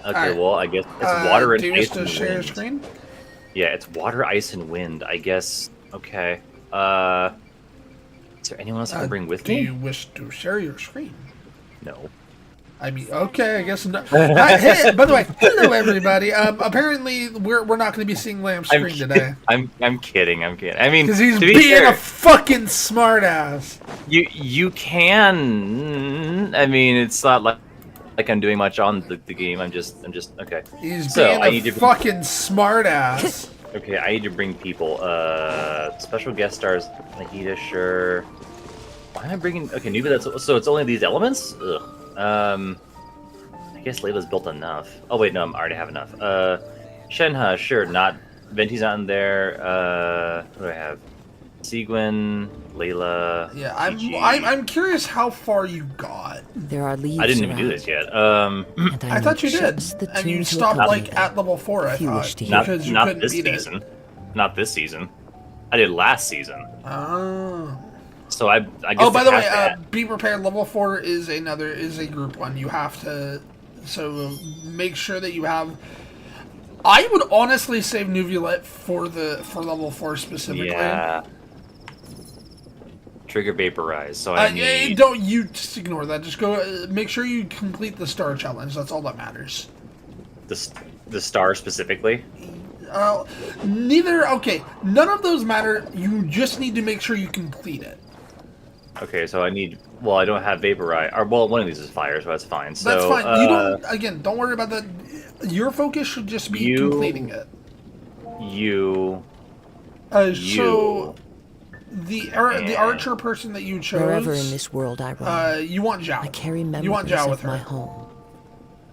Okay, well, I guess it's water and ice and share your wind. screen? Yeah, it's water, ice, and wind. I guess. Okay. Is there anyone else I can bring with Do me? you wish to share your screen? No. I mean, okay, I guess not. Hey, by the way, hello everybody. Apparently we're not going to be seeing Lamb's screen today I'm kidding. I mean, because he's to be being fair, a fucking smartass. you can. I mean, it's not like I'm doing much on the game. I'm just okay. He's So I being need a to fucking smartass. okay. I need to bring people. Special guest stars. Nahida, sure. Why am I bringing? Okay, Nuba. That's so. It's only these elements. Ugh. I guess Layla's built enough. Oh wait, no, I already have enough. Shenhe, sure, not. Venti's not in there. What do I have? Seguin, Layla. Yeah, Gigi. I'm curious how far you got. There are leaves. I didn't even do this yet. I thought you did, and you stopped like at level 4. I thought because you couldn't this beat season. it. Not this season. I did last season. Oh. So I guess. Oh, by the way, be prepared. Level 4 is a group one. You have to, so make sure that you have. I would honestly save Nuvulette for level 4 specifically. Yeah. Trigger vaporize. So I need. Don't you just ignore that. Just go. Make sure you complete the star challenge. That's all that matters. The star specifically. Neither. Okay, none of those matter. You just need to make sure you complete it. Okay, so I need. Well, I don't have vaporize. Or well, one of these is fire, so that's fine. So That's fine. You don't. Again, don't worry about that. Your focus should just be completing it. So the archer person that you chose. Wherever in this world I roam, you want Zhao. I carry memories you want Zhao with of her. my home.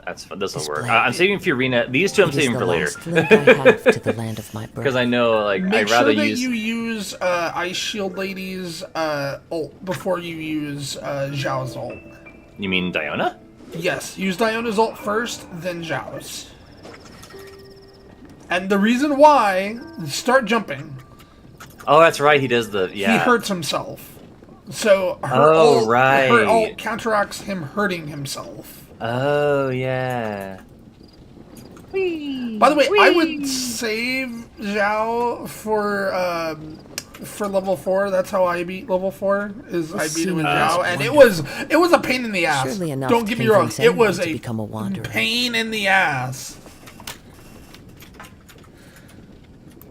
That's this will This work. blade. I'm saving Fiorina. These two I'm It is saving the for later. last link I have to the land of my birth. Because I know, like, Make I'd rather sure that use. you use Ice Shield Lady's ult before you use Zhao's ult. You mean Diona? Yes, use Diona's ult first, then Zhao's. And the reason why, start jumping. Oh, that's right. He does the He hurts himself. So her right. ult counteracts him hurting himself. Oh yeah. Whee, By the way, I would save Zhao for level 4. That's how I beat level 4. I beat it with Zhao, and it was a pain in the ass. Surely enough Don't get me wrong, convince it was anyone to a become a wanderer. pain in the ass.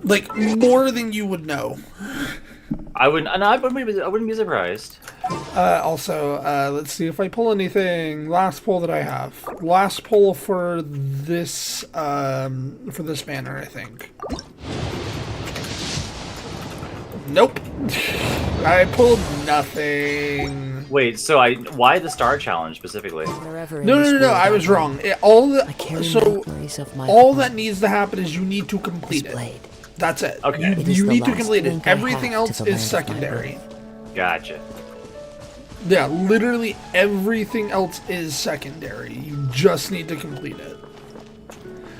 Like more than you would know. I wouldn't be surprised. Also, let's see if I pull anything. Last pull that I have. Last pull for this banner, I think. Nope. I pulled nothing. Wait, so why the star challenge specifically? No. I was wrong. All that needs to happen is you need to complete it. That's it. Okay. You need to complete it. Everything else is secondary. Gotcha. Yeah, literally everything else is secondary. You just need to complete it.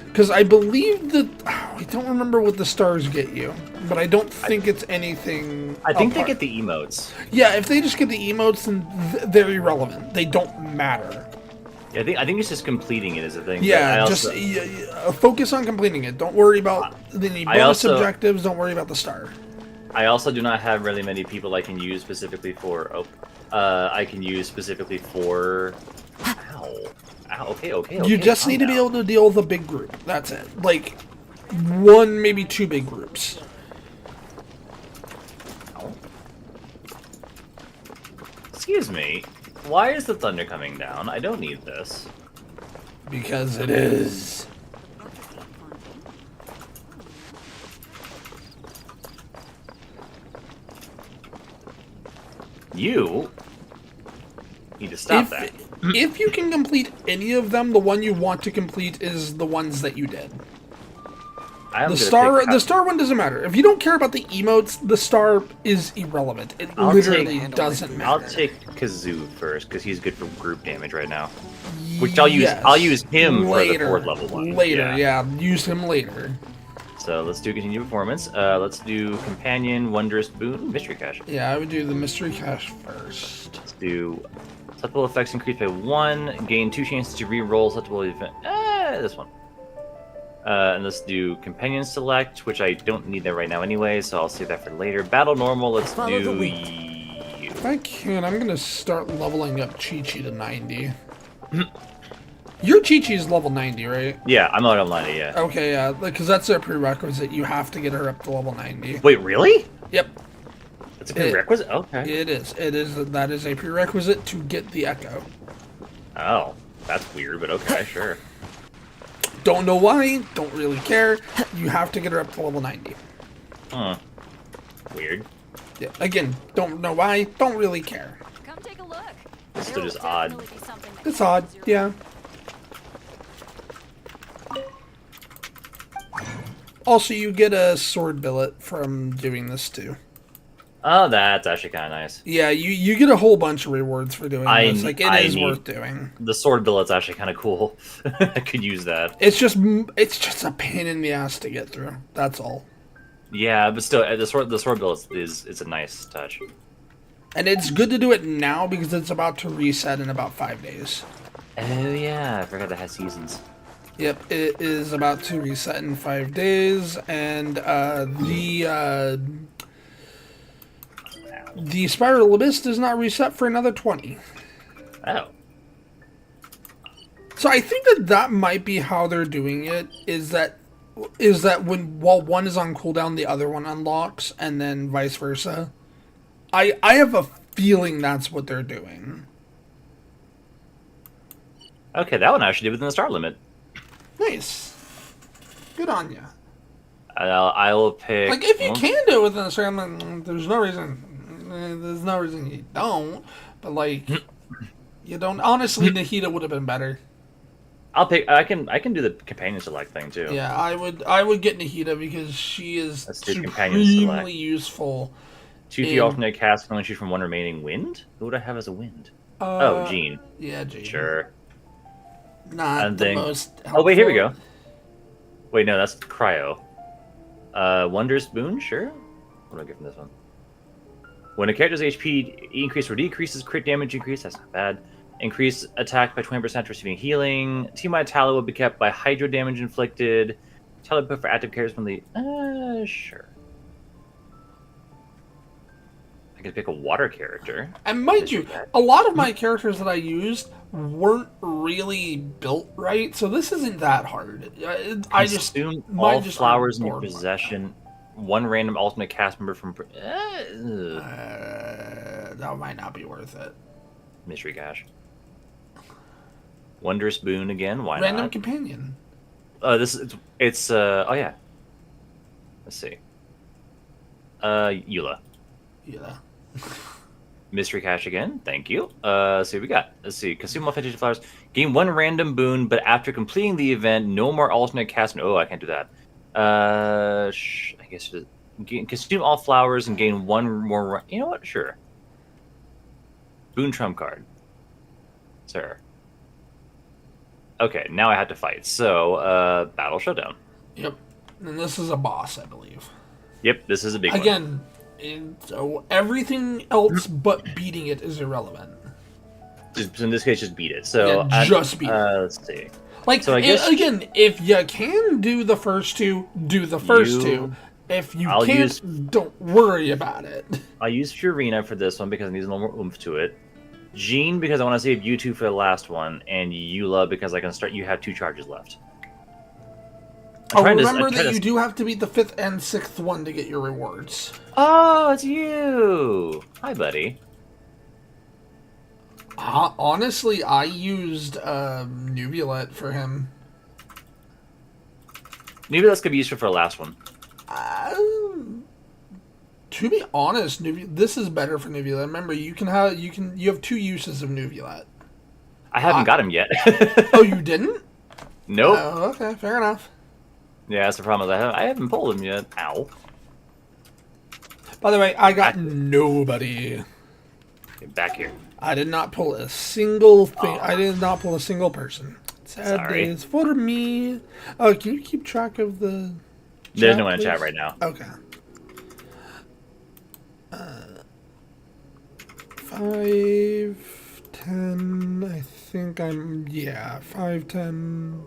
Because I believe that... I don't remember what the stars get you. But I don't think it's anything... I think they get the emotes. Yeah, if they just get the emotes, then they're irrelevant. They don't matter. Yeah, I think it's just completing it as a thing. Yeah, just focus on completing it. Don't worry about the bonus objectives. Don't worry about the star. I also do not have really many people I can use specifically for... I can use specifically for... Ow. Okay. You just need to be able to deal with a big group. That's it. Like, 1, maybe 2 big groups. Ow. Excuse me. Why is the thunder coming down? I don't need this. Because it is. You need to stop that. If you can complete any of them, the one you want to complete is the ones that you did. The star one doesn't matter. If you don't care about the emotes, the star is irrelevant. It literally doesn't matter. I'll take Kazoo first because he's good for group damage right now. Which I'll use. I'll use him later, for the 4th level one. Later, yeah, use him later. So let's do continue performance. Let's do companion, wondrous boon, mystery cache. Yeah, I would do the mystery cache first. Let's do susceptible effects increased by 1. Gain 2 chances to re-roll susceptible event. this one. And let's do companion select, which I don't need that right now anyway, so I'll save that for later. Battle normal, let's Follow the do lead. you. If I can, I'm gonna start leveling up Chi-Chi to 90. Your Chi-Chi is level 90, right? Yeah, I'm not online yet. Okay, yeah, because that's a prerequisite. You have to get her up to level 90. Wait, really? Yep, That's a prerequisite? Okay. it is. It is. That is a prerequisite to get the Echo. Oh, that's weird, but okay, sure. Don't know why. Don't really care. You have to get her up to level 90. Huh. Weird. Yeah. Again, don't know why. Don't really care. Come take a look. It's There still will just odd. definitely be something that It's odd. catches your Yeah. Also, you get a sword billet from doing this too. Oh, that's actually kind of nice. Yeah, you get a whole bunch of rewards for doing I- this. Like, I it is need- worth doing. The sword billet's actually kind of cool. I could use that. It's just a pain in the ass to get through. That's all. Yeah, but still, the sword billet is a nice touch. And it's good to do it now because it's about to reset in about 5 days. Oh yeah, I forgot that has seasons. Yep, it is about to reset in 5 days, and the Spiral Abyss does not reset for another 20. Oh. So I think that might be how they're doing it. Is that while one is on cooldown, the other one unlocks, and then vice versa. I have a feeling that's what they're doing. Okay, that one actually did within the start limit. Nice. Good on ya. I will pick. Like, if you can do it within a certain amount, there's no reason. There's no reason you don't. But like, you don't. Honestly, Nahida would have been better. I'll pick. I can do the companion select thing too. Yeah, I would get Nahida because she is Let's do companion select. supremely useful. 2 alternate cast can only choose from one remaining wind. Who would I have as a wind? Oh, Jean. Yeah, Jean. Sure. Not And the then- most. Oh wait, here we helpful. go. Wait, no, that's cryo. Wondrous boon, sure. What do I get from this one? When a character's HP increases or decreases, crit damage increase. That's not bad. Increase attack by 20% receiving healing. Team-wide talent will be kept by hydro damage inflicted. Talent put for active characters from the. Sure. I could pick a water character. And mind you, a lot of my characters that I used weren't really built right, so this isn't that hard. I just Consume mine all just flowers in your bored. possession. One random alternate cast member from. That might not be worth it. Mystery cache. Wondrous boon again. Why Random not? companion. It's oh yeah. Let's see. Eula. Yeah. Mystery cache again. Thank you. Let's see what we got. Let's see. Consume all fantasy flowers. Gain one random boon, but after completing the event, no more alternate cast. Oh, I can't do that. I guess consume all flowers and gain one more. You know what? Sure. Boon trump card. Sir. Okay, now I have to fight. So, battle showdown. Yep. And this is a boss, I believe. Yep, this is a big one. Again, so everything else but beating it is irrelevant. Just, in this case, just beat it. So, Yeah, just beat it. Let's see. Like, So I guess- again, if you can do the first two, do the first You- two. If you I'll can't, use- don't worry about it. I'll use Furina for this one because it needs a little more oomph to it. Jean because I want to save you two for the last one, and Eula because I can start. You have 2 charges left. Remember that you do have to beat the 5th and 6th one to get your rewards. Oh, it's you! Hi, buddy. Honestly, I used Nuvulet for him. Maybe that's gonna be useful for the last one. To be honest, this is better for Nuvulet. Remember, you have 2 uses of Nuvulet. I haven't got him yet. Oh, you didn't? Nope. Oh, okay, fair enough. Yeah, that's the problem. I haven't pulled him yet. Ow. By the way, I got nobody. Get back here. I did not pull a single thing. I did not pull a single person. Sad Sorry. days for me. Oh, can you keep track of the? There's no one in please? chat right now. Okay. 5, 10. I think I'm 5, 10,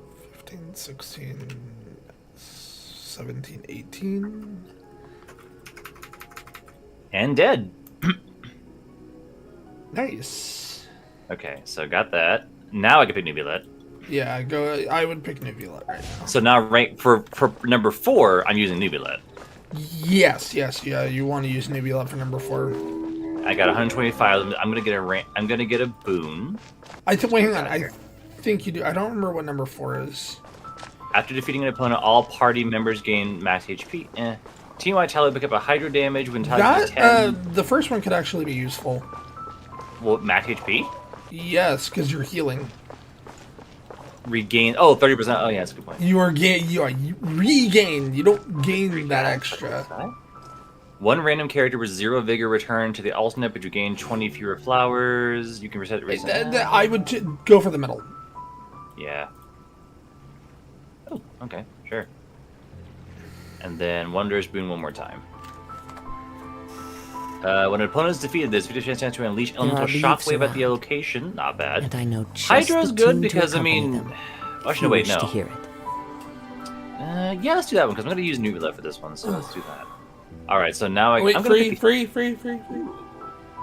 15, 16, 17, 18. And dead. Nice. Okay, so got that. Now I can pick Nubulette. Yeah, I would pick Nubulette right now. So now rank for number 4, I'm using Nubulette. Yes, yeah. You want to use Nubulette for number 4. I got 125. I'm gonna get a boon. Wait, hang on. I think you do. I don't remember what number 4 is. After defeating an opponent, all party members gain max HP. Team-wide tally pick up a hydro damage when tally is 10. The first one could actually be useful. Well, max HP? Yes, because you're healing. Regain. Oh, 30%. Oh, yeah, that's a good point. You regain. You don't gain that extra. One random character with 0 vigor return to the alternate, but you gain 20 fewer flowers. You can reset. I would go for the middle. Yeah. Oh, okay, sure. And then Wondrous Boon one more time. When an opponent is defeated, there's 50% chance to unleash elemental shockwave at the location. Not bad. And I know just Hydra's the good tune because, to I mean... accompany them. Actually, wait, no. To hear it. Yeah, let's do that one, because I'm going to use Nubulette for this one, so let's do that. Alright, so now I'm going to free.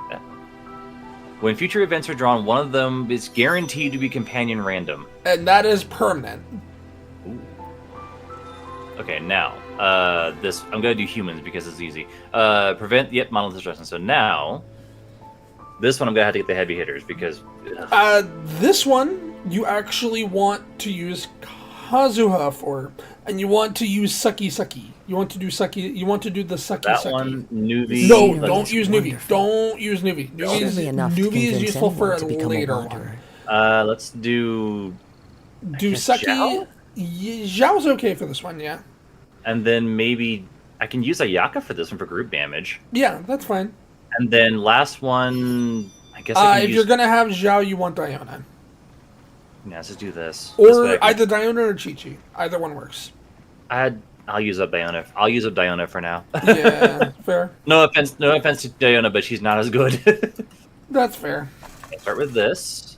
Yeah. When future events are drawn, one of them is guaranteed to be companion random. And that is permanent. Ooh. Okay, now, I'm gonna do humans because it's easy. Prevent, monolith destruction. So now, this one I'm gonna have to get the heavy hitters because... This one, you actually want to use Kazuha for, and you want to use Sucky. You want to do Sucky, you want to do the Sucky. That one, Nuvi... No, don't use Nuvi. Don't use Nuvi. Nuvi is useful for a later one. Let's do... Sucky... Zhao's okay for this one, yeah. And then maybe I can use Ayaka for this one for group damage. Yeah, that's fine. And then last one, I guess if you're gonna have Zhao, you want Diona. Yeah, let's just do this. Or either Diona or Chi-Chi. Either one works. I'll use up Diona. I'll use up Diona for now. Yeah, fair. No offense to Diona, but she's not as good. That's fair. I'll start with this.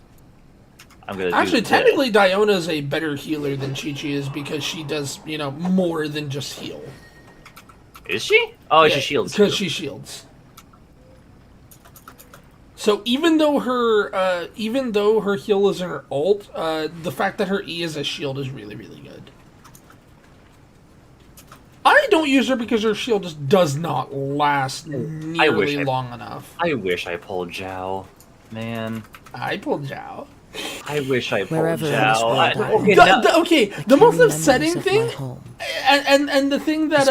I'm gonna actually technically Diona is a better healer than Chi-Chi is because she does, more than just heal. Is she? Oh, yeah, she shields. Because she shields. So even though her heal isn't her ult, the fact that her E is a shield is really, really good. I don't use her because her shield just does not last nearly long enough. I wish I pulled Zhao, man. I pulled Zhao. I wish I pulled Wherever Zhao. The most upsetting thing, and the thing that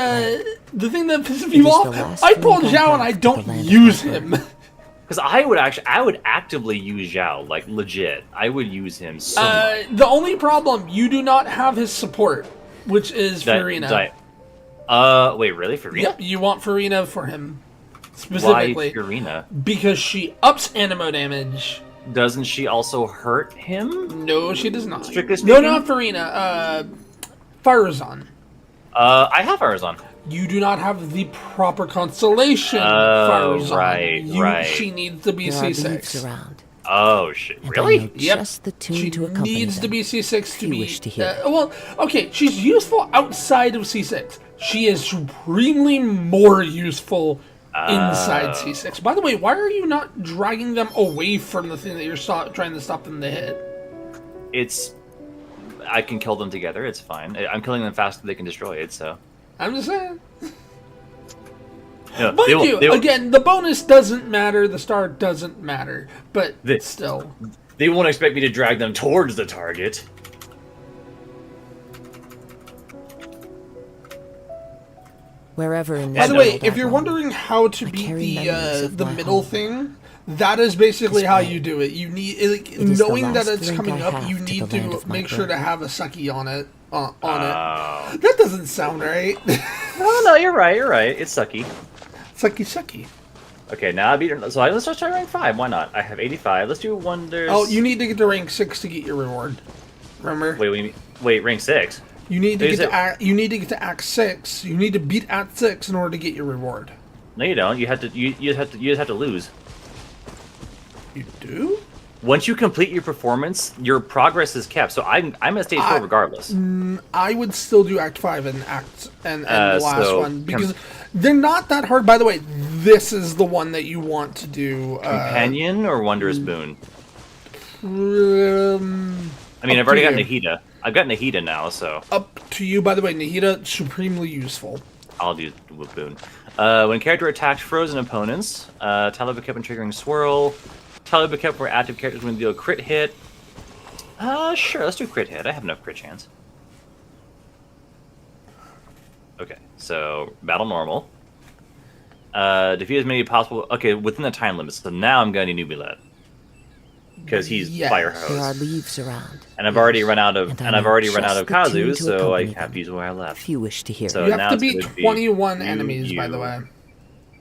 pisses me off, I pulled Zhao and I don't use him. Because I would actively use Zhao, like legit. I would use him so much. The only problem, you do not have his support, which is Farina. Wait, really? Farina? Yep, you want Farina for him. Specifically. Why Farina? Because she ups animo damage. Doesn't she also hurt him? No, she does not. Strictly speaking? No, not Farina. Farazan. I have Farazan. You do not have the proper constellation, Farazan. Right. She needs to be C6. Oh, shit. Really? Yep. She needs to be C6 to be... okay, she's useful outside of C6. She is supremely more useful inside C6. By the way, why are you not dragging them away from the thing that you're trying to stop them to hit? I can kill them together, it's fine. I'm killing them faster than they can destroy it, so... I'm just saying. No, again, the bonus doesn't matter, the star doesn't matter, but still. They won't expect me to drag them towards the target. Wherever in By the way, if you're wondering how to beat the middle thing, that is basically how you do it. You need, knowing that it's coming up, you need to make sure to have a Sucky on it. That doesn't sound right. No, you're right. It's Sucky. Sucky. Okay, now I beat her. So let's just try rank 5. Why not? I have 85. Let's do Wonders. Oh, you need to get to rank 6 to get your reward. Remember? Wait, rank 6? You need to get to Act 6. You need to beat Act 6 in order to get your reward. No, you don't. You just have to lose. You do? Once you complete your performance, your progress is kept. So I'm at stage 4 regardless. I would still do Act 5 and the last so one because they're not that hard. By the way, this is the one that you want to do. Companion or Wondrous Boon? I mean, I've to already got you. Nahida. I've got Nahida now, so Up to you. By the way, Nahida, supremely useful. I'll do Boon. When character attacks frozen opponents, Talib kept and triggering swirl. Talib kept for active characters when they deal a crit hit. Sure, let's do crit hit. I have enough crit chance. Okay, so battle normal. Defeat as many possible. Okay, within the time limit. So now I'm going to Nubilet because he's fire hose. There are leaves around. And I've already run out of just the team Kazu, to so I accompany have to use what I left. If you wish to hear. So You have now to it's beat gonna be 21 you, enemies, by the way.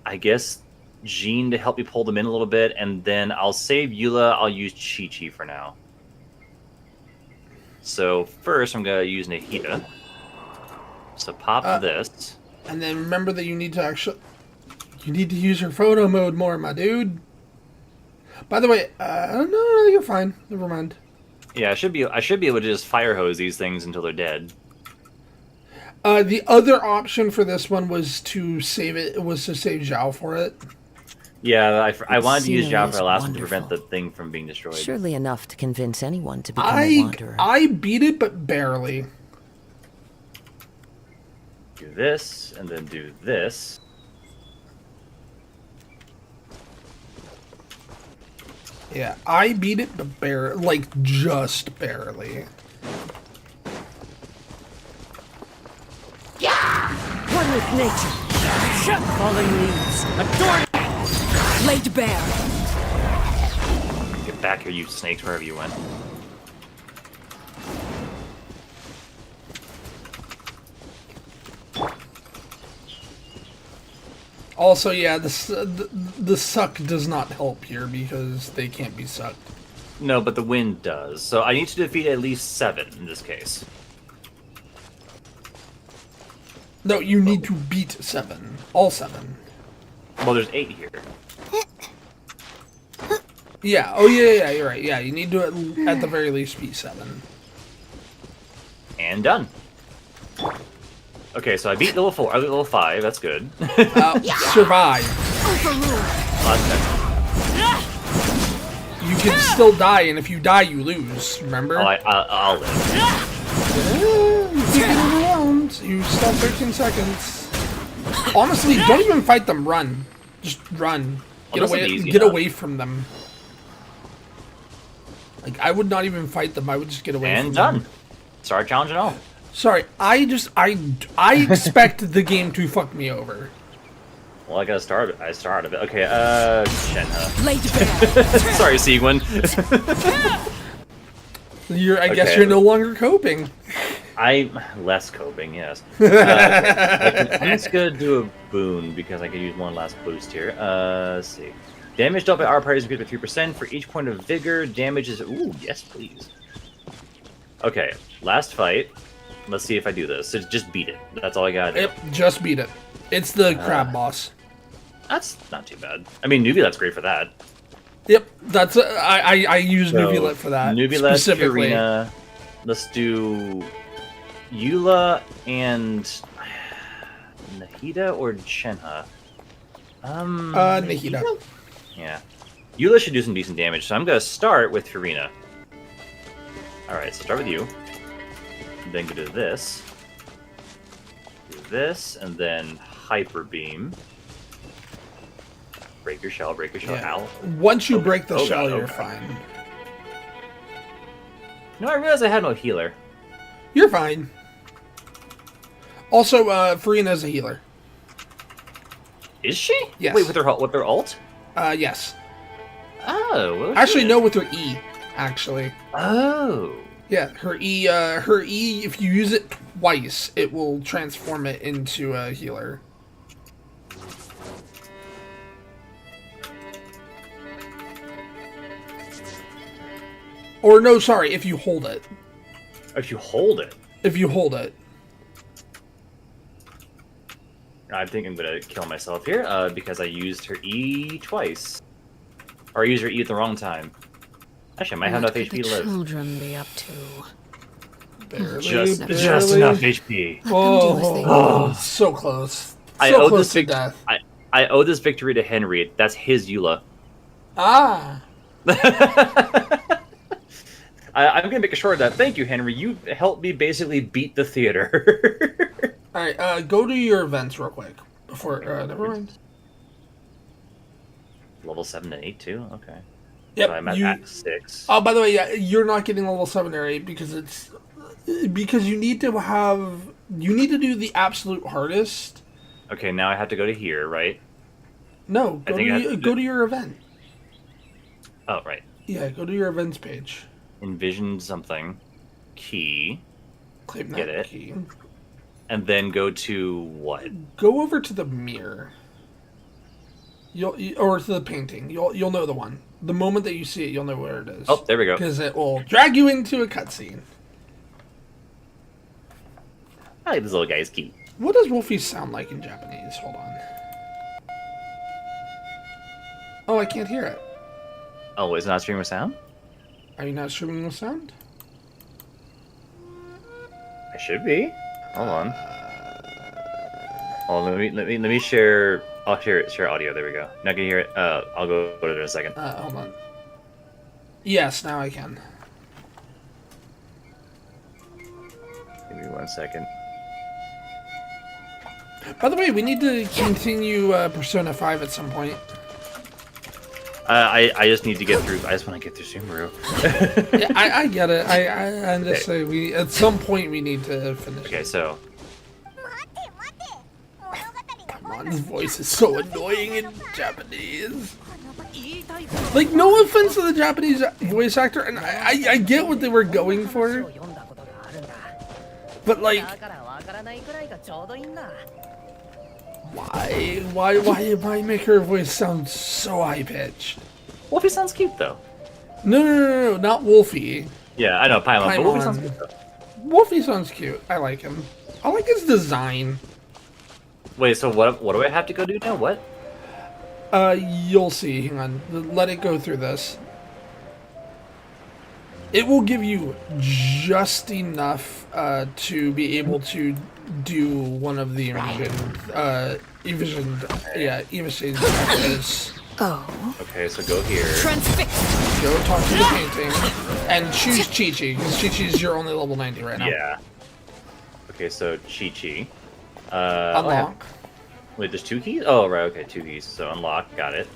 I guess Jean to help me pull them in a little bit, and then I'll save Eula. I'll use Chi-Chi for now. So first, I'm gonna use Nahida. So pop this. And then remember that you need to use your photo mode more, my dude. By the way, no, you're fine. Never mind. Yeah, I should be able to just fire hose these things until they're dead. The other option for this one was to save Zhao for it. Yeah, I wanted to use scenery Zhao for is the last one to wonderful. prevent the thing from being destroyed. Surely enough to convince anyone to become a wanderer. I beat it, but barely. Do this, and then do this. Yeah, I beat it, but just barely. One with nature. Falling leaves. Adorn. Laid bare. Get back here, you snakes, wherever you went. Also, yeah, the suck does not help here because they can't be sucked. No, but the wind does. So I need to defeat at least 7 in this case. No, you need to beat 7. All 7. Well, there's 8 here. Yeah, oh yeah, you're right. Yeah, you need to at the very least beat 7. And done. Okay, so I beat level 4. I beat level 5. That's good. Survive. Last You can still die, and if you die, you lose. Remember? time. I'll live. You keep getting around. You still have 13 seconds. Honestly, don't even fight them. Run. Just run. Well, this is easy Get enough. away from them. Like, I would not even fight them. I would just get away from And them. done. Start challenge and all. Sorry, I expect the game to fuck me over. Well, I started a bit. Okay, Shenhe. Laid bare. Sorry, Seguin. I guess Okay. you're no longer coping. I'm less coping, yes. Okay, I'm just gonna do a boon because I can use one last boost here. Let's see. Damage dealt by our party is increased by 3% for each point of vigor. Damage is yes, please. Okay, last fight. Let's see if I do this. So just beat it. That's all I gotta do. Yep, just beat it. It's the crab boss. That's not too bad. I mean, Nubilet's great for that. Yep, that's I use Nubilet for that Nubilet, specifically. Furina. Let's do Eula and Nahida or Shenhe. Nahida. Yeah. Eula should do some decent damage, so I'm gonna start with Furina. Alright, so start with you. Then go do this. Do this, and then Hyper Beam. Break your shell, Yeah. ow. Once you break the Oh, shell, God, oh, you're God. fine. No, I realized I had no healer. You're fine. Also, Furina's a healer. Is she? Yes. Wait, with her ult? Yes. Oh. Well, Actually, shit. no, with her E. Actually. Oh. Yeah, her E, if you use it twice, it will transform it into a healer. Or no, sorry, if you hold it. If you hold it. If you hold it. I think I'm gonna kill myself here, because I used her E twice. Or I used her E at the wrong time. Actually, I might have What enough could HP the to live. children be up to? Barely, Just barely. enough HP. Let them do as they Oh, will. so close. I So owe close this to vic- death. I owe this victory to Henry. That's his Eula. Ah. I'm gonna make a short of that. Thank you, Henry. You helped me basically beat the theater. All right, go to your events real quick before. Never mind. Level 7 and 8 too. Okay. Yep. So I'm at Act 6. Oh, by the way, yeah, you're not getting level 7 or 8 because you need to do the absolute hardest. Okay, now I have to go to here, right? No, I think I have to go to your event. Oh, right. Yeah, go to your events page. Envision something. Key. Claim that Get it. key. And then go to what? Go over to the mirror. Or to the painting. You'll know the one. The moment that you see it, you'll know where it is. Oh, there we go. Because it will drag you into a cutscene. I like this little guy's key. What does Wolfie sound like in Japanese? Hold on. Oh, I can't hear it. Oh, is it not streaming with sound? Are you not streaming with sound? I should be. Hold on. Hold on, let me share. I'll share audio. There we go. Now can you hear it? I'll go to it in a second. Hold on. Yes, now I can. Give me 1 second. By the way, we need to continue Persona 5 at some point. I just need to get through. I just want to get through Sumeru. Yeah, I get it. I'm just saying we at some point we need to finish. Okay, so Come on, his voice is so annoying in Japanese. Like, no offense to the Japanese voice actor, and I get what they were going for, but like, why make her voice sound so high pitched? Wolfie sounds cute though. No, not Wolfie. Yeah, I know Paimon, but Wolfie sounds Paimon. cute though. Wolfie sounds cute. I like him. I like his design. Wait, so what do I have to go do now? What? You'll see. Hang on. Let it go through this. It will give you just enough to be able to do one of the evasion methods. Oh. Okay, so go here. Transfixed. Go talk to the painting and choose Chi-Chi, because Chi-Chi's your only level 90 right now. Yeah. Okay, so Chi-Chi. Unlock. Wait, there's 2 keys? Oh, right, okay, 2 keys. So unlock, got it.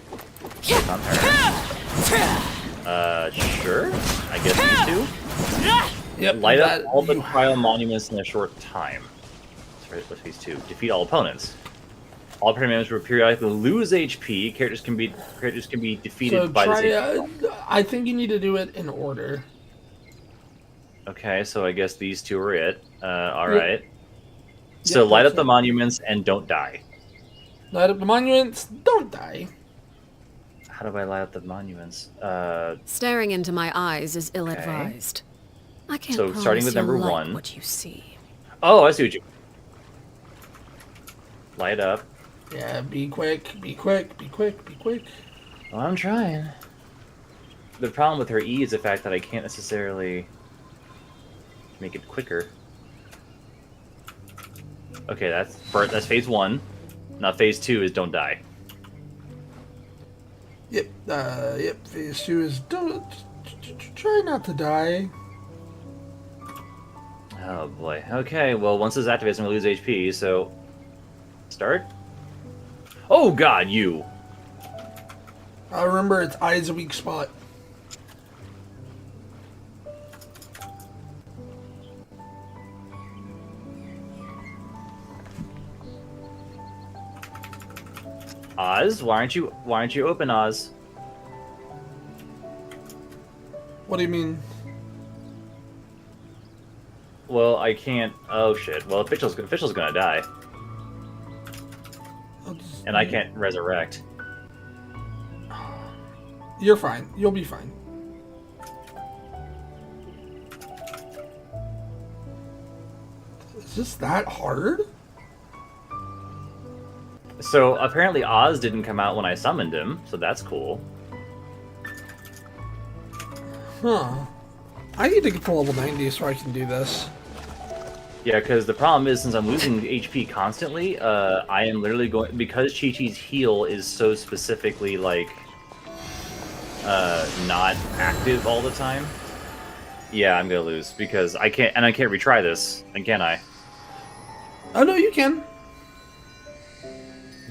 Click on her. Sure. I guess these 2. Yep. Light up all the trial monuments in a short time. Sorry, what's these 2? Defeat all opponents. All monuments will periodically lose HP. Characters can be defeated So by try. this. I think you need to do it in order. Okay, so I guess these 2 are it. All Yep. right. So Yep, light that's up the it. monuments and don't die. Light up the monuments. Don't die. How do I light up the monuments? Staring into my eyes is ill-advised. I can't So, promise starting with you'll number like 1. what you see. Oh, I see what you. Light up. Yeah. Be quick. Be quick. Be quick. Be quick. Well, I'm trying. The problem with her E is the fact that I can't necessarily make it quicker. Okay, that's phase 1. Now phase 2 is don't die. Yep. Yep. Phase 2 is don't try not to die. Oh boy. Okay, well once this activates, I'm gonna lose HP. So start. Oh God, you. Remember, its eye is a weak spot. Oz, why aren't you open, Oz? What do you mean? Well, I can't. Oh shit. Well, official's gonna die, and I can't resurrect. You're fine. You'll be fine. Is this that hard? So apparently Oz didn't come out when I summoned him, so that's cool. Huh. I need to get to level 90 so I can do this. Yeah, because the problem is, since I'm losing HP constantly, I am literally going, because Chi-Chi's heal is so specifically, like, not active all the time. Yeah, I'm gonna lose, because I can't retry this, and can I? Oh, no, you can.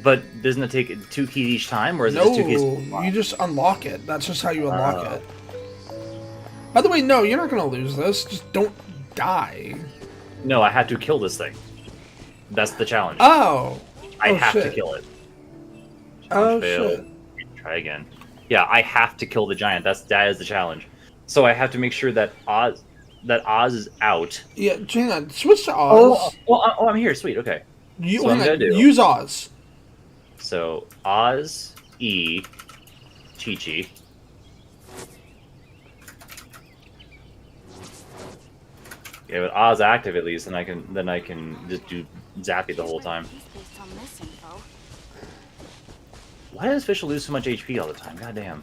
But doesn't it take 2 keys each time, or is it No, just 2 keys? you just unlock it. That's just how you unlock it. By the way, no, you're not going to lose this. Just don't die. No, I have to kill this thing. That's the challenge. Oh. I have to shit. kill it. Oh, Fail. shit. Try again. Yeah, I have to kill the giant. That is the challenge. So I have to make sure that Oz is out. Yeah, hang on. Switch to Oz. Oh, I'm here. Sweet. Okay. You, so I'm hang on. gonna do. Use Oz. So Oz, E, Chi-Chi. Yeah, with Oz active at least, then I can just do Zappy the whole time. Why does Fischl lose so much HP all the time? God damn.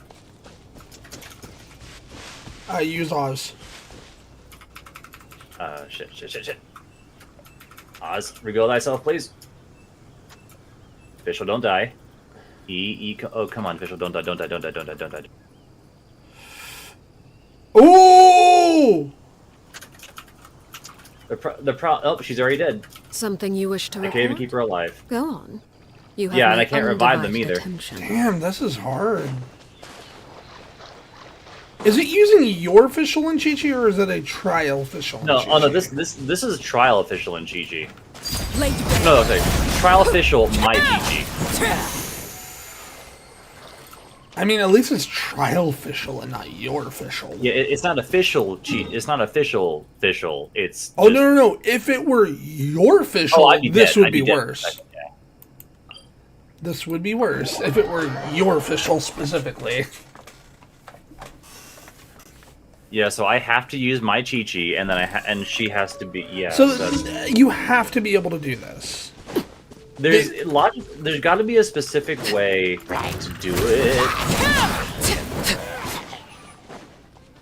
Use Oz. Shit. Oz, reveal thyself, please. Fischl, don't die. Oh, come on, Fischl, don't die. Oh! Oh, she's already dead. Something you wish to I report? can't even keep her alive. Go on. You have Yeah, and my I can't revive them undivided either. attention. Damn, this is hard. Is it using your Fischl and Chi-Chi, or is it a trial Fischl and No, Chi-Chi? oh no, this is trial official in Chi-Chi. Late day. No, okay, trial official my Chi-Chi. I mean, at least it's trial Fischl and not your Fischl. Yeah, it's not official cheat. It's not official. It's Oh, just, no. If it were your Fischl, Oh, I'd be this dead. would I'd be dead. worse. This would be worse if it were your Fischl specifically. Yeah, so I have to use my Chi-Chi, and then and she has to be So that's- you have to be able to do this. There's got to be a specific way to do it.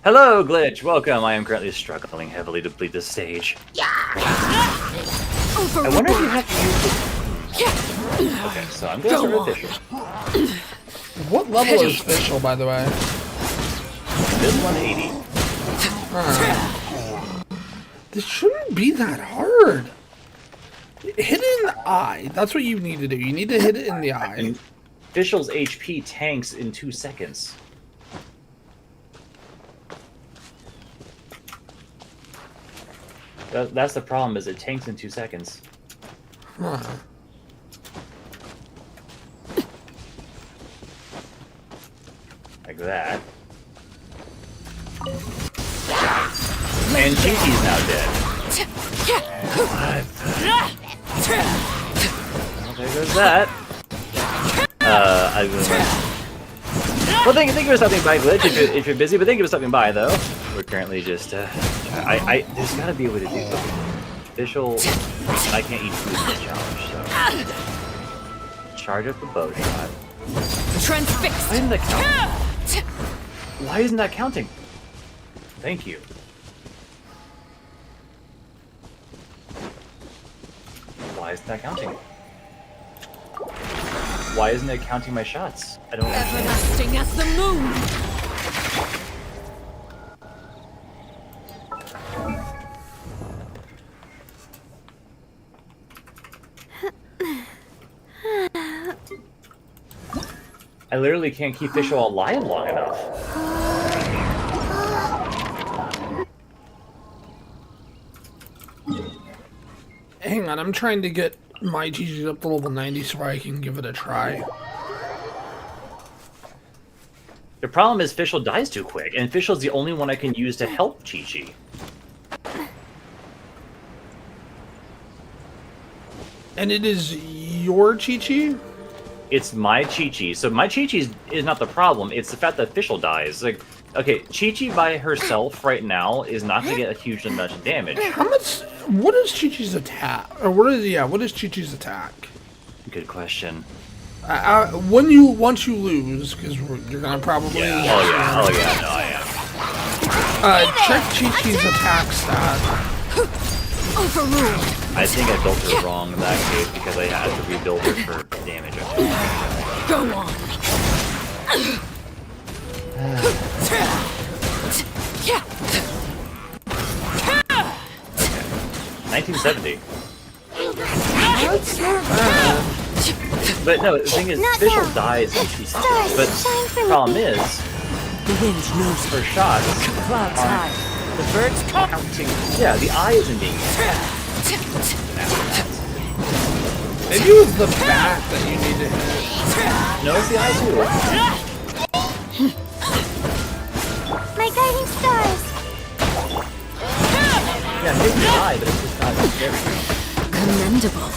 Hello, Glitch. Welcome. I am currently struggling heavily to complete this stage. I wonder if you have to use the... Okay, so I'm going to start with Fischl. What level is Fischl, by the way? This 180. This shouldn't be that hard. Hit it in the eye. That's what you need to do. You need to hit it in the eye. And Fischl's HP tanks in 2 seconds. That's the problem, is it tanks in 2 seconds. Huh. Like that. And Chi-Chi's now dead. Well, there goes that. Well, think of something by, Glitch, if you're busy, but think of something by, though. We're currently just, there's gotta be a way to do it. Official, I can't eat food in this challenge, so. Charge up the bow shot. Transfixed. Why isn't that counting? Why isn't that counting? Thank you. Why isn't that counting? Why isn't it counting my shots? I don't understand. Everlasting as the moon. I literally can't keep Fischl alive long enough. Hang on, I'm trying to get my Chi-Chi up to level 90 so I can give it a try. The problem is Fischl dies too quick, and Fischl's the only one I can use to help Chi-Chi. And it is your Chi-Chi? It's my Chi-Chi. So my Chi-Chi is not the problem, it's the fact that Fischl dies. Like, okay, Chi-Chi by herself right now is not going to get a huge amount of damage. How much... What is Chi-Chi's attack? Or what is Chi-Chi's attack? Good question. Once you lose, because you're gonna probably Yeah. lose. Oh yeah. No, I am. Check Chi-Chi's attack stat. Overruled. I think I built her wrong in that case because I had to rebuild her for damage. Go on. 1970. That's not bad. But no, the thing is, Not Fischl now. dies when she Stars, sticks. But shine for the me. problem is, The wind knows her shots clouds aren't high. The birds come. counting. Yeah, the eye isn't being Maybe it was the back that you need to hit. No, it's the eye too. My guiding stars. Yeah, maybe the eye, but it's just not very good. Commendable.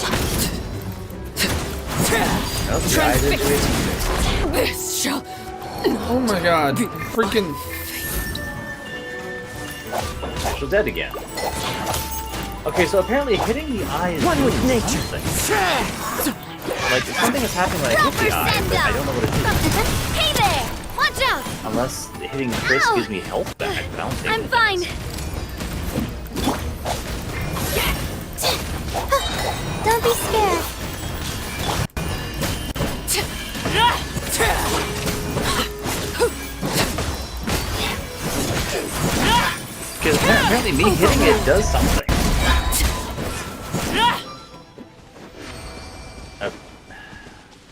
No, the eye didn't do it. This shall Oh my god. Freaking. She's dead again. Okay, so apparently hitting the eye is One with doing nature. something. Like, something is happening when I hit the eye, but I don't know what it is. Hey there! Watch out! Unless hitting Chris Ow! gives me health back, bouncing. I'm fine. Don't be scared. Because apparently me hitting it does something.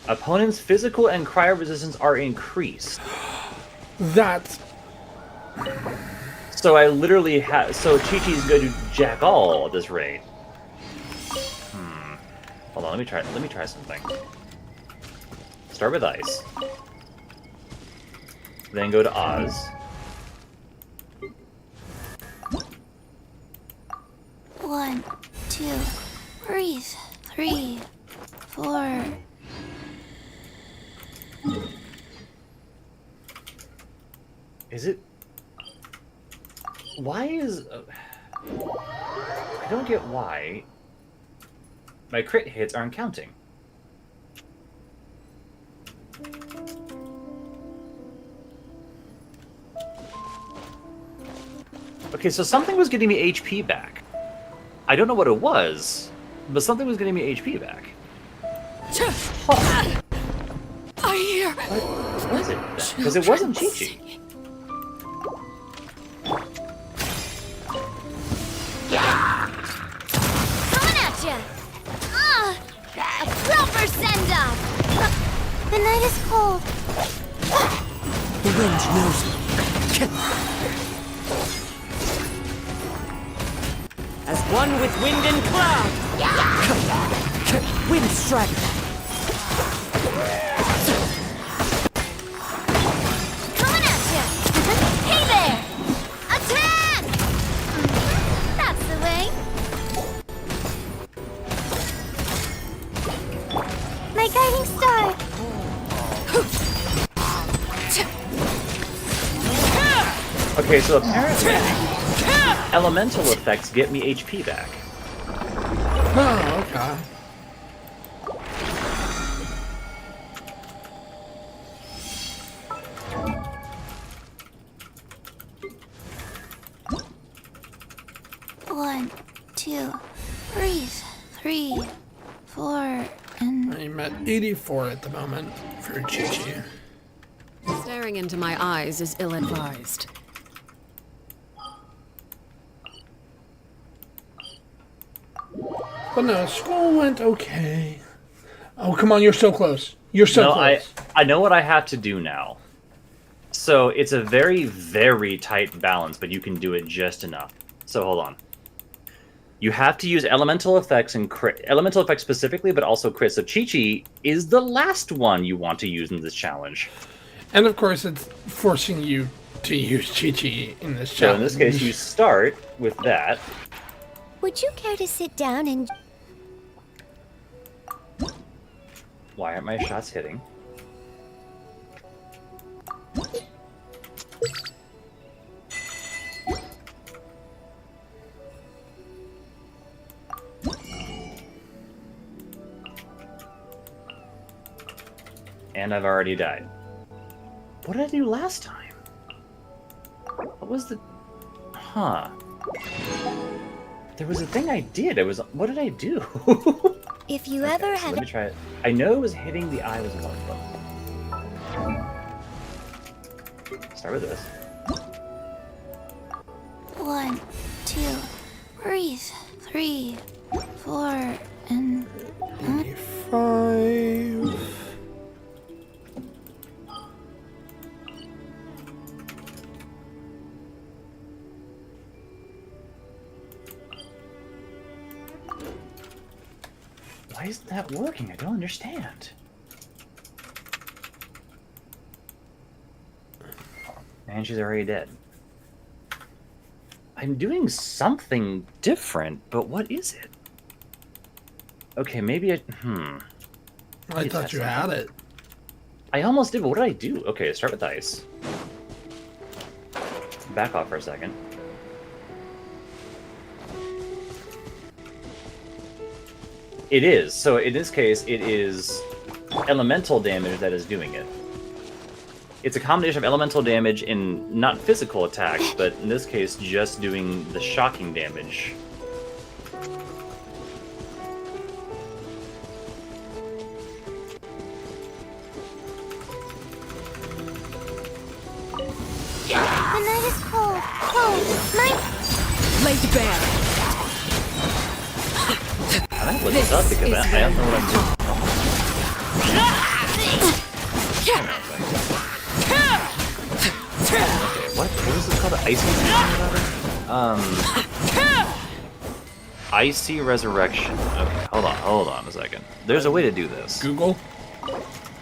Opponent's physical and cryo resistance are increased. That's. So I literally have. So Chi-Chi's going to jack all at this rate. Hold on, let me try something. Start with ice. Then go to Oz. One, two, breathe. 3, 4. Is it? Why is? I don't get why my crit hits aren't counting. Okay, so something was getting me HP back. I don't know what it was, but something was getting me HP back. Huh. I hear. What was it? Because it wasn't Chi-Chi. Coming at ya! A proper send-off! The night is cold. The wind knows me. As one with wind and cloud. Wind strike. Coming at ya! Hey there! Attack! That's the way. My guiding star. Okay, so apparently elemental effects get me HP back. Oh, okay. One, two, breathe. 3, 4, and I'm at 84 at the moment for Chi-Chi. Staring into my eyes is ill-advised. But no, school went okay. Oh, come on, you're so close. You're so No, close. I know what I have to do now. So it's a very, very tight balance, but you can do it just enough. So hold on. You have to use elemental effects and crit. Elemental effects specifically, but also crit. So Chi-Chi is the last one you want to use in this challenge. And of course, it's forcing you to use Chi-Chi in this So challenge. in this case, you start with that. would you care to sit down and... Why aren't my shots hitting? And I've already died. What did I do last time? What was the... Huh. There was a thing I did. What did I do? If you Okay, ever so have let me try it. I know it was hitting the eye was one of them. Start with this. 1, 2, breathe. 3, 4, and 5. Why isn't that working? I don't understand. And she's already dead. I'm doing something different, but what is it? Okay, maybe I... I thought you had it. I almost did, but what did I do? Okay, start with ice. Back off for a second. It is. So in this case, it is elemental damage that is doing it. It's a combination of elemental damage and not physical attacks, but in this case, just doing the shocking damage. the night is cold. Cold. Night. Laid bare. I might look this up because I don't know what I'm doing. Okay, what was this called? Icy Icy Resurrection. Okay, hold on a second. There's a way to do this. Google.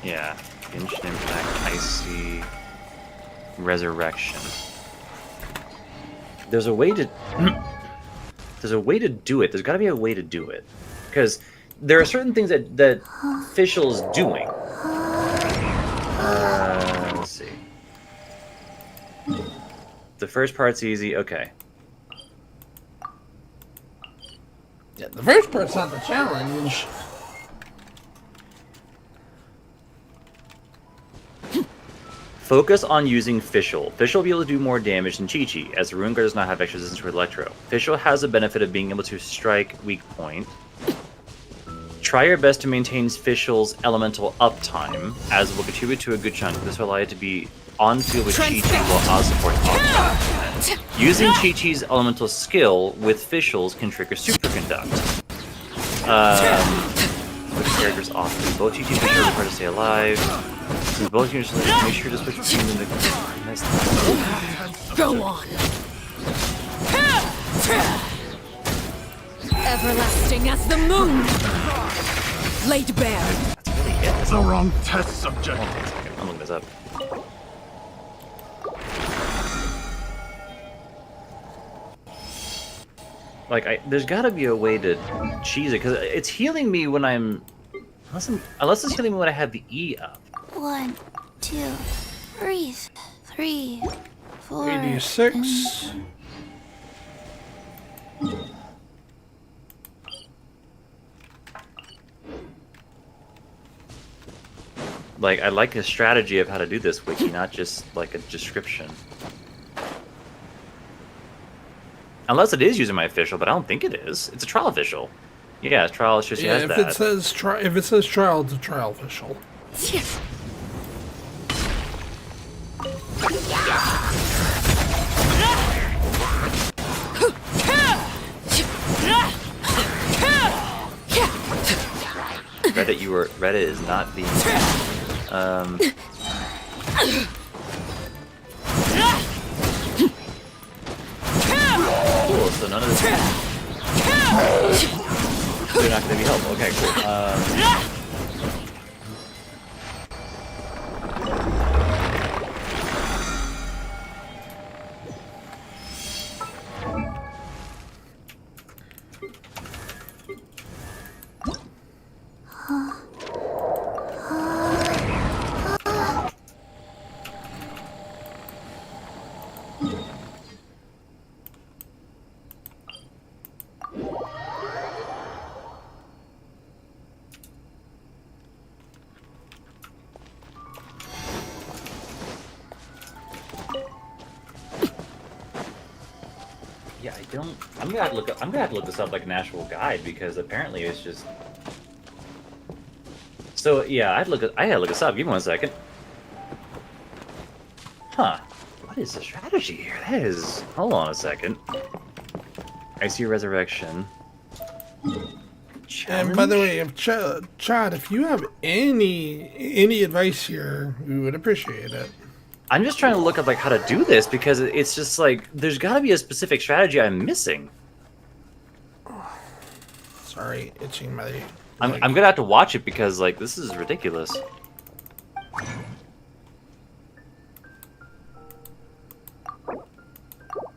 Yeah. Genshin Impact Icy Resurrection. There's a way to there's a way to do it. There's gotta be a way to do it. Because there are certain things that Fischl's doing. Let's see. The first part's easy. Okay. Yeah, the first part's not the challenge. Focus on using Fischl. Fischl will be able to do more damage than Chi-Chi, as the Rune Guard does not have extra resistance to Electro. Fischl has the benefit of being able to strike weak point. Try your best to maintain Fischl's elemental uptime, as it will contribute to a good chunk. This will allow you to be on field with Chi-Chi while Oz supports offline. Using Chi-Chi's elemental skill with Fischl's can trigger Superconduct. Switch characters often. Both Chi-Chi and Fischl are required to stay alive. Since both units make sure to switch between them to... Go on. Everlasting as the moon. Laid bare. That's really it. The wrong test subject. Hold on a second. I'm looking this up. Like, there's gotta be a way to cheese it, because it's healing me when I'm... Unless it's healing me when I have the E up. 1, 2, breathe. 3, 4. 86. Like, I like a strategy of how to do this wiki, not just like a description. Unless it is using my official, but I don't think it is. It's a trial official. Yeah, trial. It's just Yeah, has if that. it says if it says trial, it's a trial official. Reddit is not the cool, so none of this they're not gonna be helpful. Okay, cool. don't. I'm gonna have to look. I'm gonna have to look this up like an actual guide because apparently it's just. So yeah, I had to look this up. Give me 1 second. Huh? What is the strategy here? That is. Hold on a second. I see resurrection. And by the way, if Chad, if you have any advice here, we would appreciate it. I'm just trying to look up like how to do this because it's just like there's got to be a specific strategy I'm missing. Sorry, itching my. I'm gonna have to watch it because like this is ridiculous.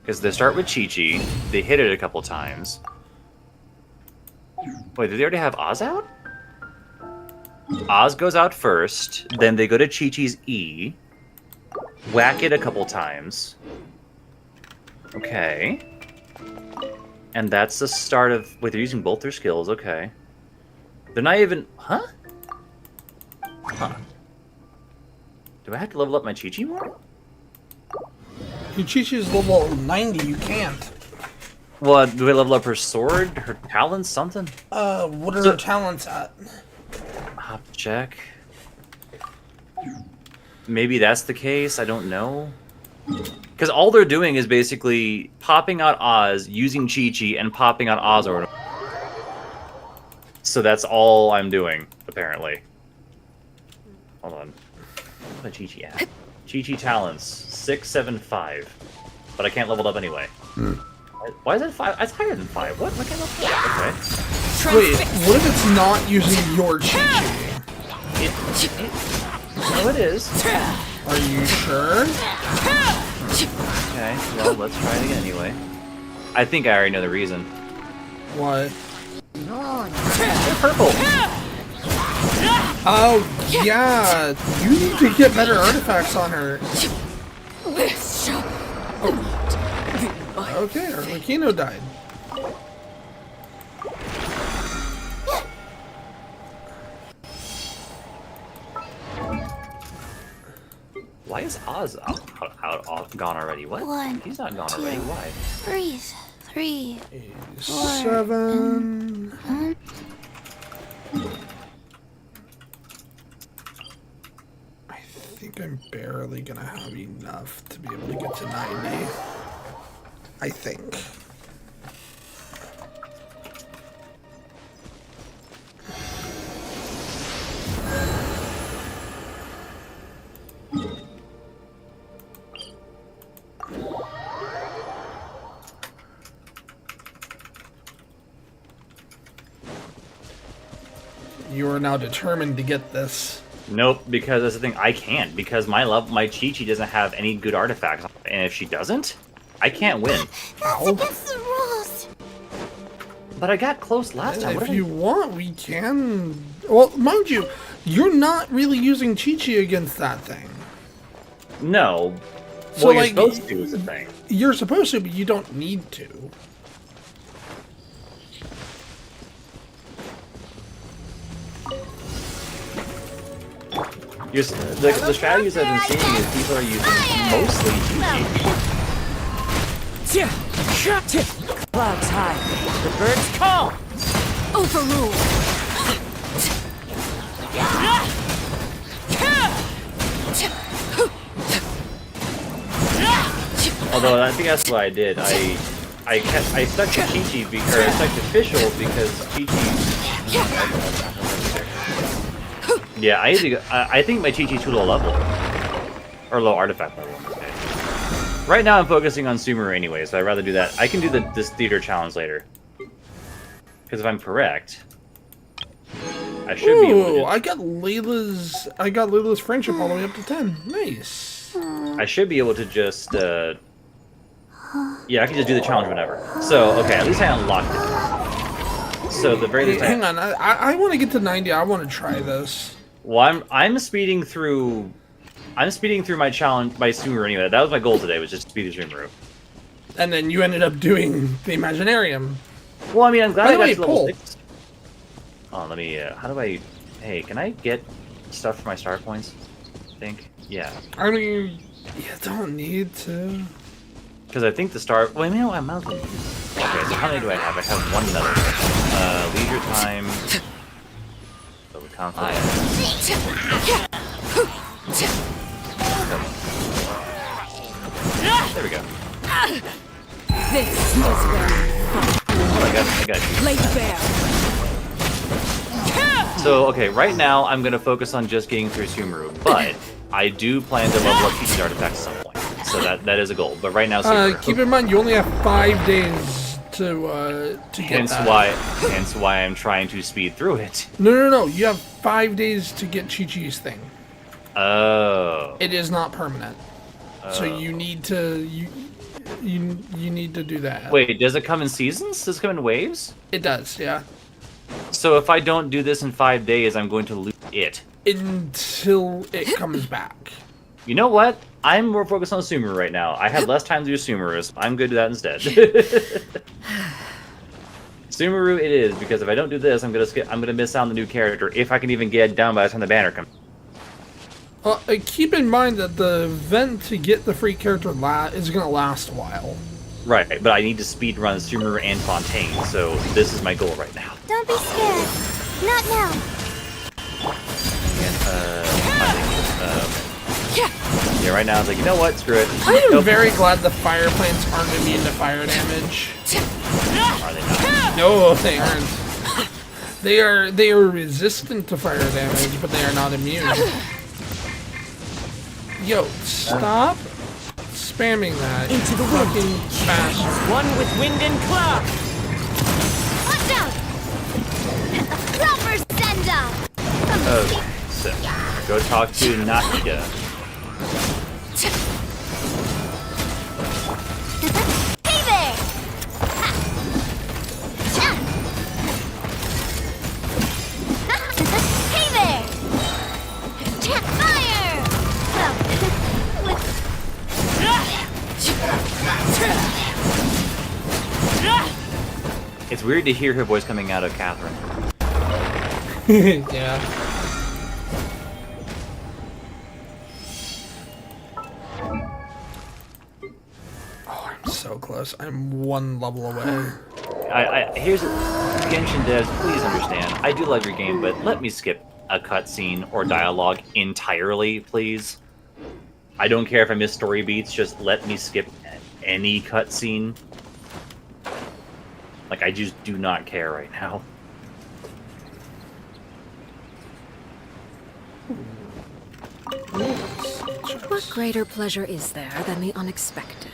Because they start with Chi-Chi, they hit it a couple times. Wait, did they already have Oz out? Oz goes out first, then they go to Chi-Chi's E, whack it a couple times. Okay. And that's the start of... Wait, they're using both their skills, okay. They're not even... Huh? Huh. Do I have to level up my Chi-Chi more? Your Chi-Chi's level 90, you can't. Well, do I level up her sword, her talents, something? What are her talents at? I'll have to check. Maybe that's the case, I don't know. Because all they're doing is basically popping out Oz, using Chi-Chi, and popping out Oz over. So that's all I'm doing, apparently. Hold on. What Chi-Chi at? Chi-Chi talents, 6, 7, 5. But I can't level it up anyway. Why is it 5? It's higher than 5. What? Why can't I level it up? Okay. Wait, what if it's not using your Chi-Chi? No, it is. Are you sure? Okay, well, let's try it again anyway. I think I already know the reason. What? They're purple. Oh, yeah. You need to get better artifacts on her. Okay, Arlecchino died. Why is Oz gone already? What? One, He's not gone two. already. Why? Breathe. 3. 7. I think I'm barely gonna have enough to be able to get to 90. I think. You are now determined to get this. Nope, because that's the thing. I can't because my Chi-Chi doesn't have any good artifacts, and if she doesn't, I can't win. That's against the rules. But I got close last time. If you want, we can. Well, mind you, you're not really using Chi-Chi against that thing. No. So, Well, you're like, supposed to is the thing. You're supposed to, but you don't need to. The strategies I've been seeing is people are using mostly Chi-Chi. Clouds high. The birds call. Overruled. Although I think that's what I did. I stuck to Chi-Chi because I stuck to Fischl because Chi-Chi. Yeah, I think my Chi-Chi's too low level. Or low artifact level. Okay. Right now I'm focusing on Sumeru anyway, so I'd rather do that. I can do this theater challenge later. Because if I'm correct, I should be able to Ooh, I got Layla's friendship all the way up to 10. Nice. I should be able to just yeah, I can just do the challenge whenever. So, okay, at least I unlocked it. So the very least Hang on, I want to get to 90. I want to try this. Well, I'm speeding through my challenge by Sumeru anyway. That was my goal today, was just speed through Sumeru. And then you ended up doing the Imaginarium. Well, I mean, I'm glad I got to level Paul. 6. Oh, let me, how do I... Hey, can I get stuff for my star points? I think? Yeah. I mean, you don't need to. Because I think the star. Well, you know, I'm out. Okay, so how many do I have? I have one medal. Leisure time. So the conflict. There we go. This is where Oh, I got you. Late Bear. So, okay, right now I'm gonna focus on just getting through Sumeru, but I do plan to level up each artifact at some point. So that is a goal. But right now, Sumeru. Keep in mind, you only have 5 days to get Hence why I'm trying to speed through it. No. You have 5 days to get Chi-Chi's thing. Oh. It is not permanent. So you need to you need to do that. Wait, does it come in seasons? Does it come in waves? It does, yeah. So if I don't do this in 5 days, I'm going to lose it. Until it comes back. You know what? I'm more focused on Sumeru right now. I have less time to do Sumeru, so I'm good to that instead. Sumeru it is, because if I don't do this, I'm gonna miss out on the new character, if I can even get it down by the time the banner comes. Well, keep in mind that the event to get the free character is going to last a while. Right, but I need to speed run Sumeru and Fontaine, so this is my goal right now. Don't be scared. Not now. And, yeah, right now it's like, you know what, screw it. I am Nope. very glad the fire plants aren't immune to fire damage. Are they not? No, they aren't. They are resistant to fire damage, but they are not immune. Yo, stop spamming that. Into the wind. Fucking bastard. One with wind and cloud. Watch out! Proper send up! Okay, so go talk to Nakita. Hey there! Hey there! Fire! It's weird to hear her voice coming out of Catherine. Yeah. Oh, I'm so close. I'm one level away. Here's Genshin devs, please understand. I do love your game, but let me skip a cutscene or dialogue entirely, please. I don't care if I miss story beats, just let me skip any cutscene. Like, I just do not care right now. What greater pleasure is there than the unexpected?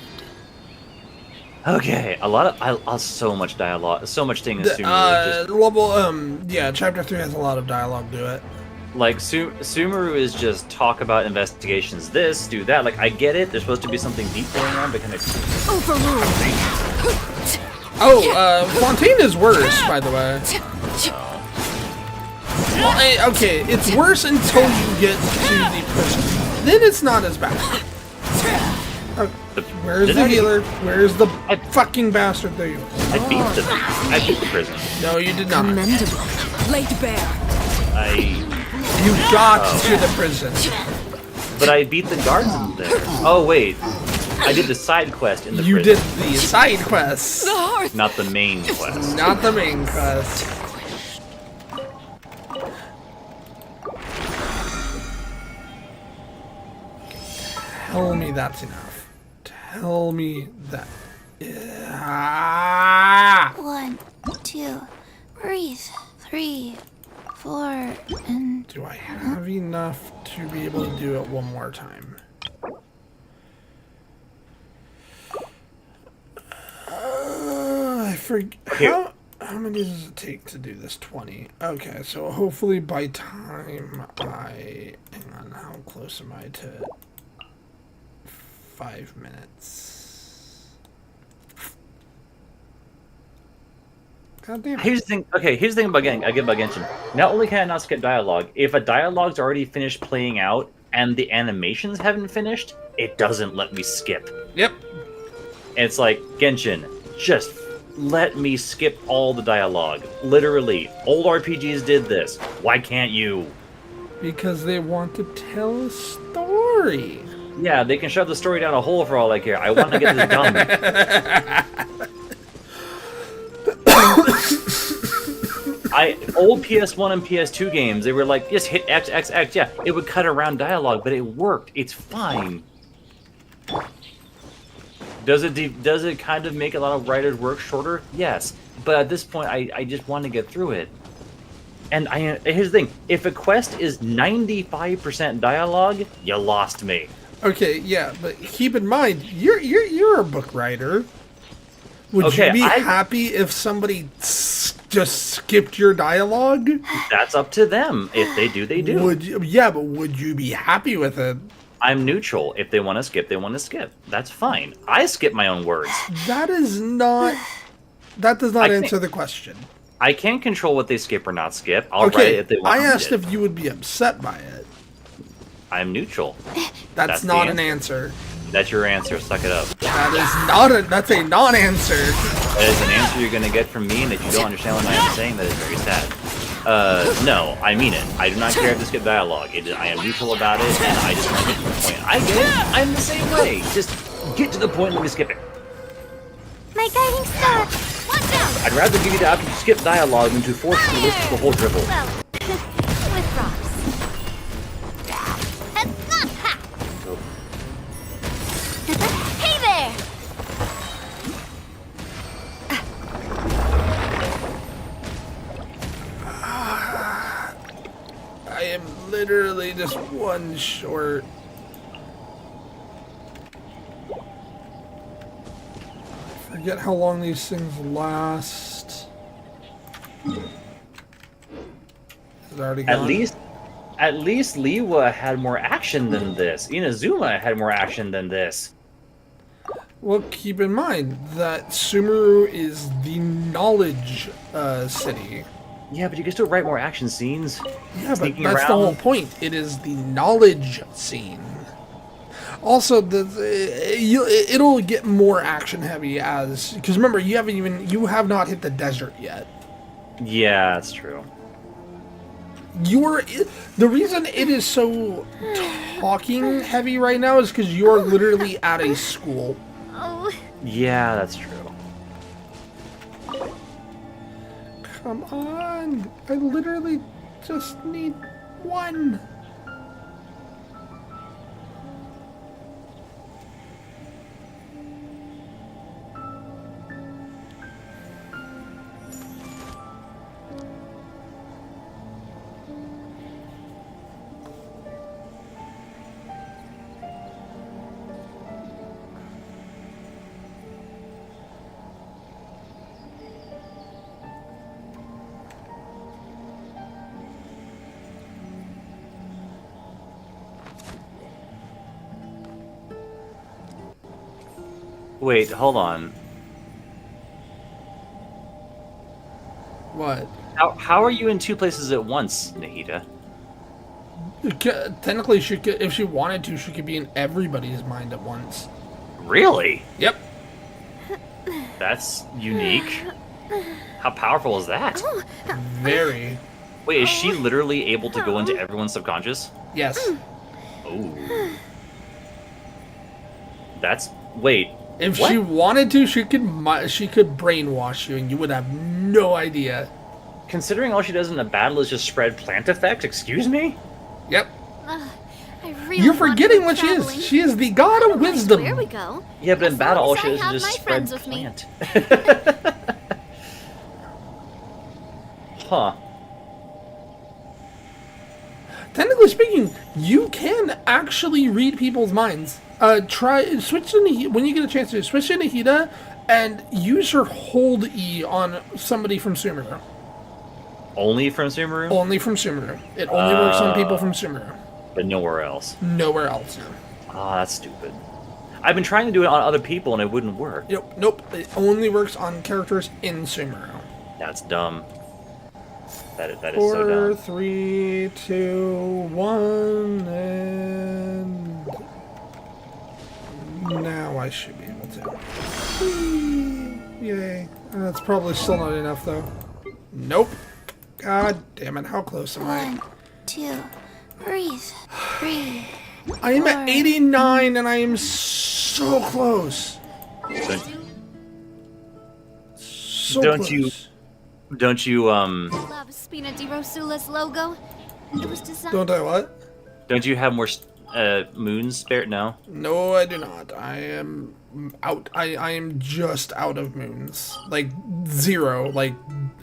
Okay, so much dialogue, so much thing in Sumeru. Yeah, chapter 3 has a lot of dialogue to it. Like, Sumeru is just talk about investigations, this, do that. Like, I get it, there's supposed to be something deep going on, but kind of... Overruled. Fontaine is worse, by the way. Well, okay, it's worse until you get to the prison. Then it's not as bad. Where's the healer? Where's the fucking bastard there? I beat the prison. No, you did not. Commendable. Late Bear. You got to the prison. But I beat the guards in there. Oh, wait. I did the side quest in the You prison. did the side quests. The hearth. Not the main quest. Not the main quest. Tell me that's enough. Tell me that. Ah! 1, 2, breathe. 3, 4, and... Do I have enough to be able to do it one more time? I forget. How many does it take to do this? 20. Okay, so hopefully by time I... Hang on, how close am I to 5 minutes? God damn it. Here's the thing. Okay, here's the thing about Genshin. Not only can I not skip dialogue, if a dialogue's already finished playing out and the animations haven't finished, it doesn't let me skip. Yep. And it's like, Genshin, just let me skip all the dialogue. Literally, old RPGs did this. Why can't you? Because they want to tell a story. Yeah, they can shove the story down a hole for all I care. I want to get this done. Old PS1 and PS2 games, they were like, just hit X, X, X. Yeah, it would cut around dialogue, but it worked. It's fine. Does it kind of make a lot of writers' work shorter? Yes, but at this point, I just want to get through it. And here's the thing: if a quest is 95% dialogue, you lost me. Okay, yeah, but keep in mind, you're a book writer. Would you be happy if somebody just skipped your dialogue? That's up to them. If they do, they do. But would you be happy with it? I'm neutral. If they want to skip, they want to skip. That's fine. I skip my own words. That does not answer the question. I can't control what they skip or not skip. I'll write it if they want to. I asked if you would be upset by it. I'm neutral. That's not an answer. That's your answer. Suck it up. That's a non-answer. That is an answer you're going to get from me, and if you don't understand what I am saying, that is very sad. No, I mean it. I do not care if they skip dialogue. I am neutral about it, and I just want to get to the point. I get it. I'm the same way. Just get to the point and let me skip it. My guiding star! Watch out! I'd rather give you the option to skip dialogue than to force you to listen to the whole dribble. Well, with rocks. Hey there! I am literally just one short. I forget how long these things last. Is it already gone? At least Liwa had more action than this. Inazuma had more action than this. Well, keep in mind that Sumeru is the knowledge city. Yeah, but you can still write more action scenes. Yeah, but that's the whole point. It is the knowledge scene. Also, it'll get more action heavy because remember you have not hit the desert yet. Yeah, that's true. The reason it is so talking heavy right now is because you are literally at a school. Oh. Yeah, that's true. Come on. I literally just need one. Wait, hold on. What? How are you in two places at once, Nahida? Technically, she could, if she wanted to, she could be in everybody's mind at once. Really? Yep. That's unique. How powerful is that? Very. Wait, is she literally able to go into everyone's subconscious? Yes. Oh. Wait. If she wanted to, she could brainwash you, and you would have no idea. Considering all she does in a battle is just spread plant effects, excuse me? Yep. I really You're forgetting what she is. She is the god of wisdom. Where we go? Yeah, but in battle, all she as I does is have just my spread friends with me. plant. Huh. Technically speaking, you can actually read people's minds. Switch to when you get a chance to switch to Nahida and use her hold E on somebody from Sumeru. Only from Sumeru? Only from Sumeru. It only works on people from Sumeru. But nowhere else. Nowhere else. Ah, that's stupid. I've been trying to do it on other people and it wouldn't work. Nope. It only works on characters in Sumeru. That's dumb. That is so dumb. 4, 3, 2, 1, and now I should be able to. Yay. That's probably still not enough, though. Nope. God damn it, how close am I? 1, 2, breathe. Breathe. I am at Or- 89 and I am so close. Don't, So Don't close. you- don't you Love Spina di Rosula's logo. It was designed. Don't I what? don't you have more moons spare? No. No, I do not. I am out. I am just out of moons. Like 0. Like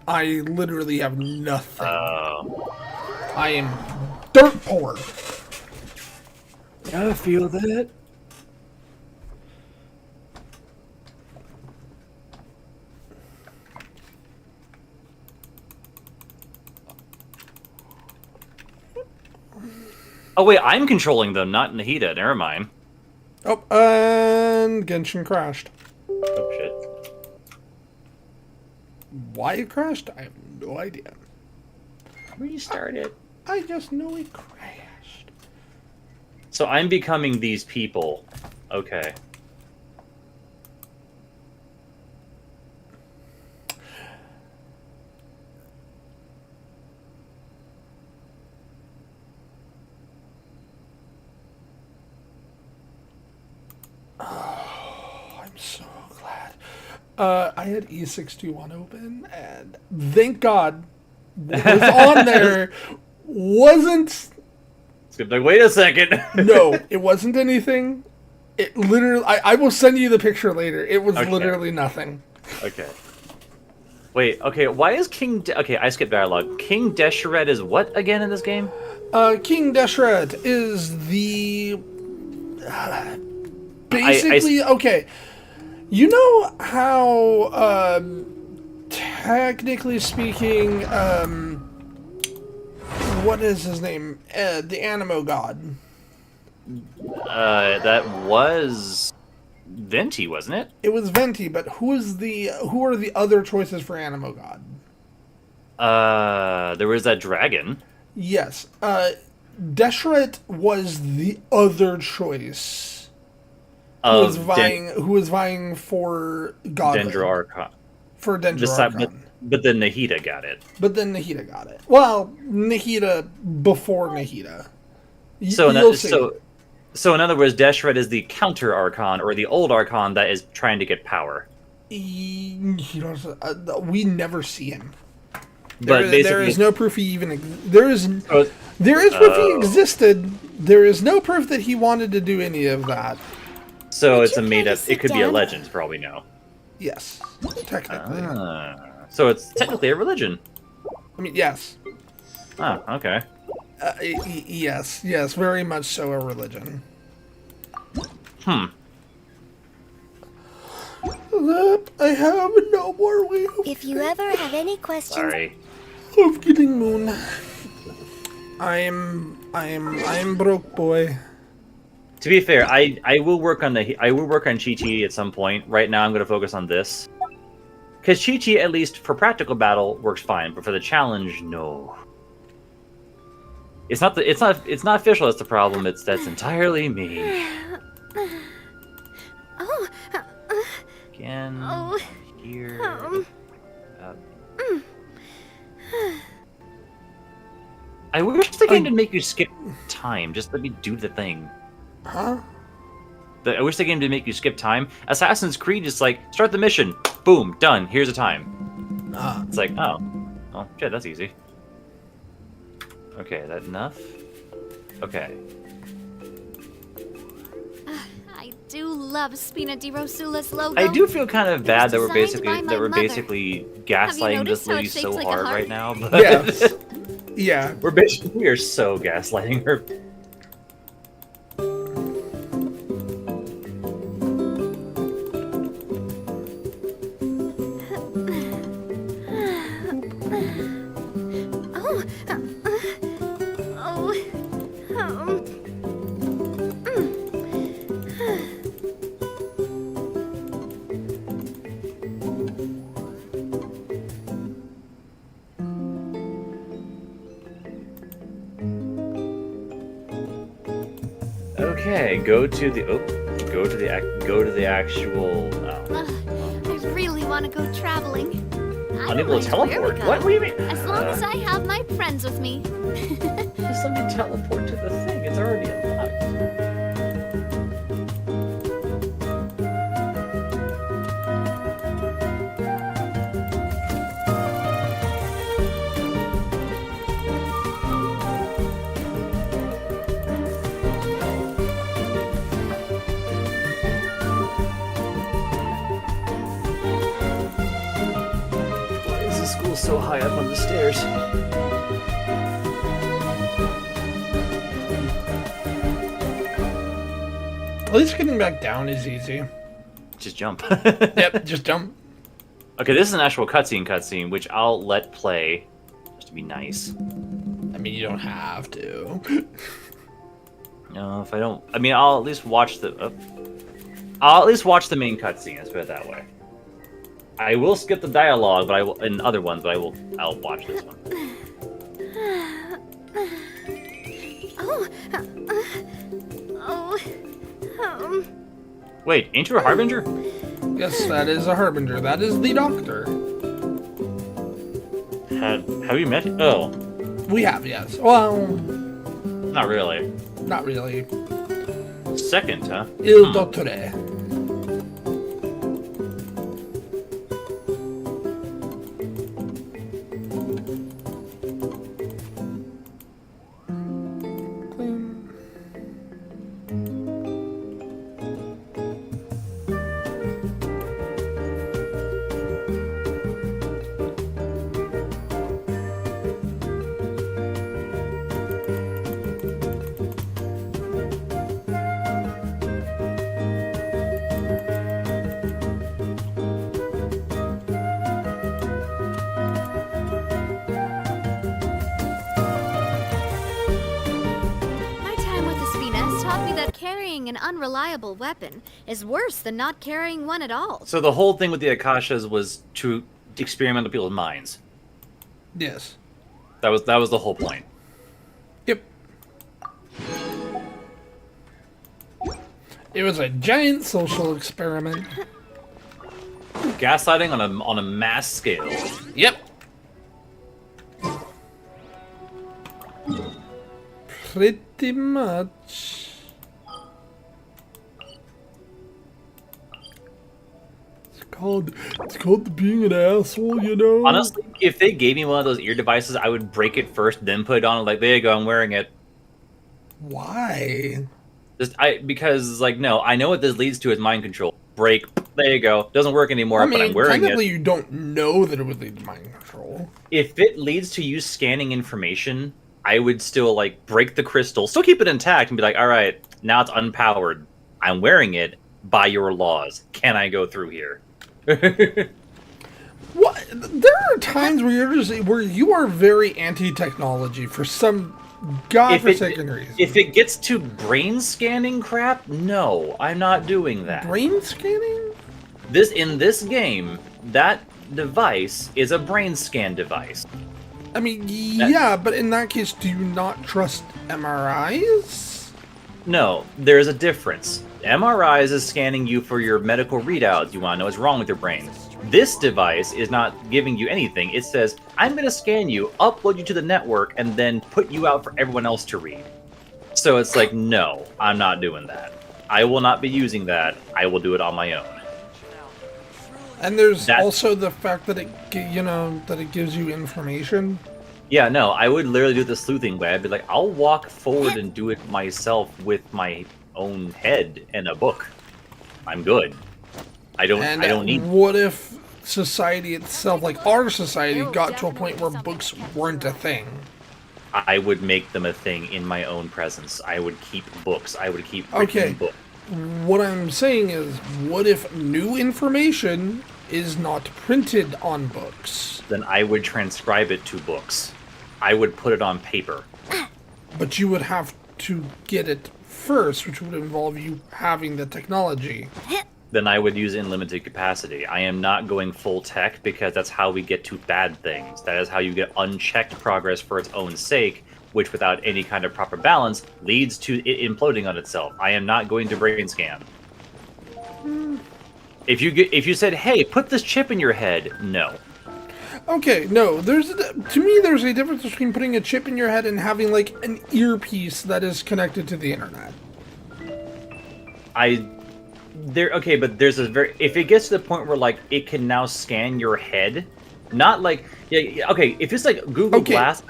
I literally have nothing. I am dirt poor. I feel that. Oh wait, I'm controlling them, not Nahida. Never mind. Oh, and Genshin crashed. Oh shit. Why it crashed? I have no idea. Restart it. I just know it crashed. So I'm becoming these people. Okay. I'm so glad. I had E621 open, and thank God what was on there wasn't. It's gonna be like, wait a second. No, it wasn't anything. It literally. I will send you the picture later. It was Okay. literally nothing. Okay. Wait, okay, why is okay, I skipped dialogue. King Deshret is what again in this game? King Deshret is the. Basically, okay. You know how, technically speaking, what is his name? The Animo God. That was Venti, wasn't it? It was Venti, but who are the other choices for Animo God? There was that dragon. Yes. Deshret was the other choice. Who was vying for Godhood. Dendro Archon. For Dendro Decide- Archon. But then Nahida got it. But then Nahida got it. Well, Nahida before Nahida. So, You'll see. so in other words, Deshret is the counter Archon, or the old Archon that is trying to get power. We never see him. But There is no proof he even. There is Oh, proof he existed. There is no proof that he wanted to do any of that. so Would it's a you made care up. to It sit could be a down? legend, for all we know. Yes, technically. So it's technically a religion. I mean, yes. Oh, okay. Yes, very much so a religion. I have no more way If you ever have any questions, Sorry. of getting moon. I'm broke, boy. To be fair, I will work on Chi-Chi at some point. Right now, I'm going to focus on this. Because Chi-Chi, at least for practical battle, works fine, but for the challenge, no. It's not official. That's the problem. That's entirely me. oh, Again, oh, here. I wish the game didn't make you skip time. Just let me do the thing. Huh? I wish the game didn't make you skip time. Assassin's Creed is like, start the mission, boom, done, here's the time. It's like, oh, shit, that's easy. Okay, that enough? Okay. I do love Spina di Rosula's logo. I do feel kind of It bad was that we're designed by my mother. basically gaslighting this noticed how it lady shapes so like a hard heart? right now. But Yes. Yeah. we are so gaslighting her. Oh, oh, Okay, go to the actual. Oh. I really want to go traveling. I Unable don't to mind where teleport? we go, What do you mean? as long as I have my friends with me. Just let me teleport to the thing. It's already unlocked. Why is the school so high up on the stairs? At least getting back down is easy. Just jump. Yep, just jump. Okay, this is an actual cutscene, which I'll let play, just to be nice. I mean, you don't have to. No, if I don't, I mean, I'll at least watch the. I'll at least watch the main cutscene. Let's put it that way. I will skip the dialogue, but I will in other ones, but I'll watch this one. Wait, ain't you a harbinger? Yes, that is a harbinger. That is the doctor. Have you met? Oh, We have, yes. Well, not really. not really. Second, huh? Il Dottore. My time with the Spina has taught me that carrying an unreliable weapon is worse than not carrying one at all. So the whole thing with the Akashas was to experiment on people's minds. Yes. That was the whole point. Yep. It was a giant social experiment. Gaslighting on a mass scale. Yep. Pretty much. It's called being an asshole, you know? Honestly, if they gave me one of those ear devices, I would break it first, then put it on. Like, there you go, I'm wearing it. Why? Because like, no, I know what this leads to is mind control. Break. There you go. Doesn't work anymore, I mean, but I'm wearing technically it. you don't know that it would lead to mind control. If it leads to you scanning information, I would still like break the crystal, still keep it intact, and be like, all right, now it's unpowered. I'm wearing it by your laws. Can I go through here? What? There are times where you are very anti-technology for some godforsaken reason. If it gets to brain scanning crap, no, I'm not doing that. Brain scanning? In this game, that device is a brain scan device. I mean, yeah, but in that case, do you not trust MRIs? No, there's a difference. MRIs is scanning you for your medical readouts. You want to know what's wrong with your brain. This device is not giving you anything. It says, I'm going to scan you, upload you to the network, and then put you out for everyone else to read. So it's like, no, I'm not doing that. I will not be using that. I will do it on my own. And there's also the fact that it gives you information. Yeah, no, I would literally do the sleuthing way. I'd be like, I'll walk forward and do it myself with my own head and a book. I'm good. I don't need. What if society itself, like our society, got to a point where books weren't a thing? I would make them a thing in my own presence. I would keep books. I would keep reading books. What I'm saying is, what if new information is not printed on books? Then I would transcribe it to books. I would put it on paper. But you would have to get it first, which would involve you having the technology. Then I would use it in limited capacity. I am not going full tech because that's how we get to bad things. That is how you get unchecked progress for its own sake, which without any kind of proper balance leads to it imploding on itself. I am not going to brain scan. If you said, "Hey, put this chip in your head," no. Okay, no, to me there's a difference between putting a chip in your head and having like an earpiece that is connected to the internet. Okay, but there's if it gets to the point where like it can now scan your head, not like okay, if it's like Google Glass,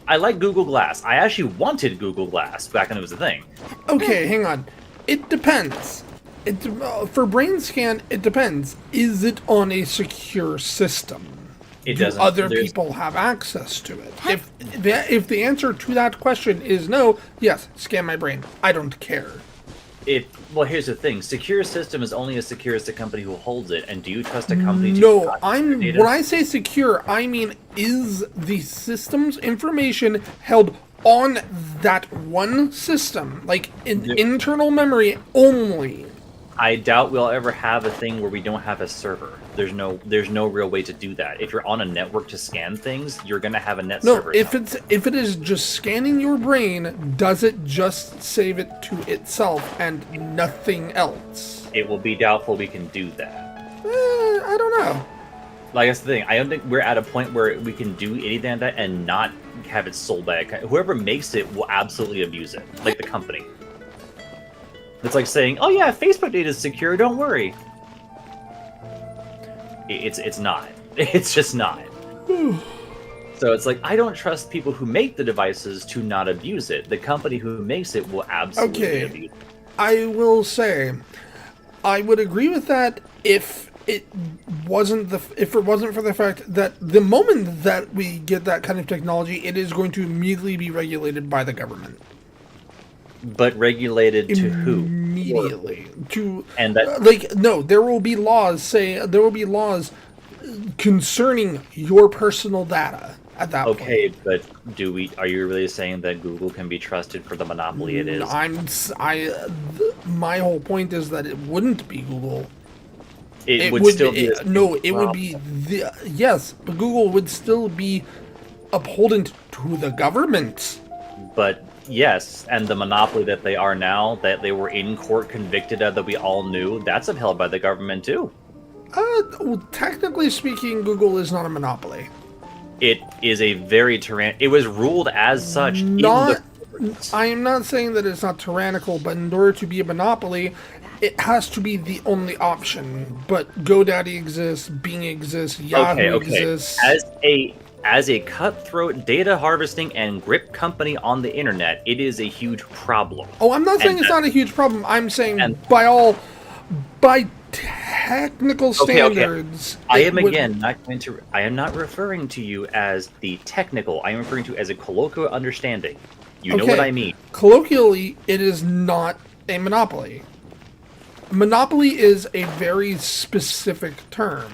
I like Google Glass. I actually wanted Google Glass back when it was a thing. Okay, hang on. It depends. For brain scan, it depends. Is it on a secure system? It Do doesn't. other people have access to it? If the answer to that question is no, yes, scan my brain. I don't care. Well, here's the thing: secure system is only as secure as the company who holds it. And do you trust a company? No, when I say secure, I mean is the system's information held on that one system, like in internal memory only? I doubt we'll ever have a thing where we don't have a server. There's no real way to do that. If you're on a network to scan things, you're gonna have a server. No, if it is just scanning your brain, does it just save it to itself and nothing else? It will be doubtful we can do that. I don't know. Like, that's the thing. I don't think we're at a point where we can do anything like that and not have it sold by whoever makes it will absolutely abuse it, like the company. It's like saying, "Oh yeah, Facebook data is secure. Don't worry." It's not. It's just not. So it's like I don't trust people who make the devices to not abuse it. The company who makes it will absolutely abuse it. I will say, I would agree with that if it wasn't for the fact that the moment that we get that kind of technology, it is going to immediately be regulated by the government. But regulated to who? Immediately. There will be laws concerning your personal data at that point. Okay, but are you really saying that Google can be trusted for the monopoly it is? My whole point is that it wouldn't be Google. It would still be. It would be yes, but Google would still be upholding to the government. But yes, and the monopoly that they are now, that they were in court convicted of, that we all knew, that's upheld by the government too. Well, technically speaking, Google is not a monopoly. It is a very it was ruled as such. I am not saying that it's not tyrannical, but in order to be a monopoly, it has to be the only option. But GoDaddy exists, Bing exists, Yahoo exists. As a cutthroat data harvesting and grip company on the internet, it is a huge problem. Oh, I'm not saying it's not a huge problem. I'm saying by technical standards. I am not referring to you as the technical. I am referring to as a colloquial understanding. You know what I mean. Colloquially, it is not a monopoly. Monopoly is a very specific term.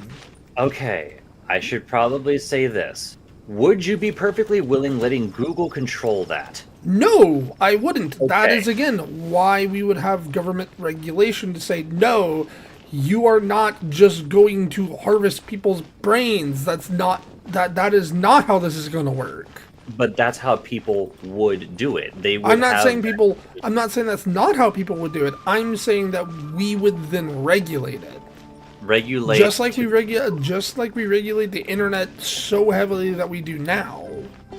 Okay, I should probably say this. Would you be perfectly willing letting Google control that? No, I wouldn't. Okay. That is, again, why we would have government regulation to say, no, you are not just going to harvest people's brains. That is not how this is going to work. But that's how people would do it. I'm not saying that's not how people would do it. I'm saying that we would then regulate it. Just like we regulate the internet so heavily that we do now.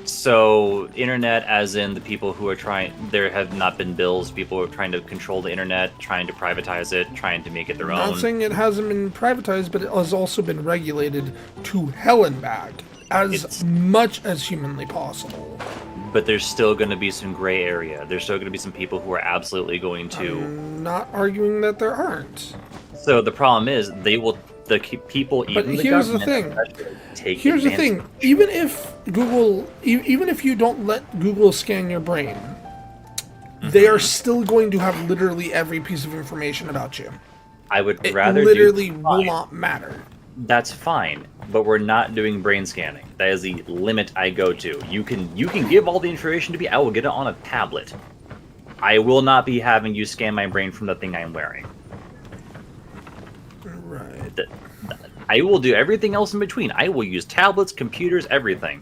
So internet, as in the people who are trying, there have not been bills. People are trying to control the internet, trying to privatize it, trying to make it their own. I'm not saying it hasn't been privatized, but it has also been regulated to hell and back, as much as humanly possible. But there's still going to be some gray area. There's still going to be some people who are absolutely going to. I'm not arguing that there aren't. So the problem is, the people, even the government, take Here's the advantage. thing. Even if you don't let Google scan your brain, they are still going to have literally every piece of information about you. I would It rather literally will not matter. That's fine, but we're not doing brain scanning. That is the limit I go to. You can give all the information to me. I will get it on a tablet. I will not be having you scan my brain from the thing I'm wearing. Right. I will do everything else in between. I will use tablets, computers, everything.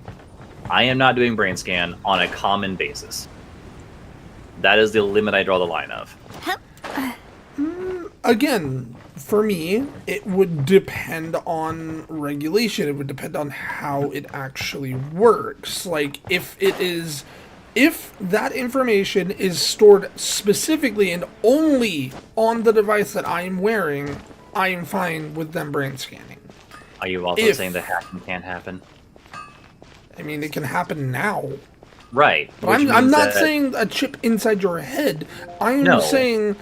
I am not doing brain scan on a common basis. That is the limit I draw the line of. again, for me, it would depend on regulation. It would depend on how it actually works. Like, if that information is stored specifically and only on the device that I am wearing, I am fine with them brain scanning. Are you also saying that hacking can't happen? I mean, it can happen now. Right. But I'm not saying a chip inside your head. I'm saying...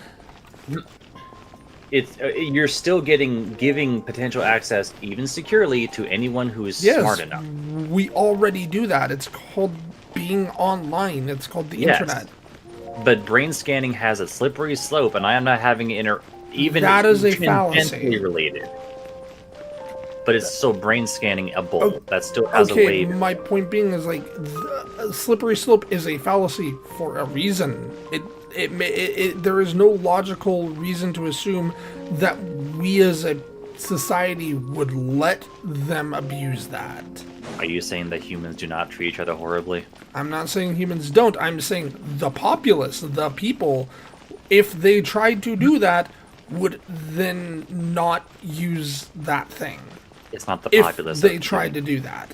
It's you're still giving potential access, even securely, to anyone who is smart enough. We already do that. It's called being online. It's called the internet. But brain scanning has a slippery slope, and I am not having even that is a fallacy related. But it's still brain scanningable. That still has a way. Okay, my point being is like the slippery slope is a fallacy for a reason. There is no logical reason to assume that we as a society would let them abuse that. Are you saying that humans do not treat each other horribly? I'm not saying humans don't. I'm saying the populace, the people, if they tried to do that, would then not use that thing. It's not the populace. If they tried to do that.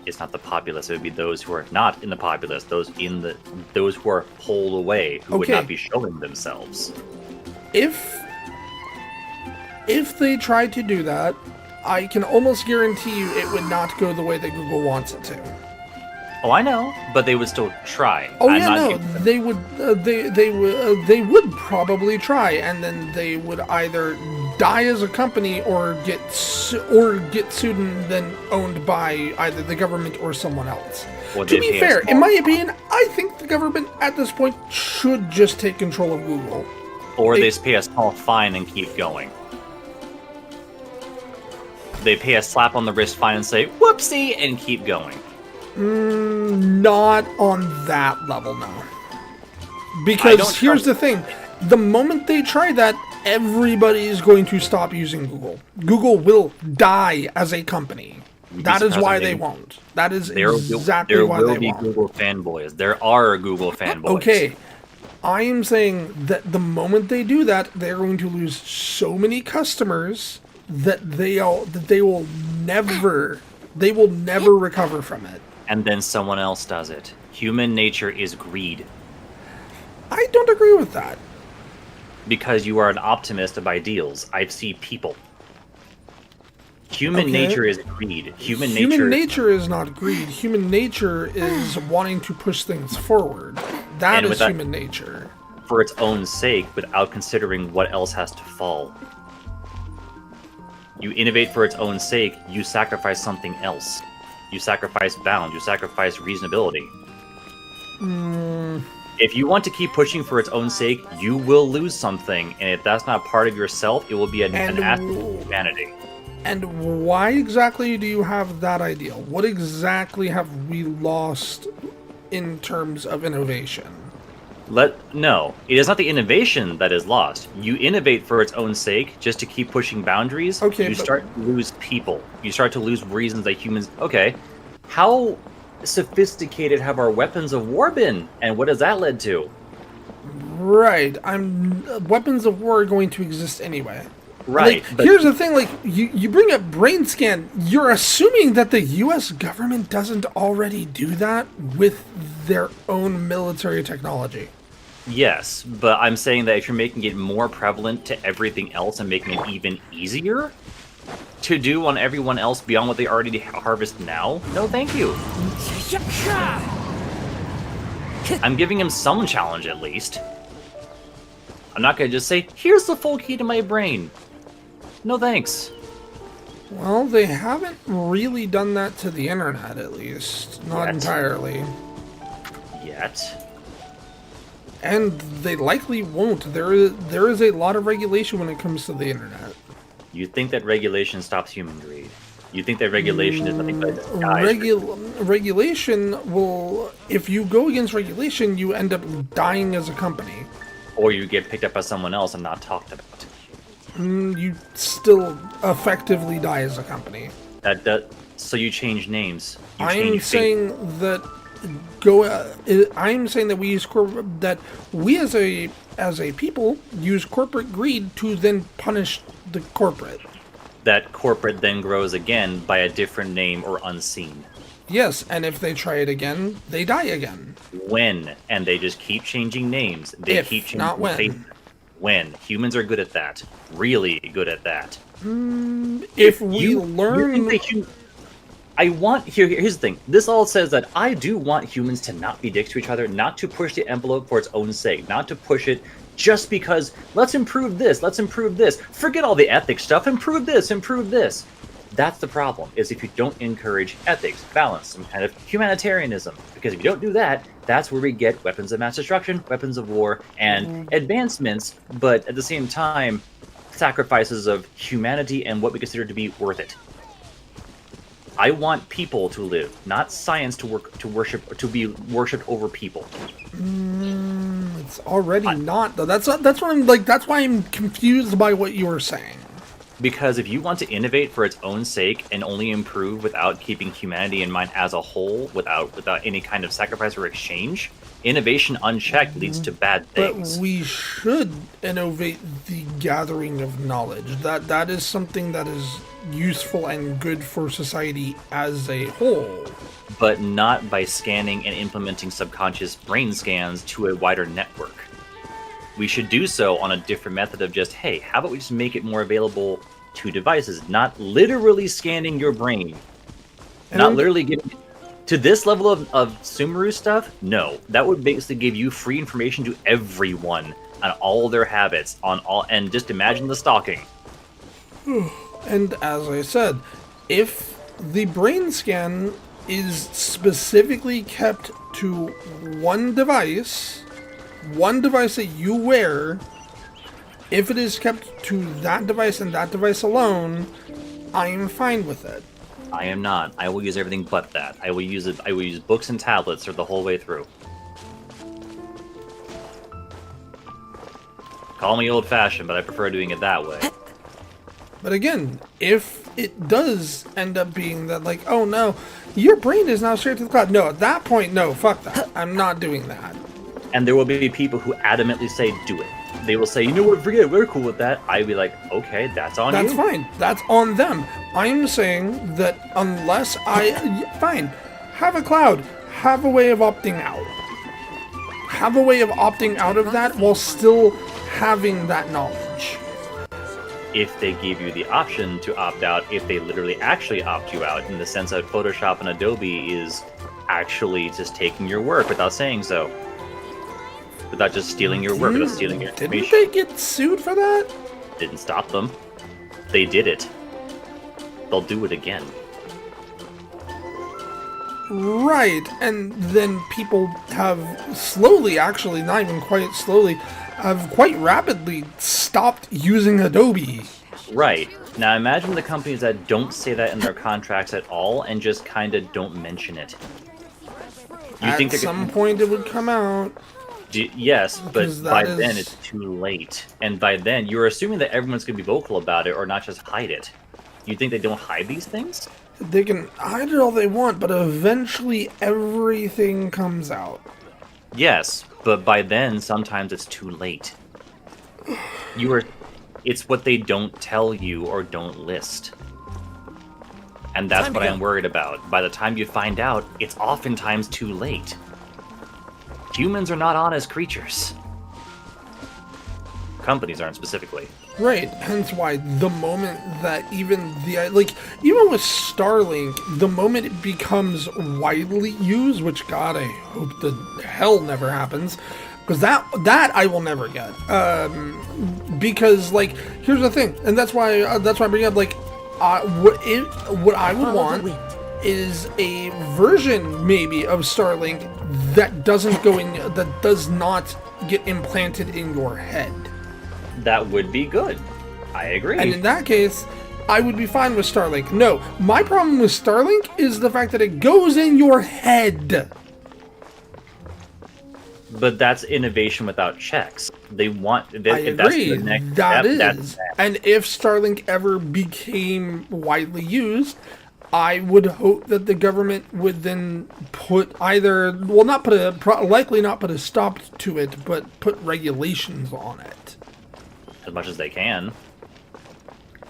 It's not the populace. It would be those who are not in the populace, those who are pulled away, who would not be showing themselves. If they tried to do that, I can almost guarantee you it would not go the way that Google wants it to. Oh, I know, but they would still try. They would. They would probably try, and then they would either die as a company or get sued and then owned by either the government or someone else. To be fair, in my opinion, I think the government at this point should just take control of Google. Or they pay a small fine and keep going. They pay a slap on the wrist fine and say, whoopsie, and keep going. Not on that level, no. Because here's the thing. The moment they try that, everybody is going to stop using Google. Google will die as a company. That is why they won't. That is exactly why they won't. There will be Google fanboys. There are Google fanboys. Okay. I am saying that the moment they do that, they're going to lose so many customers that they will never recover from it. And then someone else does it. Human nature is greed. I don't agree with that. Because you are an optimist of ideals. I see people. Human nature is greed. Human nature is not greed. Human nature is wanting to push things forward. That is human nature. For its own sake, without considering what else has to fall. You innovate for its own sake, you sacrifice something else. You sacrifice bound, you sacrifice reasonability. If you want to keep pushing for its own sake, you will lose something, and if that's not part of yourself, it will be an asset to humanity. And why exactly do you have that ideal? What exactly have we lost in terms of innovation? No, it is not the innovation that is lost. You innovate for its own sake, just to keep pushing boundaries. You start to lose people. You start to lose reasons that humans... Okay, how sophisticated have our weapons of war been? And what has that led to? Right, weapons of war are going to exist anyway. Right. Like, here's the thing, like, you bring up brain scan, you're assuming that the US government doesn't already do that with their own military technology. Yes, but I'm saying that if you're making it more prevalent to everything else and making it even easier to do on everyone else beyond what they already harvest now, no thank you. I'm giving him some challenge at least. I'm not going to just say, here's the full key to my brain. No thanks. Well, they haven't really done that to the internet, at least. Not entirely. Yet. And they likely won't. There is a lot of regulation when it comes to the internet. You think that regulation stops human greed? You think that regulation is nothing but disguise? Regulation will... If you go against regulation, you end up dying as a company. Or you get picked up by someone else and not talked about. You still effectively die as a company. So you change names. I'm saying that I'm saying that we use that we as a people use corporate greed to then punish the corporate. That corporate then grows again by a different name or unseen. Yes, and if they try it again, they die again. When, and they just keep changing names. They If, keep changing not when. faces. When. Humans are good at that. Really good at that. If we learn... Here's the thing. This all says that I do want humans to not be dicks to each other, not to push the envelope for its own sake, not to push it just because, let's improve this, let's improve this. Forget all the ethics stuff, improve this, improve this. That's the problem, is if you don't encourage ethics, balance, some kind of humanitarianism. Because if you don't do that, that's where we get weapons of mass destruction, weapons of war, and advancements, but at the same time, sacrifices of humanity and what we consider to be worth it. I want people to live, not science to worship, or to be worshipped over people. It's already not, though. That's what I'm like. That's why I'm confused by what you were saying. Because if you want to innovate for its own sake and only improve without keeping humanity in mind as a whole, without any kind of sacrifice or exchange, innovation unchecked leads to bad things. But we should innovate the gathering of knowledge. That is something that is useful and good for society as a whole. But not by scanning and implementing subconscious brain scans to a wider network. We should do so on a different method of just, hey, how about we just make it more available to devices, not literally scanning your brain. Not literally giving to this level of Sumeru stuff. No, that would basically give you free information to everyone on all their habits, and just imagine the stalking. And as I said, if the brain scan is specifically kept to one device that you wear, if it is kept to that device and that device alone, I am fine with it. I am not. I will use everything but that. I will use books and tablets or the whole way through. Call me old-fashioned, but I prefer doing it that way. But again, if it does end up being that, like, oh no, your brain is now straight to the cloud. No, at that point, no, fuck that. I'm not doing that. And there will be people who adamantly say, do it. They will say, you know what, forget it, we're cool with that. I'd be like, okay, that's on you. That's fine. That's on them. I'm saying that unless fine, have a cloud. Have a way of opting out. Have a way of opting out of that while still having that knowledge. If they give you the option to opt out, if they literally actually opt you out, in the sense that Photoshop and Adobe is actually just taking your work without saying so. Without just stealing your work, without stealing your information. Didn't they get sued for that? Didn't stop them. They did it. They'll do it again. Right, and then people have slowly, actually, not even quite slowly, have quite rapidly stopped using Adobe. Right. Now imagine the companies that don't say that in their contracts at all and just kind of don't mention it. At some point it would come out. Yes, but by then it's too late. And by then, you're assuming that everyone's going to be vocal about it or not just hide it. You think they don't hide these things? They can hide it all they want, but eventually everything comes out. Yes, but by then, sometimes it's too late. It's what they don't tell you or don't list. And that's what I'm worried about. By the time you find out, it's oftentimes too late. Humans are not honest creatures. Companies aren't specifically. Right, hence why the moment that even with Starlink, the moment it becomes widely used, which God, I hope the hell never happens, because that I will never get. Because here's the thing, and that's why I bring up what I would want is a version maybe of Starlink that does not get implanted in your head. That would be good. I agree. And in that case, I would be fine with Starlink. No, my problem with Starlink is the fact that it goes in your head. But that's innovation without checks. They want. I agree. That's the next step. And if Starlink ever became widely used, I would hope that the government would then put either, well, not put likely not put a stop to it, but put regulations on it. As much as they can.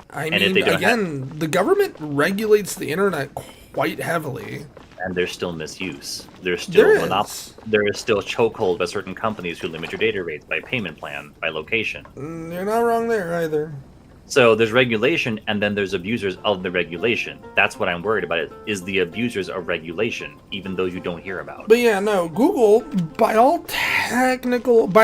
I And if mean, they don't again, the government regulates the internet quite heavily. And there's still misuse. There's There still is. there is still chokehold by certain companies who limit your data rates by payment plan, by location. You're not wrong there either. So there's regulation, and then there's abusers of the regulation. That's what I'm worried about. Is the abusers of regulation, even though you don't hear about. But yeah, no, Google, by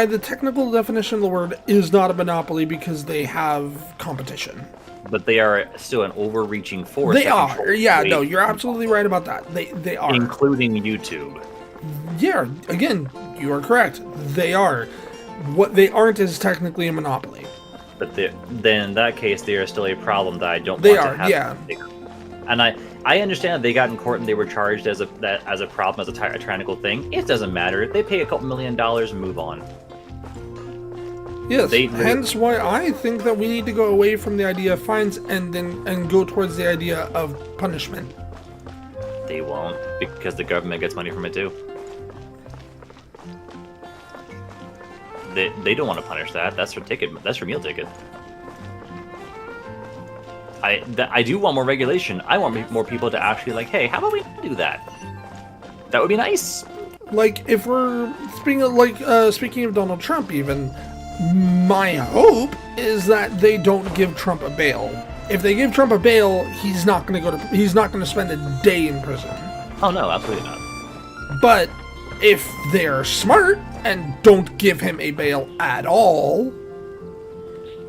the technical definition of the word, is not a monopoly because they have competition. But they are still an overreaching force. They that are. controls Yeah, way- no, you're absolutely right about that. They are. including YouTube. Yeah, again, you are correct. They are. What they aren't is technically a monopoly. But then in that case, they are still a problem that I don't They want are, to have. yeah. And I understand they got in court and they were charged as a problem, as a tyrannical thing. It doesn't matter. They pay a couple $1 million and move on. Yes, They- hence why I think that we need to go away from the idea of fines and go towards the idea of punishment. They won't, because the government gets money from it too. They don't want to punish that. That's for ticket. That's for meal ticket. I do want more regulation. I want more people to actually like, hey, how about we do that? That would be nice. Like, if we're speaking of Donald Trump, even my hope is that they don't give Trump a bail. If they give Trump a bail, he's not going to spend a day in prison. Oh no, absolutely not. But if they're smart and don't give him a bail at all,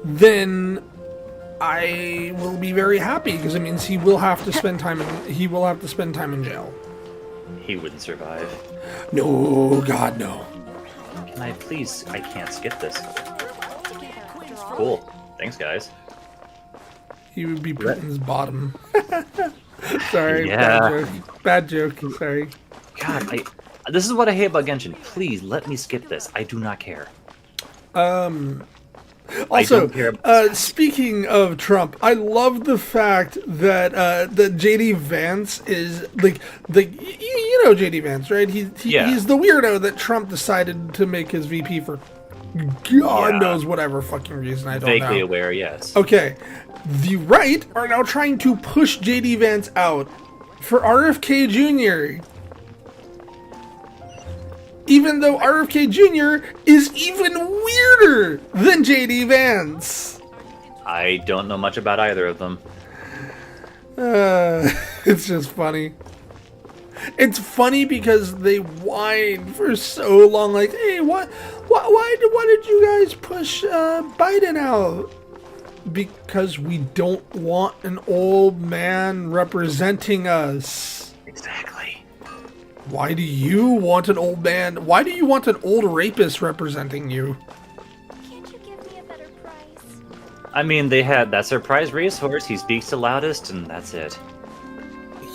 then I will be very happy because it means he will have to spend time in jail. He wouldn't survive. No, God, no. Can I please? I can't skip this. Cool. Thanks, guys. He would be Britain's bottom. Sorry, Yeah. bad joke. Sorry. God, this is what I hate about Genshin. Please let me skip this. I do not care. Also, don't care about speaking of Trump, I love the fact that that JD Vance is like you know JD Vance, right? Yeah. He's the weirdo that Trump decided to make his VP for God Yeah. knows whatever fucking reason. I don't Vaguely know. aware, yes. Okay, the right are now trying to push JD Vance out for RFK Jr. Even though RFK Jr. is even weirder than JD Vance. I don't know much about either of them. It's just funny. It's funny because they whined for so long, like, hey, why did you guys push Biden out? Because we don't want an old man representing us. Exactly. Why do you want an old man? Why do you want an old rapist representing you? Can't you give me a better price? I mean, they had that surprise racehorse. He speaks the loudest, and that's it.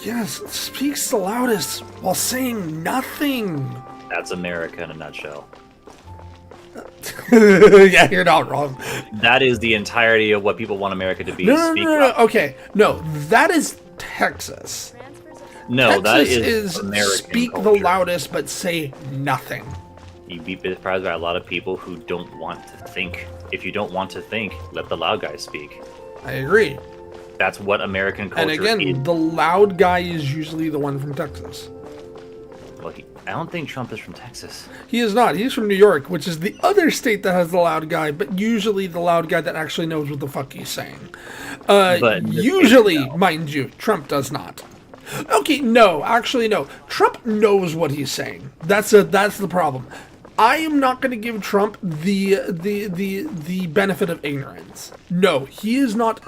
Yes, speaks the loudest while saying nothing. That's America in a nutshell. Yeah, you're not wrong. That is the entirety of what people want America to be. No, Speak no. loud. Okay, no, that is Texas. No, that Texas is American speak culture. the loudest but say nothing. You'd be surprised by a lot of people who don't want to think. If you don't want to think, let the loud guy speak. I agree. That's what American culture And again, is. the loud guy is usually the one from Texas. Well, I don't think Trump is from Texas. He is not. He's from New York, which is the other state that has the loud guy, but usually the loud guy that actually knows what the fuck he's saying. But Usually, no. mind you, Trump does not. Okay, no, actually no. Trump knows what he's saying. That's the problem. I am not going to give Trump the benefit of ignorance. No, he is not.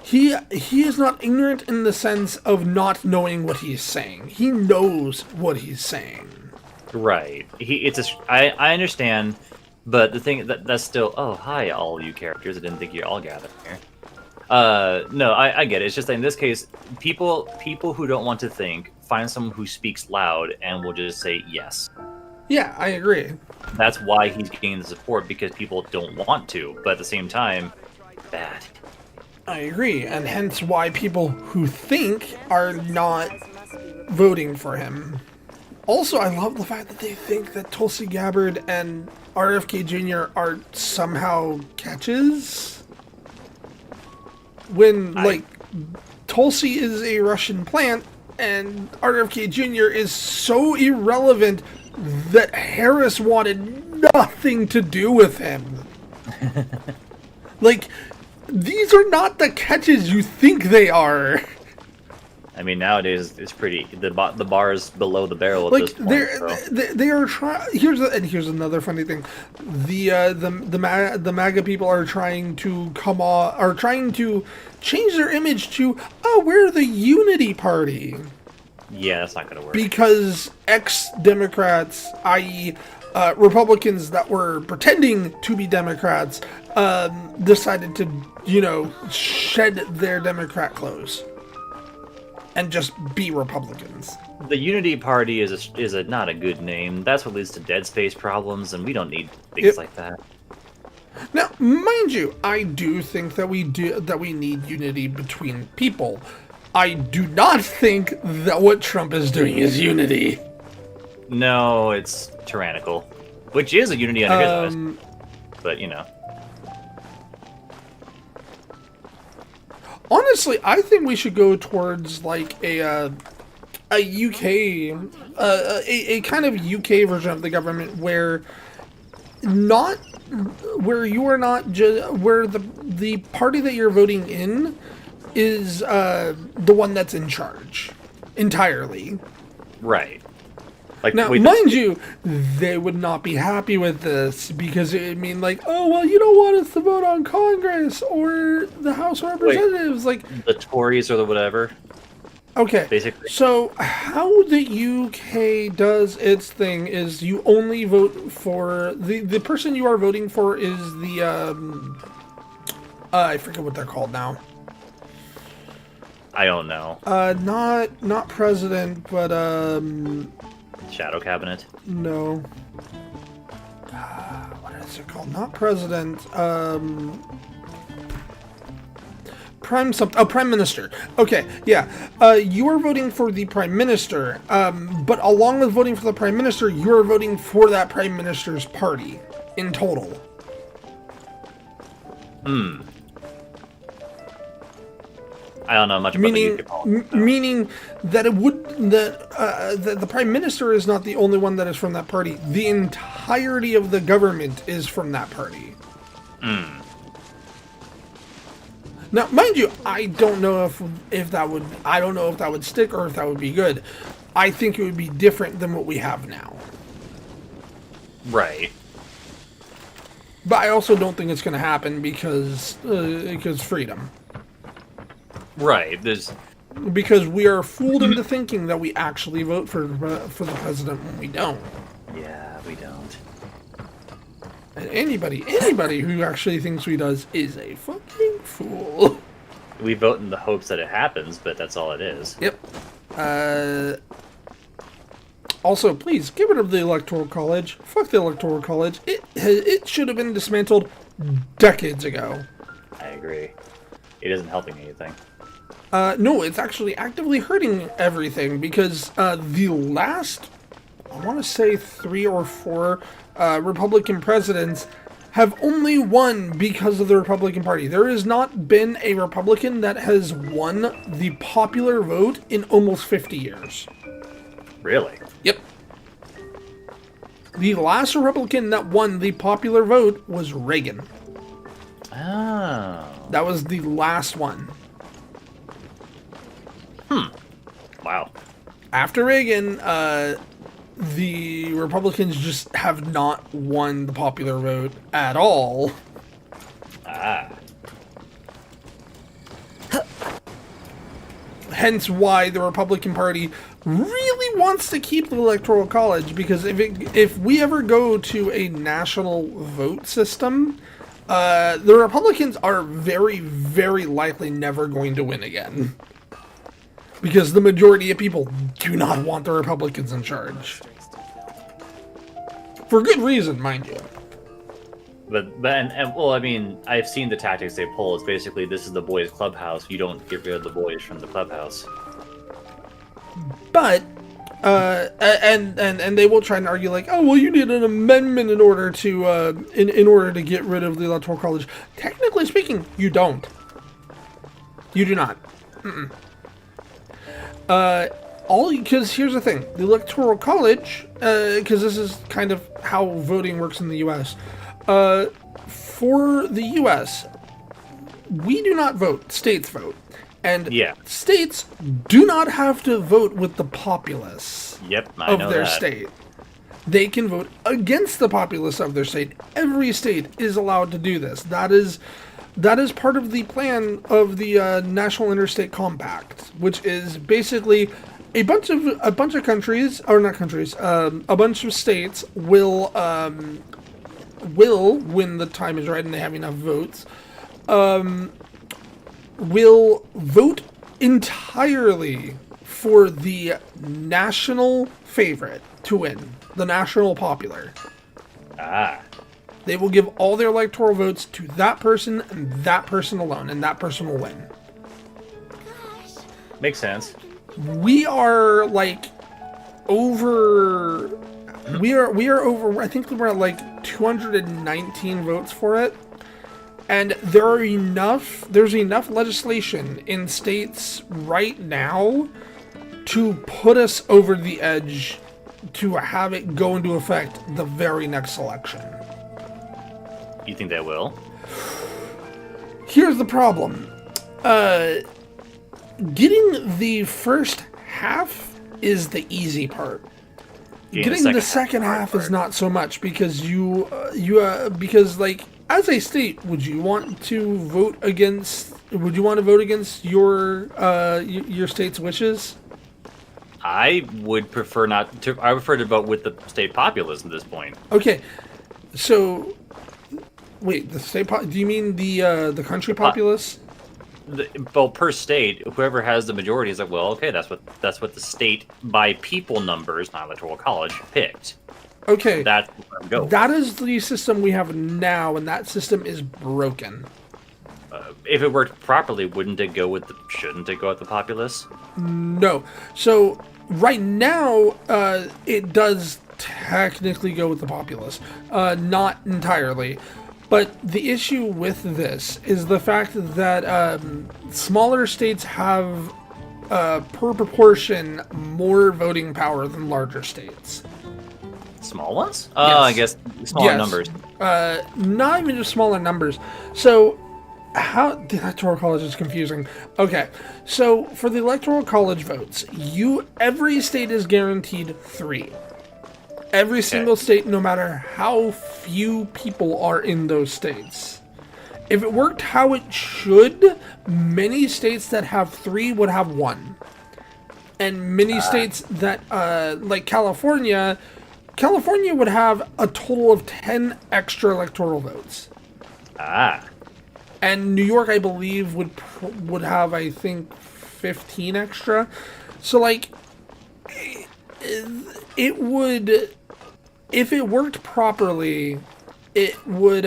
He is not ignorant in the sense of not knowing what he's saying. He knows what he's saying. Right. I understand, but the thing that's still. Oh, hi, all you characters. I didn't think you all gathered here. No, I get it. It's just that in this case, people who don't want to think find someone who speaks loud and will just say yes. Yeah, I agree. That's why he's gaining the support, because people don't want to, but at the same time, bad. I agree, and hence why people who think are not voting for him. Also, I love the fact that they think that Tulsi Gabbard and RFK Jr. are somehow catches. When, like, Tulsi is a Russian plant, and RFK Jr. is so irrelevant that Harris wanted nothing to do with him. Like, these are not the catches you think they are. I mean, nowadays it's pretty. The bar is below the barrel at Like this point. they are trying. Here's another funny thing. The MAGA people are trying to trying to change their image to, oh, we're the unity party. Yeah, that's not gonna work. Because ex-Democrats, i.e. Republicans that were pretending to be Democrats, decided to, shed their Democrat clothes and just be Republicans. The Unity Party is not a good name. That's what leads to dead space problems, and we don't need things like that. Now, mind you, I do think that we need unity between people. I do not think that what Trump is doing is unity. No, it's tyrannical, which is a unity under his eyes. But honestly, I think we should go towards like a UK, a kind of UK version of the government where you are not just where the party that you're voting in is the one that's in charge entirely. Right. Like, now, mind you, they would not be happy with this because it would mean like, oh, well, you don't want us to vote on Congress or the House of Representatives. Like the Tories or the whatever. Okay, basically. So how the UK does its thing is you only vote for the person you are voting for is the I forget what they're called now. I don't know. Not president, but Shadow cabinet? No. What is it called? Not president. Prime minister. Okay, yeah. You are voting for the prime minister, but along with voting for the prime minister, you are voting for that prime minister's party in total. I don't know much about the UK politics. Meaning that that the prime minister is not the only one that is from that party. The entirety of the government is from that party. Now, mind you, I don't know if that would stick or if that would be good. I think it would be different than what we have now. Right. But I also don't think it's going to happen because freedom. Right. Because we are fooled into thinking that we actually vote for the president when we don't. Yeah, we don't. And anybody who actually thinks we does is a fucking fool. We vote in the hopes that it happens, but that's all it is. Yep. Also, please, get rid of the Electoral College. Fuck the Electoral College. It should have been dismantled decades ago. I agree. It isn't helping anything. No, it's actually actively hurting everything because the last, I want to say 3 or 4 Republican presidents have only won because of the Republican Party. There has not been a Republican that has won the popular vote in almost 50 years. Really? Yep. The last Republican that won the popular vote was Reagan. Oh. That was the last one. Wow. After Reagan, the Republicans just have not won the popular vote at all. Hence why the Republican Party really wants to keep the Electoral College, because if we ever go to a national vote system, the Republicans are very, very likely never going to win again. Because the majority of people do not want the Republicans in charge. For good reason, mind you. and well, I mean, I've seen the tactics they pull. It's basically this is the boys' clubhouse. You don't get rid of the boys from the clubhouse. But and they will try and argue like, oh well, you need an amendment in order to in order to get rid of the electoral college. Technically speaking, you don't. You do not. Because here's the thing, the electoral college, because this is kind of how voting works in the U.S. For the U.S., we do not vote. States vote. And states do not have to vote with the populace of their state. They can vote against the populace of their state. Every state is allowed to do this. That is part of the plan of the National Interstate Compact, which is basically a bunch of countries, or not countries, a bunch of states will, when the time is right and they have enough votes, will vote entirely for the national favorite to win, the national popular. They will give all their electoral votes to that person and that person alone, and that person will win. Makes sense. We are like over. We are over. I think we're at like 219 votes for it. And there's enough legislation in states right now to put us over the edge to have it go into effect the very next election. You think they will? Here's the problem. Getting the first half is the easy part. Getting the second half is not so much, because because like, as a state, would you want to vote against your state's wishes? I would prefer not to. I prefer to vote with the state populace at this point. Okay, so wait, the state do you mean the country populace? Well, per state, whoever has the majority is like, well, okay, that's what the state by people numbers, not electoral college, picked. Okay, that's where I'm going. That is the system we have now, and that system is broken. If it worked properly, shouldn't it go with the populace? No. So right now, it does technically go with the populace, not entirely. But the issue with this is the fact that smaller states have, per proportion, more voting power than larger states. Small ones? Yes. I guess smaller numbers. Not even just smaller numbers. So, how the electoral college is confusing. Okay, so for the electoral college votes, every state is guaranteed 3. Every single state, no matter how few people are in those states. If it worked how it should, many states that have 3 would have 1. And many states that, like California would have a total of 10 extra electoral votes. And New York, I believe, would have, I think, 15 extra. So, like, it would, if it worked properly, it would,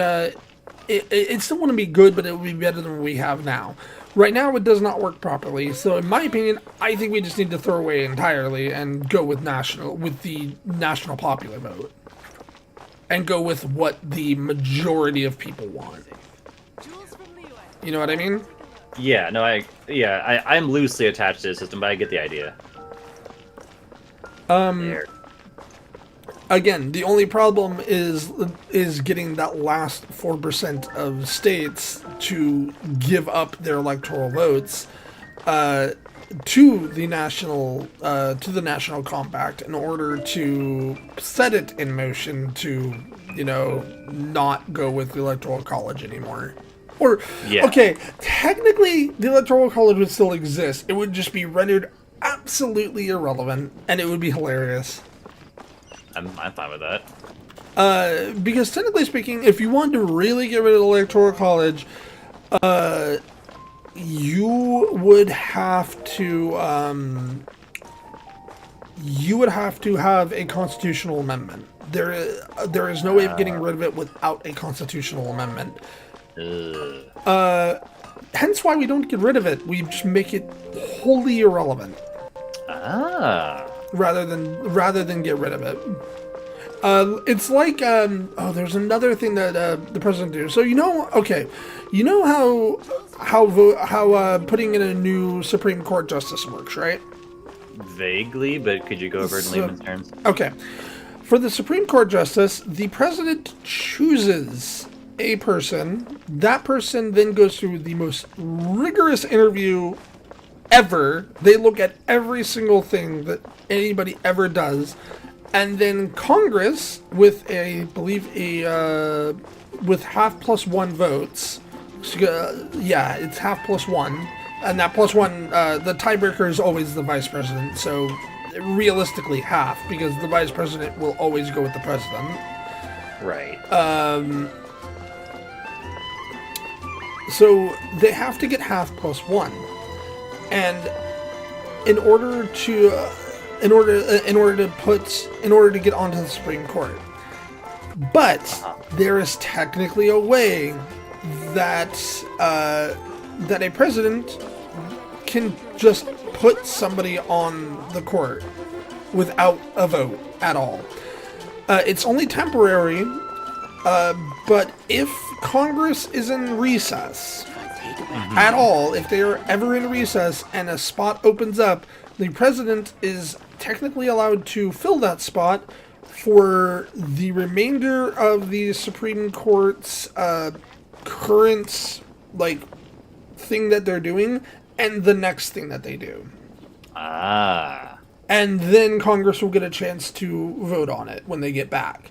it still wouldn't be good, but it would be better than what we have now. Right now, it does not work properly. So, in my opinion, I think we just need to throw away entirely and go with the national popular vote, and go with what the majority of people want. You know what I mean? Yeah. No. I'm loosely attached to the system, but I get the idea. Again, the only problem is getting that last 4% of states to give up their electoral votes to the national compact in order to set it in motion to, not go with the electoral college anymore. Or, okay, technically the electoral college would still exist. It would just be rendered absolutely irrelevant, and it would be hilarious. I'm fine with that. Because technically speaking, if you want to really get rid of the electoral college, you would have to have a constitutional amendment There is no way of getting rid of it without a constitutional amendment. Hence why we don't get rid of it. We just make it wholly irrelevant. Rather than get rid of it. It's like there's another thing that the president do. So you know how putting in a new Supreme Court justice works, right? Vaguely, but could you go over it in layman's terms? Okay. For the Supreme Court justice, the president chooses a person. That person then goes through the most rigorous interview ever. They look at every single thing that anybody ever does. And then Congress, with with half plus one votes, it's half plus one, and that plus one, the tiebreaker is always the vice president, so realistically half, because the vice president will always go with the president. Right. So they have to get half plus one, and in order to get onto the Supreme Court. But there is technically a way that that a president can just put somebody on the court without a vote at all. It's only temporary, but if Congress is in recess at all, if they are ever in recess and a spot opens up, the president is technically allowed to fill that spot for the remainder of the Supreme Court's current thing that they're doing and the next thing that they do. And then Congress will get a chance to vote on it when they get back.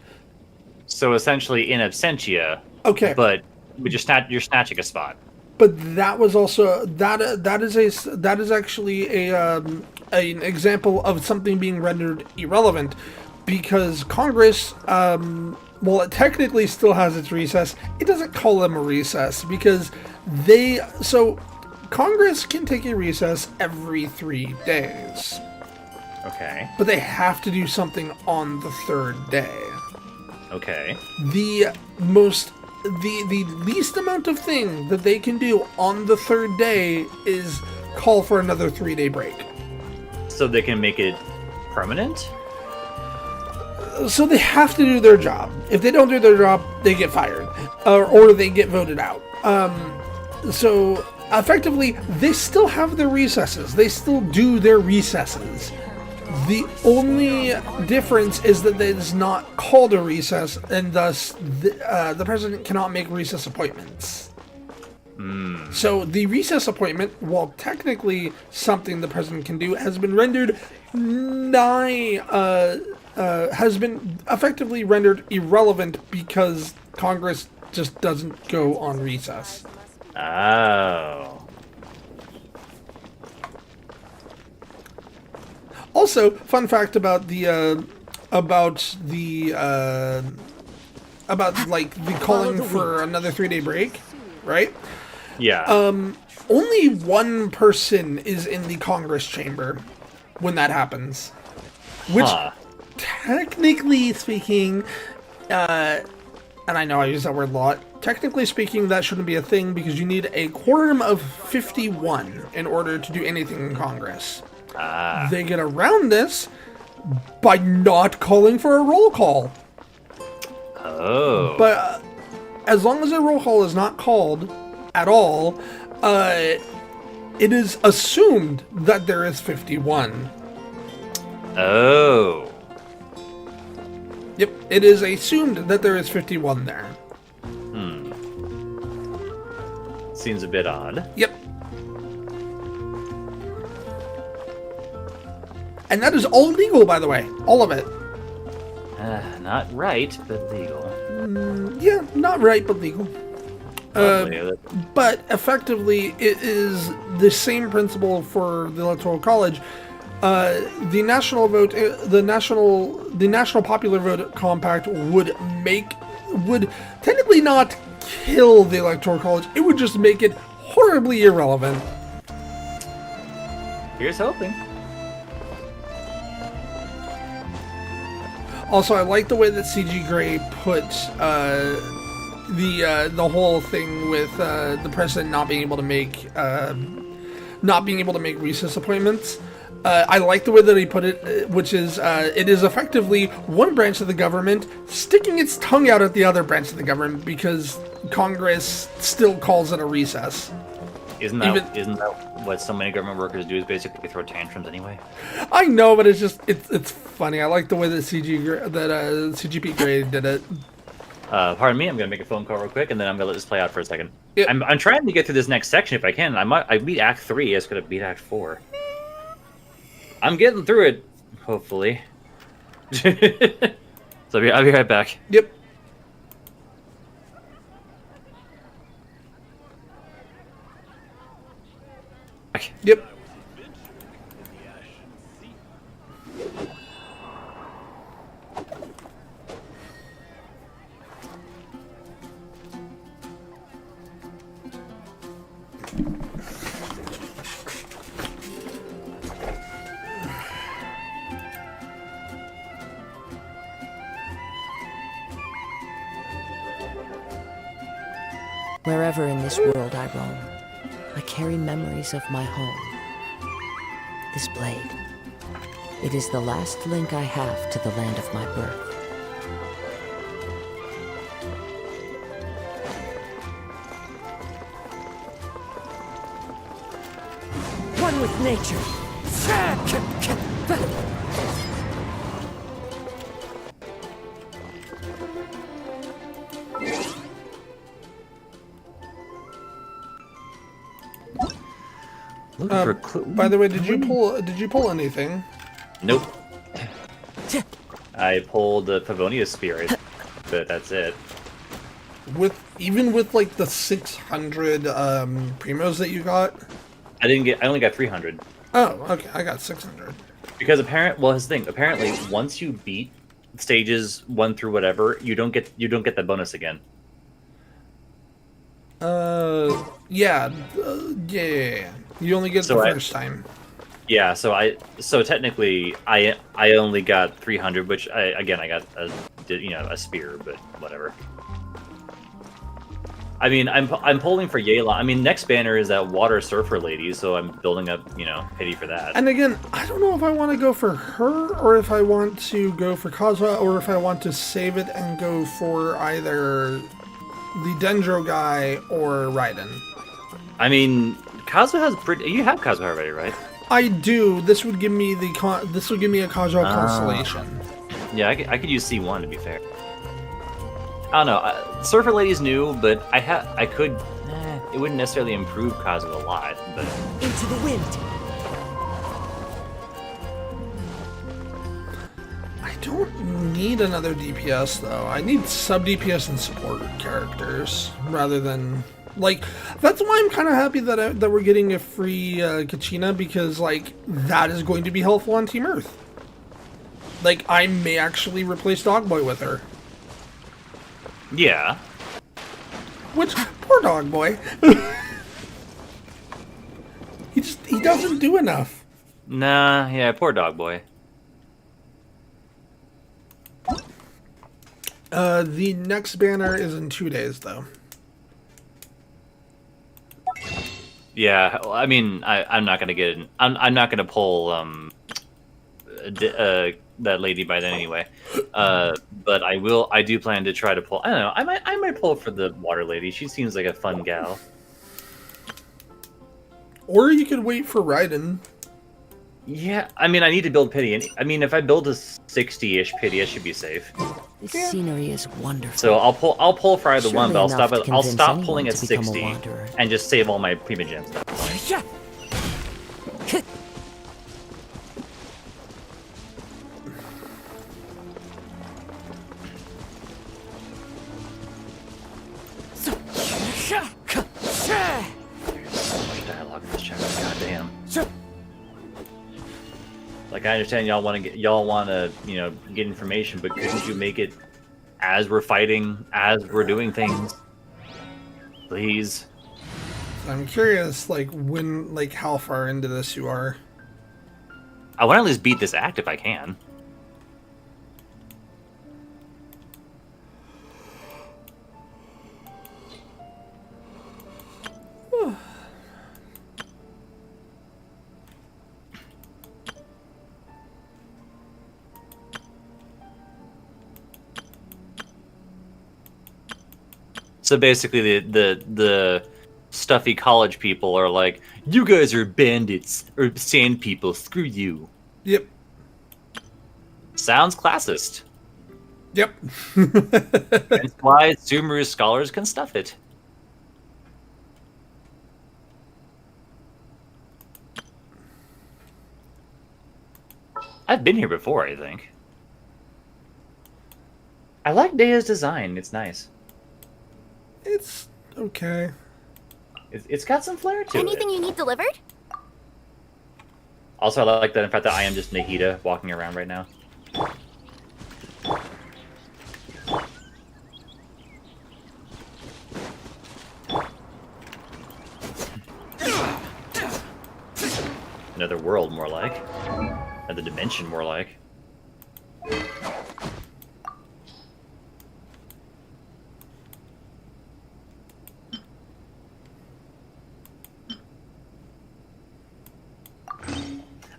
So essentially in absentia. Okay. But you're snatching a spot. But that was also that is actually an example of something being rendered irrelevant, because Congress, while it technically still has its recess, it doesn't call them a recess because Congress can take a recess every 3 days. Okay. But they have to do something on the third day. Okay. The least amount of thing that they can do on the third day is call for another 3-day break. So they can make it permanent? So they have to do their job. If they don't do their job, they get fired. Or they get voted out. So effectively, they still have their recesses. They still do their recesses. The only difference is that it is not called a recess, and thus the president cannot make recess appointments. So the recess appointment, while technically something the president can do, has been rendered has been effectively rendered irrelevant because Congress just doesn't go on recess. Oh. Also, fun fact about the calling for another 3-day break, right? Yeah. Only one person is in the Congress chamber when that happens, which technically speaking, and I know I use that word a lot. Technically speaking, that shouldn't be a thing because you need a quorum of 51 in order to do anything in Congress. They get around this by not calling for a roll call. Oh. But as long as a roll call is not called at all, it is assumed that there is 51. Oh. Yep, it is assumed that there is 51 there. Seems a bit odd. Yep. And that is all legal, by the way. All of it. Not right, but legal. Yeah, not right, but legal. Lovely. But effectively, it is the same principle for the Electoral College. The national vote, the national popular vote compact would technically not kill the Electoral College. It would just make it horribly irrelevant. Here's hoping. Also, I like the way that CG Gray put the whole thing with the president not being able to make recess appointments. I like the way that he put it, which is it is effectively one branch of the government sticking its tongue out at the other branch of the government because Congress still calls it a recess. Isn't that what so many government workers do? Is basically throw tantrums anyway. I know, but it's funny. I like the way that CGP Gray did it. Pardon me. I'm gonna make a phone call real quick, and then I'm gonna let this play out for a second. Yep. I'm trying to get through this next section if I can. I beat Act 3. I was gonna beat Act 4. I'm getting through it, hopefully. So I'll be right back. Yep. Yep. Wherever in this world I roam, I carry memories of my home. This blade, it is the last link I have to the land of my birth. One with nature. By the way, did you pull anything? Nope. I pulled the Pavonia Spirit, but that's it. Even with like the 600 primos that you got? I only got 300. Oh, okay. I got 600. Because here's the thing. Apparently, once you beat stages 1 through whatever, you don't get that bonus again. Yeah. You only get the first time. Yeah, so technically I only got 300, which I got a spear, but whatever. I mean, I'm pulling for Yayla. I mean, next banner is that water surfer lady, so I'm building up, pity for that. And again, I don't know if I want to go for her or if I want to go for Kazuha or if I want to save it and go for either the Dendro guy or Raiden. I mean, Kazuha has you have Kazuha already, right? I do. This would give me a Kazuha constellation. Yeah, I could use C1 to be fair. I don't know. Surfer Lady's new, but I could. It wouldn't necessarily improve Kazuha a lot, but Into the wind. I don't need another DPS though. I need sub DPS and support characters rather than that's why I'm kind of happy that we're getting a free Kachina, because that is going to be helpful on Team Earth. I may actually replace Dogboy with her. yeah. Which, poor Dogboy. he doesn't do enough. Nah, yeah, poor dog boy. The next banner is in 2 days though. Yeah, I mean, I'm not gonna get it. I'm not gonna pull that lady by then anyway. But I do plan to try to pull. I don't know. I might pull for the water lady. She seems like a fun gal. Or you could wait for Raiden. Yeah, I mean, I need to build pity. I mean, if I build a 60-ish pity, I should be safe. This scenery is wonderful. So I'll pull for either one, but Surely enough to I'll convince stop anyone pulling at to become a 60 wanderer. and just save all my prima gems. Dialogue in this chapter, goddamn. Like, I understand y'all want to get information, but couldn't you make it as we're fighting, as we're doing things, please? I'm curious, how far into this you are. I want to at least beat this act if I can. So basically, the stuffy college people are like, "You guys are bandits or sand people. Screw you." Yep. Sounds classist. Yep. That's why Sumeru scholars can stuff it. I've been here before, I think. I like Dea's design. It's nice. It's okay. It's got some flair to Anything it. you need delivered? Also, I like that in fact that I am just Nahida walking around right now. Another world, more like. Another dimension, more like.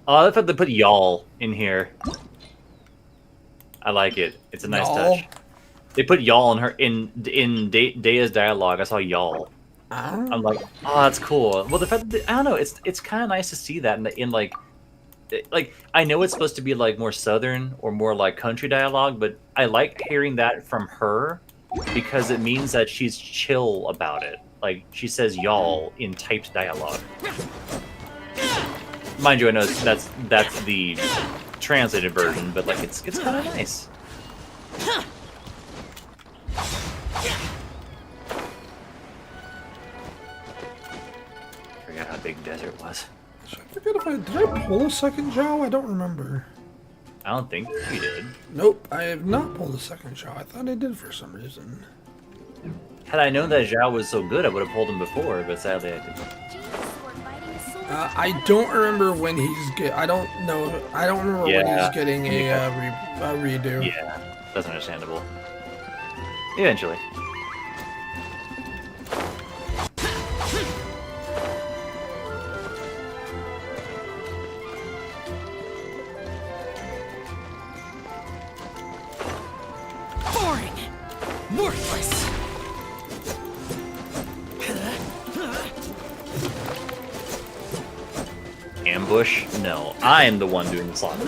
Oh, I love how they put y'all in here. I like it. It's a nice Y'all? touch. They put y'all in her in Dea's dialogue. I saw y'all. I'm like, oh, that's cool. Well, the fact that, I don't know, it's kind of nice to see that in like I know it's supposed to be like more southern or more like country dialogue, but I like hearing that from her because it means that she's chill about it. Like she says y'all in typed dialogue. Mind you, I know that's the translated version, but like it's kind of nice. Forgot how big desert was. I forget if did I pull a second Zhao? I don't remember. I don't think you did. Nope, I have not pulled a second Zhao. I thought I did for some reason. Had I known that Zhao was so good, I would have pulled him before, but sadly I didn't. I don't remember when he's I don't know. I don't remember when Yeah. he's getting a redo. Yeah, that's understandable. Eventually. Boring. Worthless. Ambush? No, I'm the one doing the slaughter.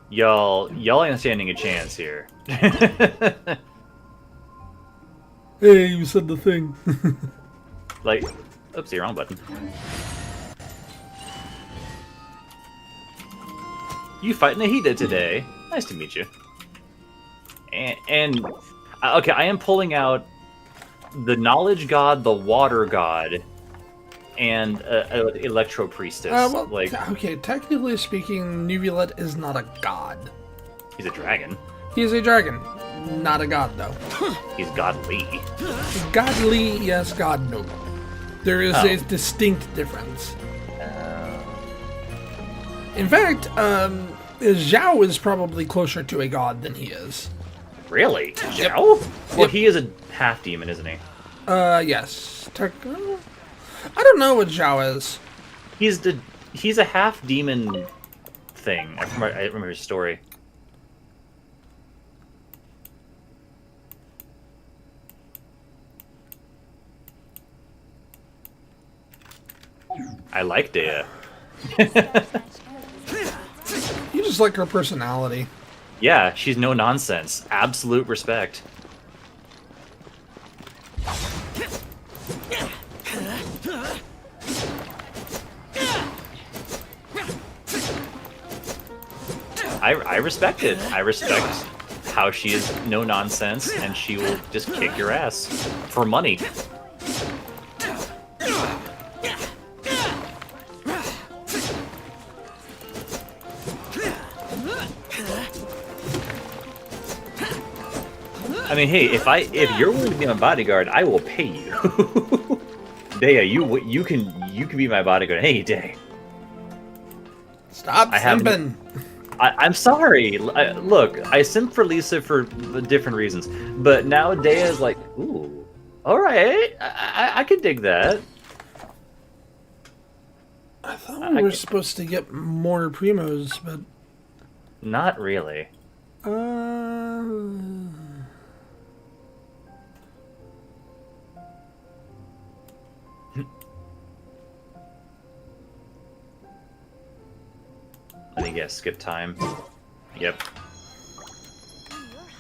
Y'all ain't standing a chance here. Hey, you said the thing. Like, oopsie, wrong button. You fight Nahida today. Nice to meet you. And okay, I am pulling out the knowledge god, the water god, and electro priestess. Well, like okay, technically speaking, Nuvulet is not a god. he's a dragon. He is a dragon, not a god, though. He's godly. Godly, yes, god, no. There is a distinct difference. In fact, Zhao is probably closer to a god than he is. Really? Zhao? Well, he is a half demon, isn't he? Yes. I don't know what Zhao is. He's a half demon thing. I remember his story. I like Dea. You just like her personality. Yeah, she's no nonsense. Absolute respect. I respect it. I respect how she is no nonsense, and she will just kick your ass for money. I mean, hey, if you're willing to be my bodyguard, I will pay you. Dea, you can be my bodyguard any day. Stop simping. I'm sorry. Look, I simp for Lisa for different reasons, but now Dea is like, ooh, all right, I could dig that. I thought we were supposed to get more primos, but not really. Let me guess, skip time. Yep.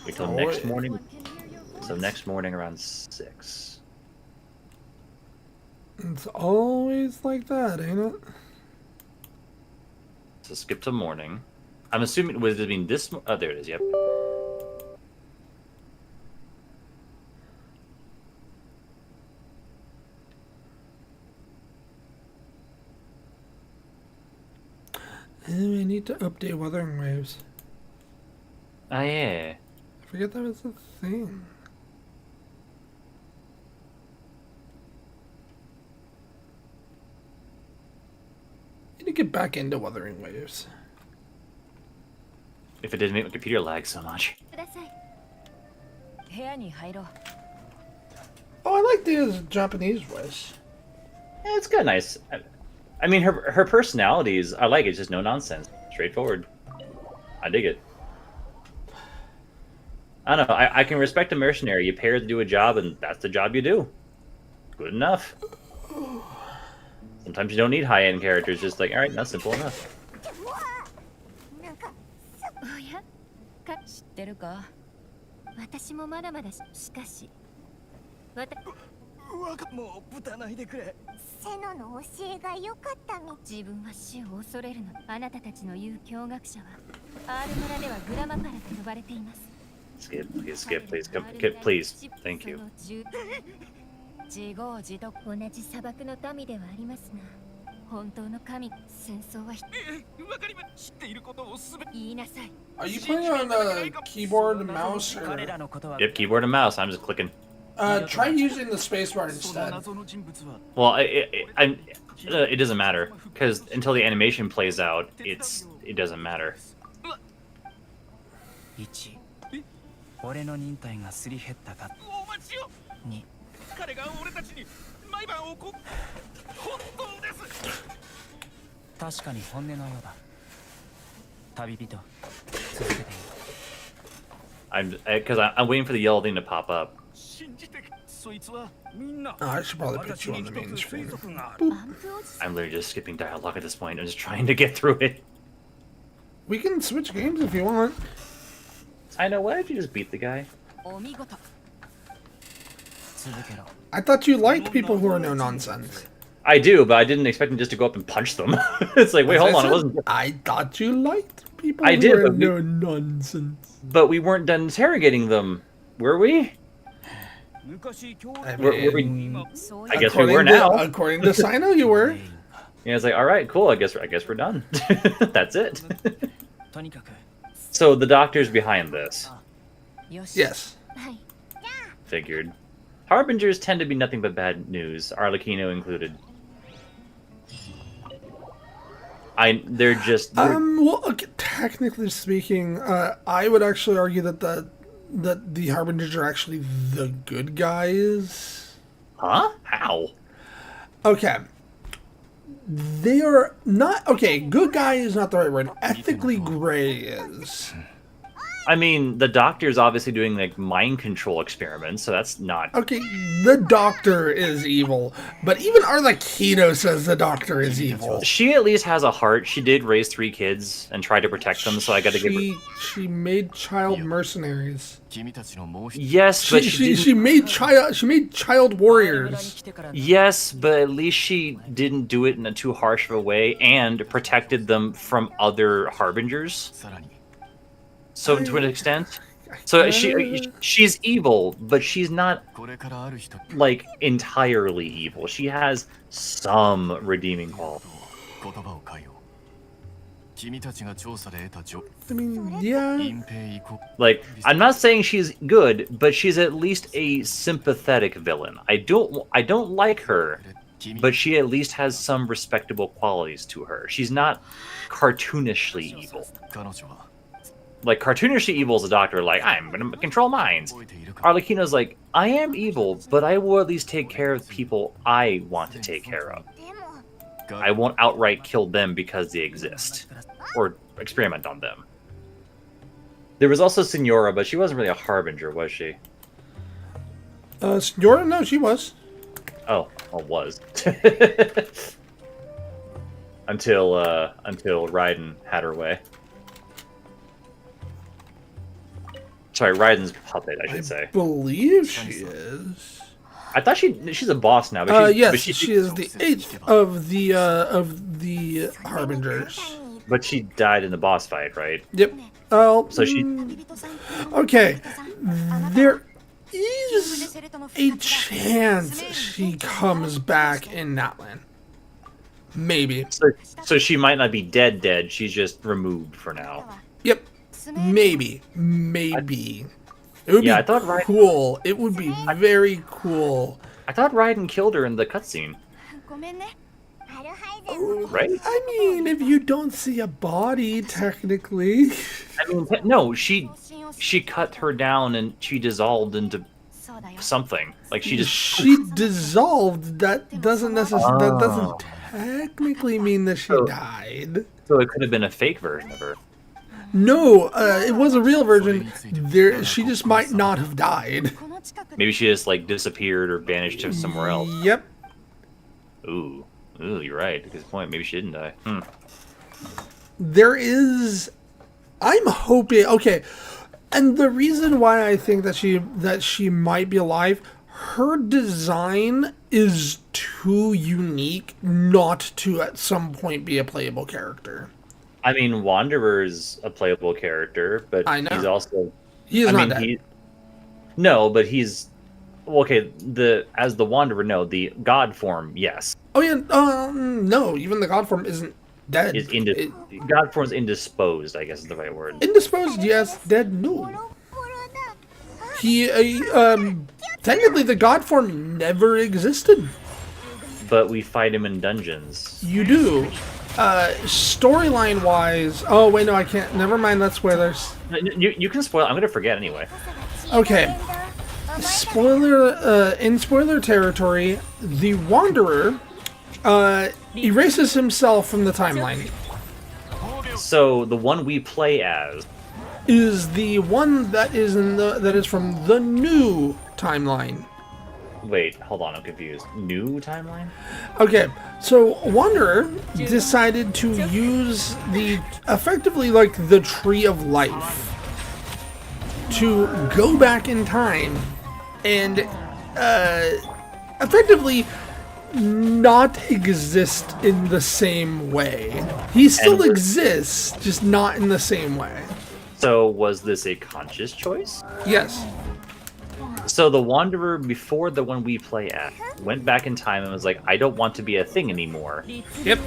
Wait till next morning. So next morning around 6. It's always like that, ain't it? So skip to morning. I'm assuming, does it mean this? Oh, there it is, yep. We need to update weathering waves. Oh, yeah. I forget that was a thing. Need to get back into weathering waves. If it didn't make my computer lag so much. Oh, I like the Japanese voice. Yeah, it's kind of nice. I mean, her personalities, I like it. It's just no nonsense. Straightforward. I dig it. I don't know. I can respect a mercenary. You pay her to do a job, and that's the job you do. Good enough. Sometimes you don't need high-end characters. Just like, all right, that's simple enough. 知ってるか私もまだまだしかしもうぶたないでくれセノの教えが良かったみ自分は死を恐れるのあなたたちの言う驚愕者はアール村ではグラマパラと呼ばれています Skip, please, please. Thank you. 自業自得同じ砂漠の民ではありますが本当の神戦争はわかりま知っていることをすべ言いなさい Are you playing on a keyboard and mouse or? Yep, keyboard and mouse. I'm just clicking. Try using the spacebar instead. Well, it doesn't matter because until the animation plays out, it doesn't matter. 俺の忍耐がすり減ったか2彼が俺たちに毎晩本当です確かに本音のようだ旅人続けていい Because I'm waiting for the yellow thing to pop up. Oh, I should probably put you on the main screen. I'm literally just skipping dialogue at this point. I'm just trying to get through it. We can switch games if you want. I know. Why don't you just beat the guy? I thought you liked people who are no nonsense. I do, but I didn't expect him just to go up and punch them. It's like, wait, hold on, it wasn't. I thought you liked people I who did, are but no nonsense. But we weren't done interrogating them, were we? I I guess we were now. According to Sino, you were. Yeah, it's like, all right, cool. I guess we're done. That's it. So the doctor's behind this. Yes. Figured. Harbingers tend to be nothing but bad news, Arlecchino included. They're just... Well, okay, technically speaking, I would actually argue that the Harbingers are actually the good guys. Huh? How? Okay. They are not... Okay, good guy is not the right word. Ethically gray is. I mean, the doctor's obviously doing, like, mind control experiments, so that's not... Okay, the doctor is evil, but even Arlecchino says the doctor is evil. She at least has a heart. She did raise 3 kids and try to protect them, so I gotta give her... She made child mercenaries. Yes, but she made child warriors. Yes, but at least she didn't do it in a too harsh of a way and protected them from other Harbingers. So to an extent, So she's evil, but she's not like entirely evil. She has some redeeming quality. I mean, yeah. Like, I'm not saying she's good, but she's at least a sympathetic villain. I don't like her, but she at least has some respectable qualities to her. She's not cartoonishly evil. Like, cartoonishly evil is a doctor, like, I'm gonna control minds. Arlecchino's like, I am evil, but I will at least take care of people I want to take care of. I won't outright kill them because they exist. Or experiment on them. There was also Signora, but she wasn't really a harbinger, was she? Signora? No, she was. Oh, well, was. until Raiden had her way. Sorry, Raiden's puppet, I should say. I believe she is. I thought she's a boss now, but yes, but she is the 8th of the Harbingers. But she died in the boss fight, right? Yep. Oh, So she. okay. There is a chance she comes back in that one. Maybe. So she might not be dead. She's just removed for now. Yep. Maybe. It would Yeah, be I thought Raiden- cool. It would be very cool. I thought Raiden killed her in the cutscene. Right? I mean, if you don't see a body, technically. I mean, no, she cut her down and she dissolved into something. Like she just. She dissolved. That doesn't necessarily. That doesn't technically mean that she died. So it could have been a fake version of her. No, it was a real version. She just might not have died. Maybe she just like disappeared or vanished to somewhere else. Yep. Ooh, you're right. At this point, maybe she didn't die. There is. I'm hoping. Okay, and the reason why I think that she might be alive, her design is too unique not to at some point be a playable character. I mean, Wanderer's a playable character, but I know. he's also. He's not dead. No, but he's. Well, okay, as the Wanderer, no. The God form, yes. Oh yeah, no. Even the God form isn't dead. God form's indisposed, I guess is the right word. Indisposed, yes. Dead, no. He, technically, the God form never existed. But we fight him in dungeons. You do. Storyline wise. Oh wait, no, I can't. Never mind. That's spoilers. You can spoil. I'm gonna forget anyway. Okay. Spoiler. In spoiler territory, the Wanderer erases himself from the timeline. So the one we play as is the one that is from the new timeline. Wait, hold on, I'm confused. New timeline? Okay, so Wanderer decided to use effectively like the Tree of Life to go back in time and effectively not exist in the same way. He still exists, just not in the same way. So was this a conscious choice? Yes. So the Wanderer, before the one we play at, went back in time and was like, I don't want to be a thing anymore. Yep.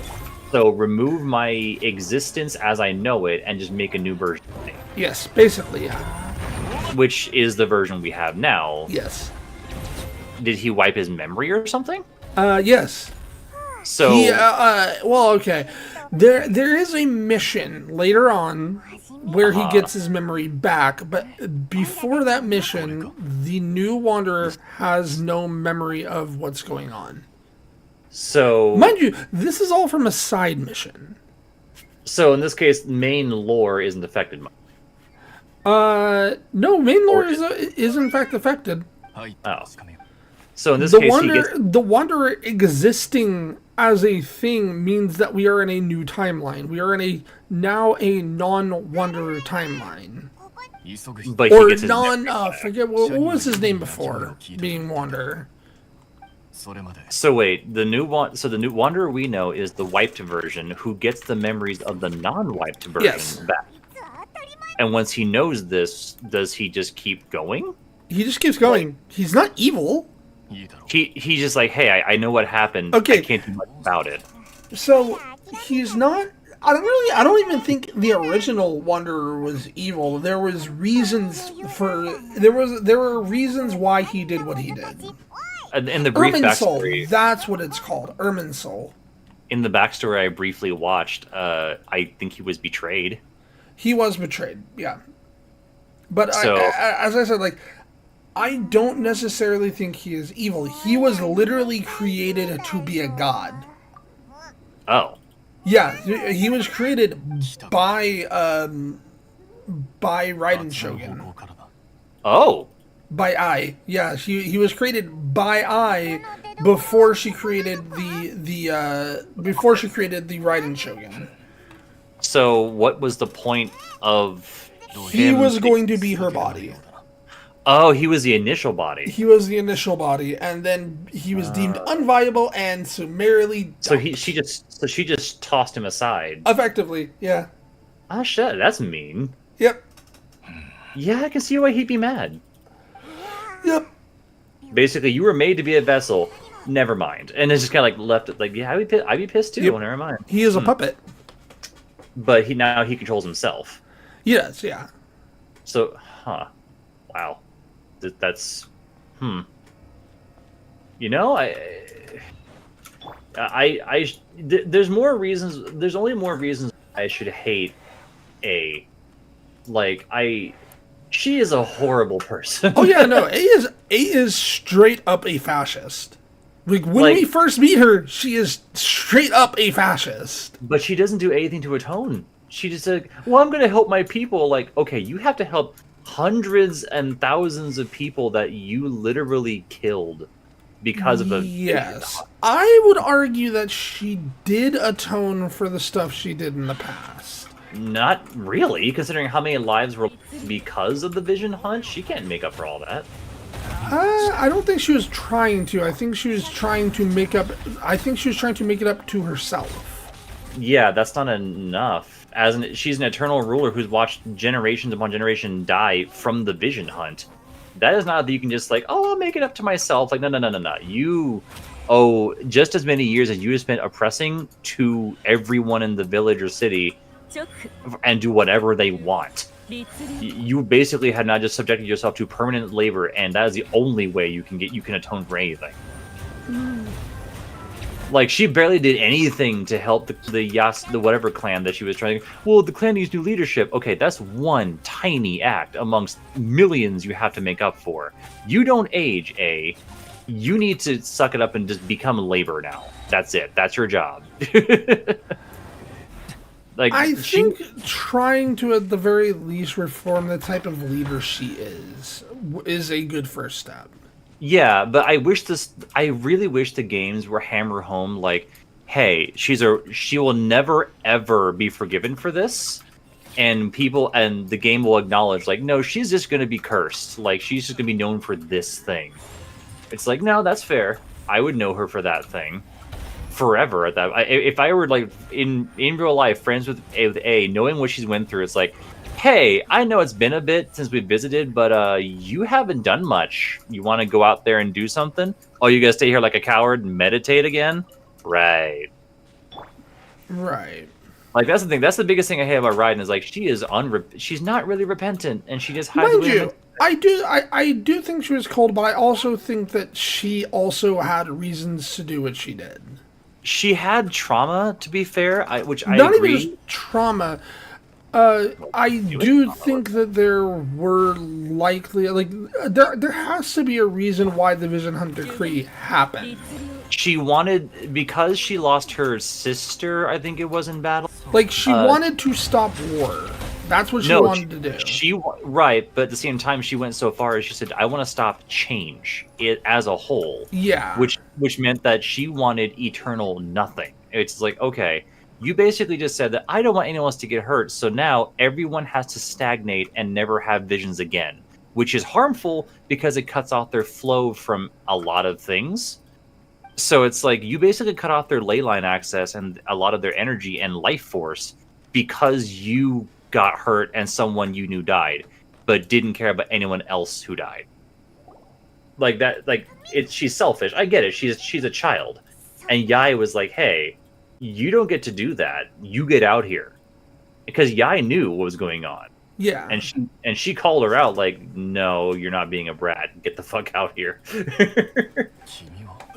So remove my existence as I know it and just make a new version of me. Yes, basically, yeah. Which is the version we have now. Yes. Did he wipe his memory or something? Yes. So... well, okay. There is a mission later on where he gets his memory back, but before that mission, the new Wanderer has no memory of what's going on. So... Mind you, this is all from a side mission. So in this case, main lore isn't affected much. No, main lore is in fact affected. Oh. So in this case, the Wanderer existing as a thing means that we are in a new timeline. We are in now a non-Wanderer timeline. But or he gets his forget what was his name before being Wanderer. So wait, the new Wanderer we know is the wiped version who gets the memories of the non-wiped version back. And once he knows this, does he just keep going? He just keeps going. He's not evil. He's just like, hey, I know what happened. Okay. I can't do much about it. So he's not. I don't even think the original Wanderer was evil. There was reasons for. There were reasons why he did what he did. In the brief Irminsul, backstory, that's what it's called. Irminsul. in the backstory I briefly watched, I think he was betrayed. He was betrayed, yeah. But So- as I said, like, I don't necessarily think he is evil. He was literally created to be a god. Oh. Yeah, he was created by Raiden Shogun. Oh. By Ai. Yeah, he was created by Ai before she created the Raiden Shogun. So what was the point of He him? was going to be her body. Oh, he was the initial body. He was the initial body, and then he was deemed unviable and summarily dumped. So she just tossed him aside. Effectively, yeah. Oh shit, that's mean. Yep. Yeah, I can see why he'd be mad. Yep. Basically, you were made to be a vessel. Never mind. And it's just kind of like left it like, yeah, I'd be pissed too. Yep. Never mind. He is a puppet. But now he controls himself. Yes, yeah. So, wow. That's, You know, there's more reasons. There's only more reasons I should hate A. Like, she is a horrible person. Oh yeah, no, A is straight up a fascist. Like when Like- we first meet her, she is straight up a fascist. But she doesn't do anything to atone. She just like, well, I'm going to help my people. Like, okay, you have to help hundreds and thousands of people that you literally killed because of a Yes. I would argue that she did atone for the stuff she did in the past. Not really, considering how many lives were because of the Vision Hunt. She can't make up for all that. I don't think she was trying to. I think she was trying to make up. I think she was trying to make it up to herself. Yeah, that's not enough. She's an eternal ruler who's watched generations upon generation die from the Vision Hunt. That is not that you can just like, oh, I'll make it up to myself. Like, no. You owe just as many years as you have spent oppressing to everyone in the village or city, and do whatever they want. You basically had not just subjected yourself to permanent labor, and that is the only way you can atone for anything. Like, she barely did anything to help the whatever clan that she was trying to. Well, the clan needs new leadership. Okay, that's one tiny act amongst millions you have to make up for. You don't age, A. You need to suck it up and just become labor now. That's it. That's your job. Like, I think trying to, at the very least, reform the type of leader she is a good first step. Yeah, but I really wish the games were hammer home like, hey, she will never ever be forgiven for this, and the game will acknowledge like, no, she's just gonna be cursed. Like, she's just gonna be known for this thing. It's like, no, that's fair. I would know her for that thing forever. If I were like in real life friends with A, knowing what she's went through, it's like, hey, I know it's been a bit since we visited, but you haven't done much. You want to go out there and do something? Oh, you gotta stay here like a coward and meditate again? Right. Like, that's the thing. That's the biggest thing I hate about Raiden is like, she's not really repentant, and she just hides Mind away. you, I do think she was cold, but I also think that she also had reasons to do what she did. She had trauma, to be fair, which I Not agree. even just trauma. I do think that there were likely, like, there has to be a reason why the Vision Hunt decree happened. She wanted, because she lost her sister, I think it was in battle. Like, she wanted to stop war. That's what she wanted to do. Right, but at the same time, she went so far as she said, I want to stop change it as a whole. Yeah. Which meant that she wanted eternal nothing. It's like, okay, you basically just said that I don't want anyone else to get hurt, so now everyone has to stagnate and never have visions again, which is harmful because it cuts off their flow from a lot of things. So it's like, you basically cut off their ley line access and a lot of their energy and life force because you got hurt and someone you knew died, but didn't care about anyone else who died. Like that, like she's selfish. I get it. She's a child, and Yai was like, "Hey, you don't get to do that. You get out here," because Yai knew what was going on. Yeah. And she called her out like, "No, you're not being a brat. Get the fuck out here."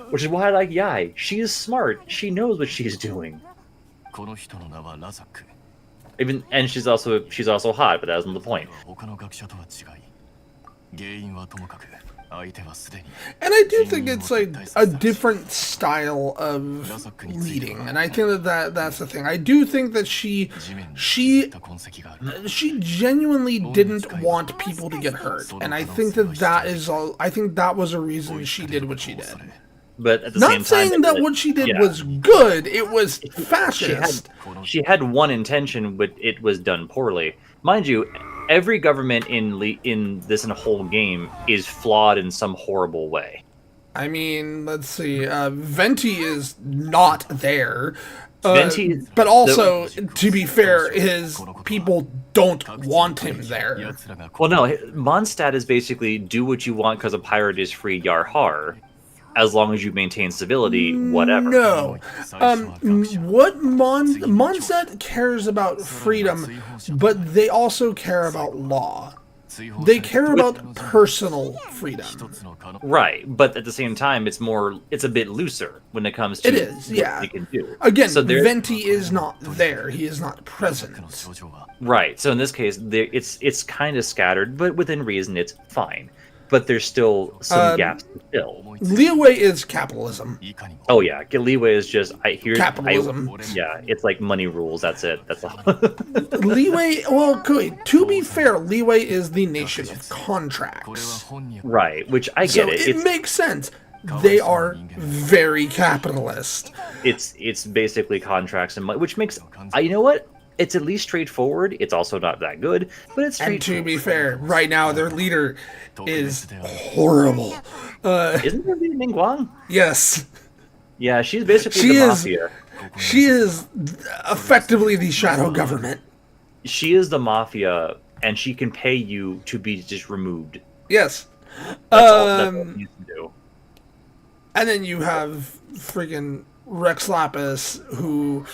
Which is why I like Yai. She is smart. She knows what she's doing. Even and she's also hot, but that wasn't the point. And I do think it's like a different style of leading, and I think that's the thing. I do think that she genuinely didn't want people to get hurt, and I think that is all. I think that was a reason she did what she did. But at the Not same time, saying that what she did was good. It was fascist. She had one intention, but it was done poorly. Mind you, every government in this whole game is flawed in some horrible way. I mean, let's see. Venti is not there. Venti, but also, to be fair, his people don't want him there. Well, no, Mondstadt is basically do what you want because a pirate is free, yar har. As long as you maintain civility, whatever. No. What Mondstadt cares about freedom, but they also care about law. They care about personal freedom. Right, but at the same time, it's a bit looser when it comes to it is, yeah. what you can do. Again, so Venti is not there. He is not present. Right, so in this case, it's kind of scattered, but within reason, it's fine. But there's still some gaps to fill. Leeway is capitalism. Oh yeah, leeway is just capitalism. Yeah, it's like money rules. That's it. That's all. Leeway. Well, to be fair, leeway is the nation of contracts. Right, which I get it. It makes sense. They are very capitalist. It's basically contracts and money, which makes you know what? It's at least straightforward. It's also not that good, but it's straightforward. And to be fair, right now their leader is horrible. Isn't there Ning Guang? Yes. Yeah, she's basically the mafia. She is effectively the shadow government. She is the mafia, and she can pay you to be just removed. Yes. That's all you can do. And then you have freaking Rex Lapis, who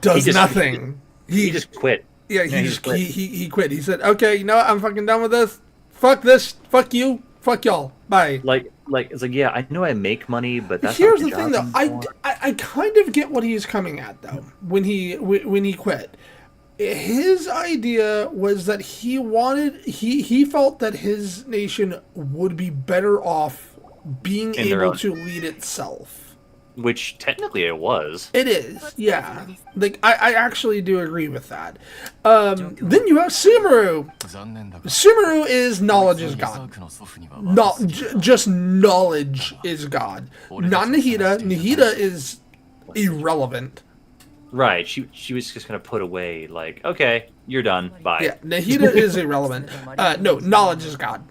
does nothing. He just quit. Yeah, he quit. He said, "Okay, you know what? I'm fucking done with this. Fuck this. Fuck you. Fuck y'all. Bye." Like it's like, yeah, I know I make money, but that's here's not the thing, though. I kind of get what he's coming at, though. When he quit, his idea was that he felt that his nation would be better off being able to lead itself. Which technically it was. It is, yeah. Like I actually do agree with that. Then you have Sumeru. Sumeru is knowledge is God. Just knowledge is God. Not Nahida. Nahida is irrelevant. Right. She was just gonna put away like, okay, you're done. Bye. Yeah, Nahida is irrelevant. No, knowledge is God.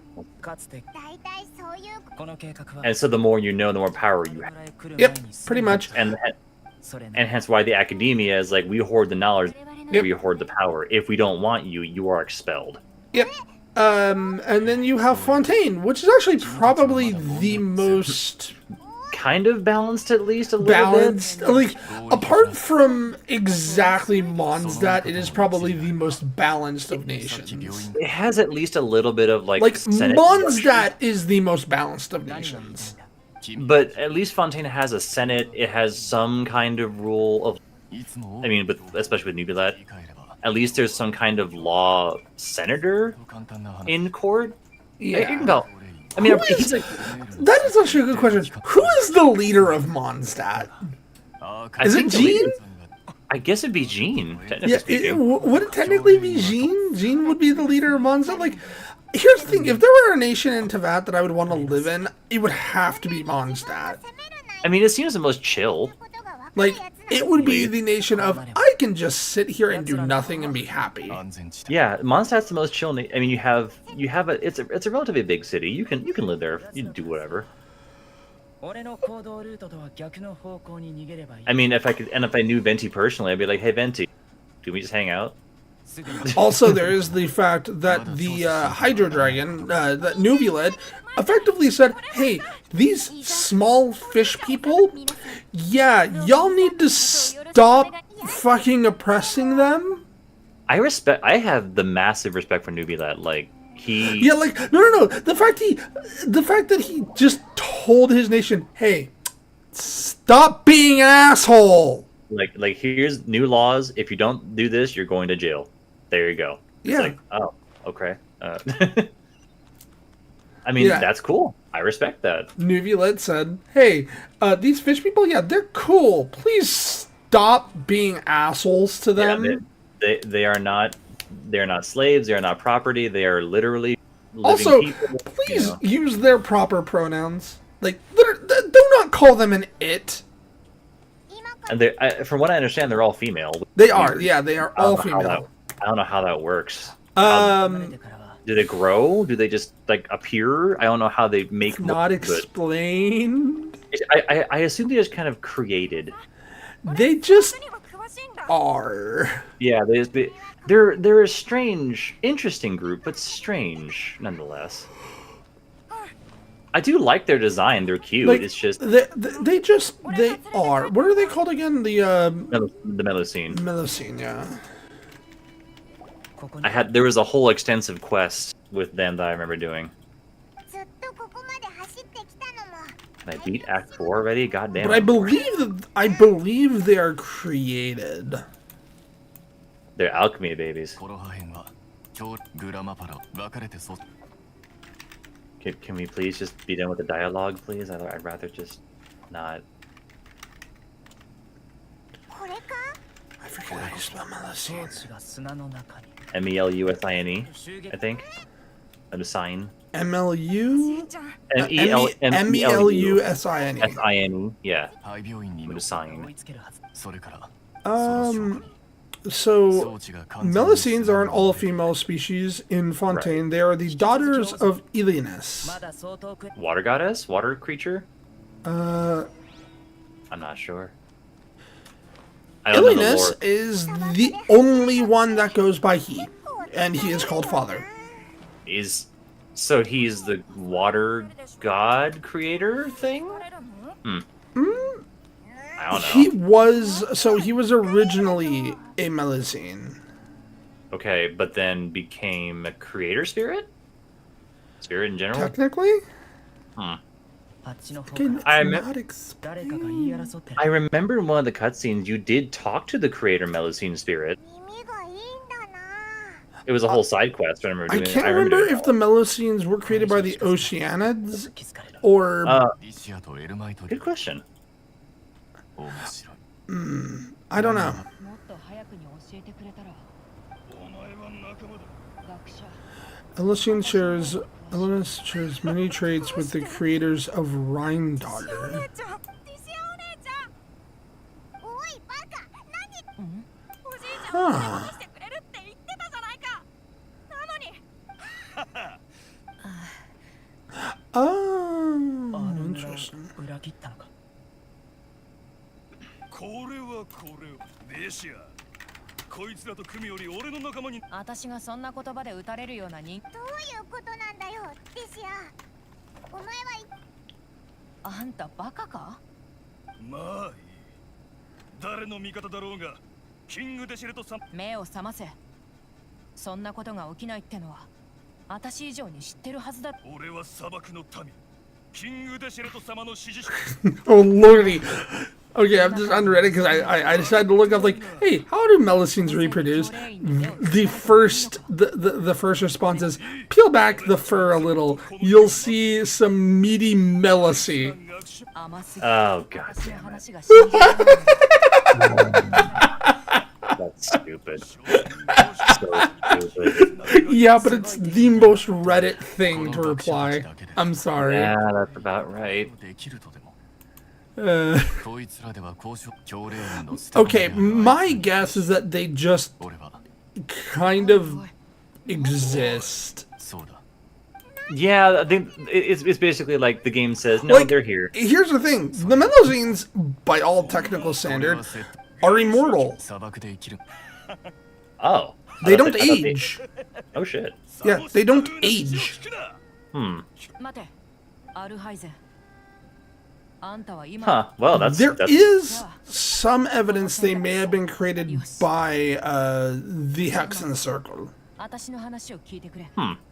And so the more you know, the more power you have. Yep, pretty much. And hence why the academia is like, we hoard the knowledge, we hoard the power. If we don't want you, you are expelled. Yep. And then you have Fontaine, which is actually probably the most kind of balanced, at least a little bit. Like, apart from exactly Mondstadt, it is probably the most balanced of nations. It has at least a little bit of like Mondstadt is the most balanced of nations. But at least Fontaine has a senate. It has some kind of rule of, I mean, but especially with Nubilat, at least there's some kind of law senator in court. Yeah. You can go. I mean, that is actually a good question. Who is the leader of Mondstadt? Is it Jean? I guess it'd be Jean. Would it technically be Jean? Jean would be the leader of Mondstadt? Like, here's the thing. If there were a nation in Teyvat that I would want to live in, it would have to be Mondstadt. I mean, it seems the most chill. Like, it would be the nation of, I can just sit here and do nothing and be happy. Yeah, Mondstadt's the most chill. I mean, you have it's a relatively big city. You can live there. You can do whatever. I mean, if I knew Venti personally, I'd be like, hey, Venti, can we just hang out? Also, there is the fact that the Hydro Dragon, that Nuvilet, effectively said, hey, these small fish people, yeah, y'all need to stop fucking oppressing them. I have the massive respect for Nubilat. Like, he... Yeah, like, no. The fact that he just told his nation, hey, stop being an asshole. Like, here's new laws. If you don't do this, you're going to jail. There you go. It's Yeah. like, oh, okay. I mean, Yeah. that's cool. I respect that. Nuvilet said, hey, these fish people, yeah, they're cool. Please stop being assholes to them. Yeah, they are not. They're not slaves. They are not property. They are literally living Also, people. please use their proper pronouns. Like, do not call them an it. And from what I understand, they're all female. They are, yeah, they are all I don't know how female. I don't know how that works. Um, Do they grow? Do they just like appear? I don't know how they make. not look good. explained. I assume they just kind of created. They just are. Yeah, they're a strange, interesting group, but strange nonetheless. I do like their design. They're cute. Like, It's just they are. What are they called again? The Melusine. Melusine, yeah. There was a whole extensive quest with them that I remember doing. And I beat Act 4 already. God damn. But I believe they are created. They're alchemy babies. Can we please just be done with the dialogue, please? I'd rather just not. I forget how you spell Melusine. Melusine, I think. Melusine. MLU? Melusine. MELUSINE. Yeah. Melusine. So Melusines are an all-female species in Fontaine. Right. They are the daughters of Ilianus. Water goddess? Water creature? Uh, I'm not sure. I don't know the Ilianus lore. is the only one that goes by he, and he is called father. So he's the water god creator thing? I don't know. He was originally a Melusine. Okay, but then became a creator spirit? Spirit in general? Technically? Hmm. Okay, I not explained. I remember in one of the cutscenes you did talk to the creator Melusine spirit. It was a whole side quest. I remember I doing can't remember if the Melusines were created by the Oceanids or... good question. I don't know. Melusine shares many traits with the creators of Rhine Daughter. Huh. Oh, interesting. こいつらと組むより俺の仲間に。私がそんな言葉で撃たれるような人。どういうことなんだよ、デシア。お前はあんたバカか？まあいい。誰の味方だろうが、キングデシレトさん。目を覚ませ。そんなことが起きないってのは、私以上に知ってるはずだ。俺は砂漠の民。キングデシレト様の指示。 Oh lordy. Okay, I'm just unread it because I decided to look up like, hey, how do Melusines reproduce? The first response is peel back the fur a little. You'll see some meaty Melusine. Oh god damn it. That's stupid. So stupid. Yeah, but it's the most Reddit thing to reply. I'm sorry. Yeah, that's about right. Okay, my guess is that they just kind of exist. Yeah, I think it's basically like the game says, no, Like, they're here. Here's the thing. The Melusines, by all technical standard, are immortal. Oh. They don't I thought they- age. Oh shit. Yeah, they don't age. Hmm. 待てアルハイゼあんたは今 Huh. Well, that's There that's is some evidence they may have been created by the Hex in the Circle. 私の話を聞いてくれ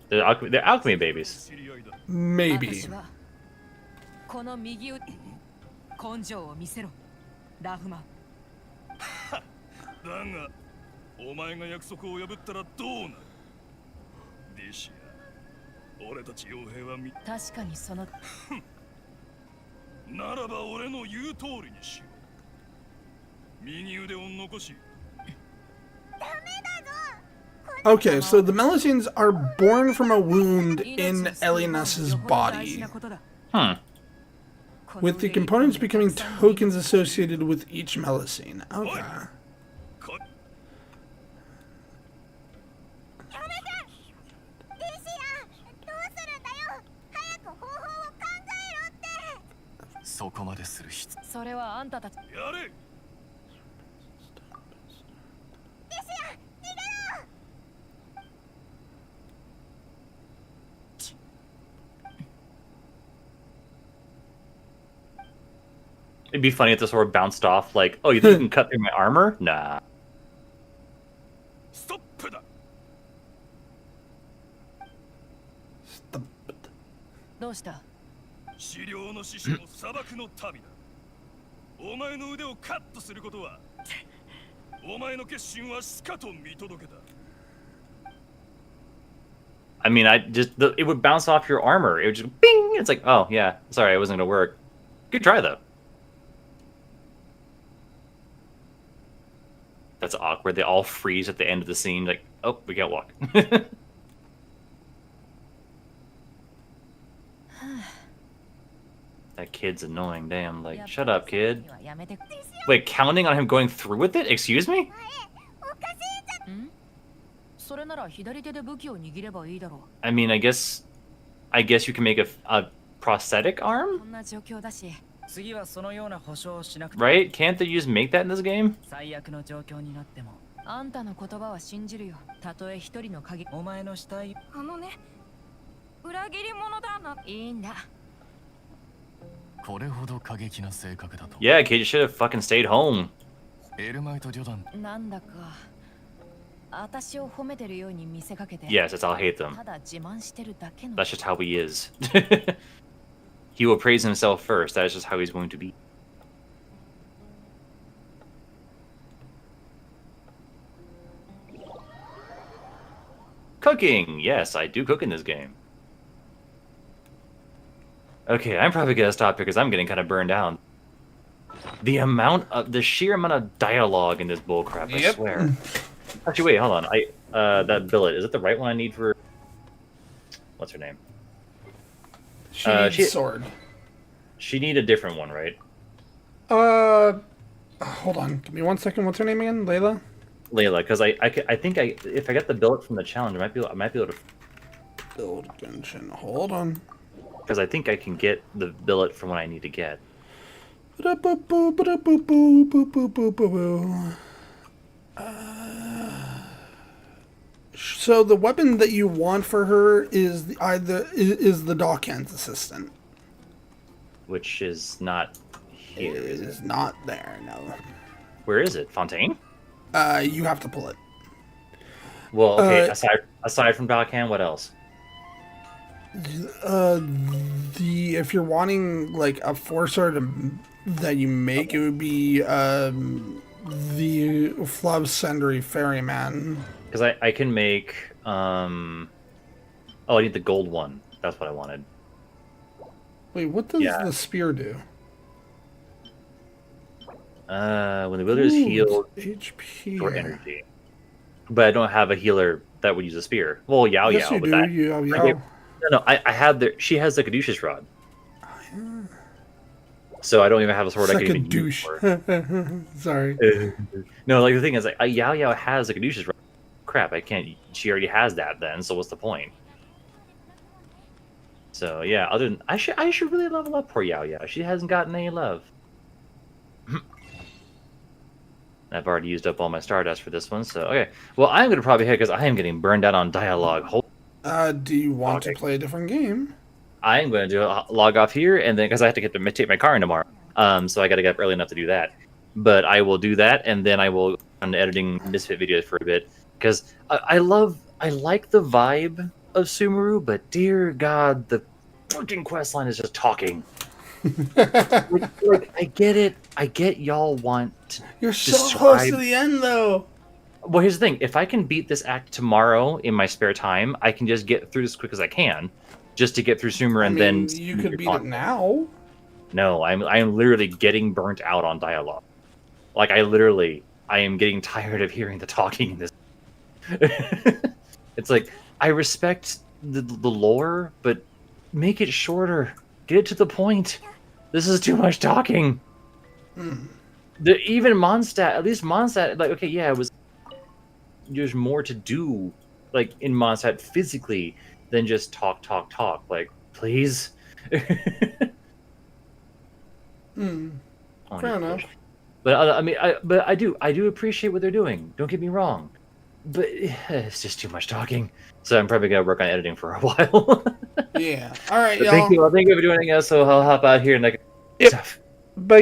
they're alchemy babies. 知り合いだ Maybe. 私はこの右腕根性を見せろラフマンだがお前が約束を破ったらどうなるディシア俺たち傭兵は確かにそのならば俺の言う通りにしよう右腕を残し Okay, so the Melusines are born from a wound in Elianus's body, Hmm. with the components becoming tokens associated with each Melusine. Okay. こそこまでする必要それはあんたたちやれ It'd be funny if the sword bounced off. Like, oh, you think you can cut through my armor? Nah. ストップだどうした資料の獅子も砂漠の民だお前の腕をカットすることはお前の決心はしかと見届けた I mean, it would bounce off your armor. It would just bing. It's like, oh yeah, sorry, it wasn't gonna work. Good try though. That's awkward. They all freeze at the end of the scene. Like, oh, we can't walk. That kid's annoying. Damn. Like, shut up, kid. やめて Wait, counting on him going through with it? Excuse me? それなら左手で武器を握ればいいだろう I mean, I guess you can make a prosthetic こ arm, んな状況だし次はそのような保証をしなくて right? Can't they just make that in this game? 最悪の状況になってもあんたの言葉は信じるよたとえ一人の鍵お前の死体あのね裏切り者だないいんだこれほど過激な性格だと Yeah, kid, you should have fucking stayed home. エルマイト旅団なんだか私を褒めてるように見せかけて Yes, that's how I hate them. ただ自慢してるだけの That's just how he is. He will praise himself first. That is just how he's going to be. Cooking! Yes, I do cook in this game. Okay, I'm probably gonna stop here because I'm getting kind of burned out. The sheer amount of dialogue in this bullcrap, I Yep. swear. Actually, wait, hold on. That billet, is it the right one I need for... What's her name? She needs she- sword. She need a different one, right? Hold on. Give me 1 second. What's her name again? Layla? Layla, because I think if I get the billet from the challenge, I might be able to... Build Genshin. Hold on. Because I think I can get the billet from what I need to get. So the weapon that you want for her is the Dockhand's assistant. Which is not It here, is it? is not there, no. Where is it? Fontaine? You have to pull it. Well, okay, Uh, aside from Dockhand, what else? If you're wanting like a forcer that you make, it would be the Flav Sendry Ferryman. Because I can make... Oh, I need the gold one. That's what I wanted. Wait, what does Yeah. the spear do? When the wielder is Ooh, healed HP. for energy. But I don't have a healer that would use a spear. Well, Yao Yes, Yao, you but do. that... You have Okay, No, I have the... She has the Caduceus Rod. So I don't even have a sword I Suck can a even use douche. for it. Sorry. No, like the thing is, like Yao Yao has a Caduceus Rod. Crap, I can't... She already has that then, so what's the point? So yeah, other than... I should really level up poor Yao Yao. She hasn't gotten any love. I've already used up all my Stardust for this one, so okay. Well, I'm going to probably hit because I am getting burned out on dialogue. Do you want to play a different game? I'm going to do a log off here, and then because I have to get to take my car in tomorrow, so I got to get up early enough to do that. But I will do that, and then I will on editing Misfit videos for a bit because I like the vibe of Sumeru, but dear God, the freaking quest line is just talking. like, I get it. I get y'all want to You're so close to the end, though. Well, here's the thing. If I can beat this act tomorrow in my spare time, I can just get through as quick as I can, just to get through Sumeru, and then you could beat it now. No, I'm literally getting burnt out on dialogue. Like I am getting tired of hearing the talking in this. It's like I respect the lore, but make it shorter. Get it to the point. This is too much talking. Even Mondstadt, at least Mondstadt, like okay, yeah, there's more to do, like in Mondstadt physically than just talk. Like, please. Fair enough. But I do appreciate what they're doing. Don't get me wrong, but it's just too much talking. So I'm probably gonna work on editing for a while. Yeah. All right, But y'all. thank you for doing it. So I'll hop out here and Bye.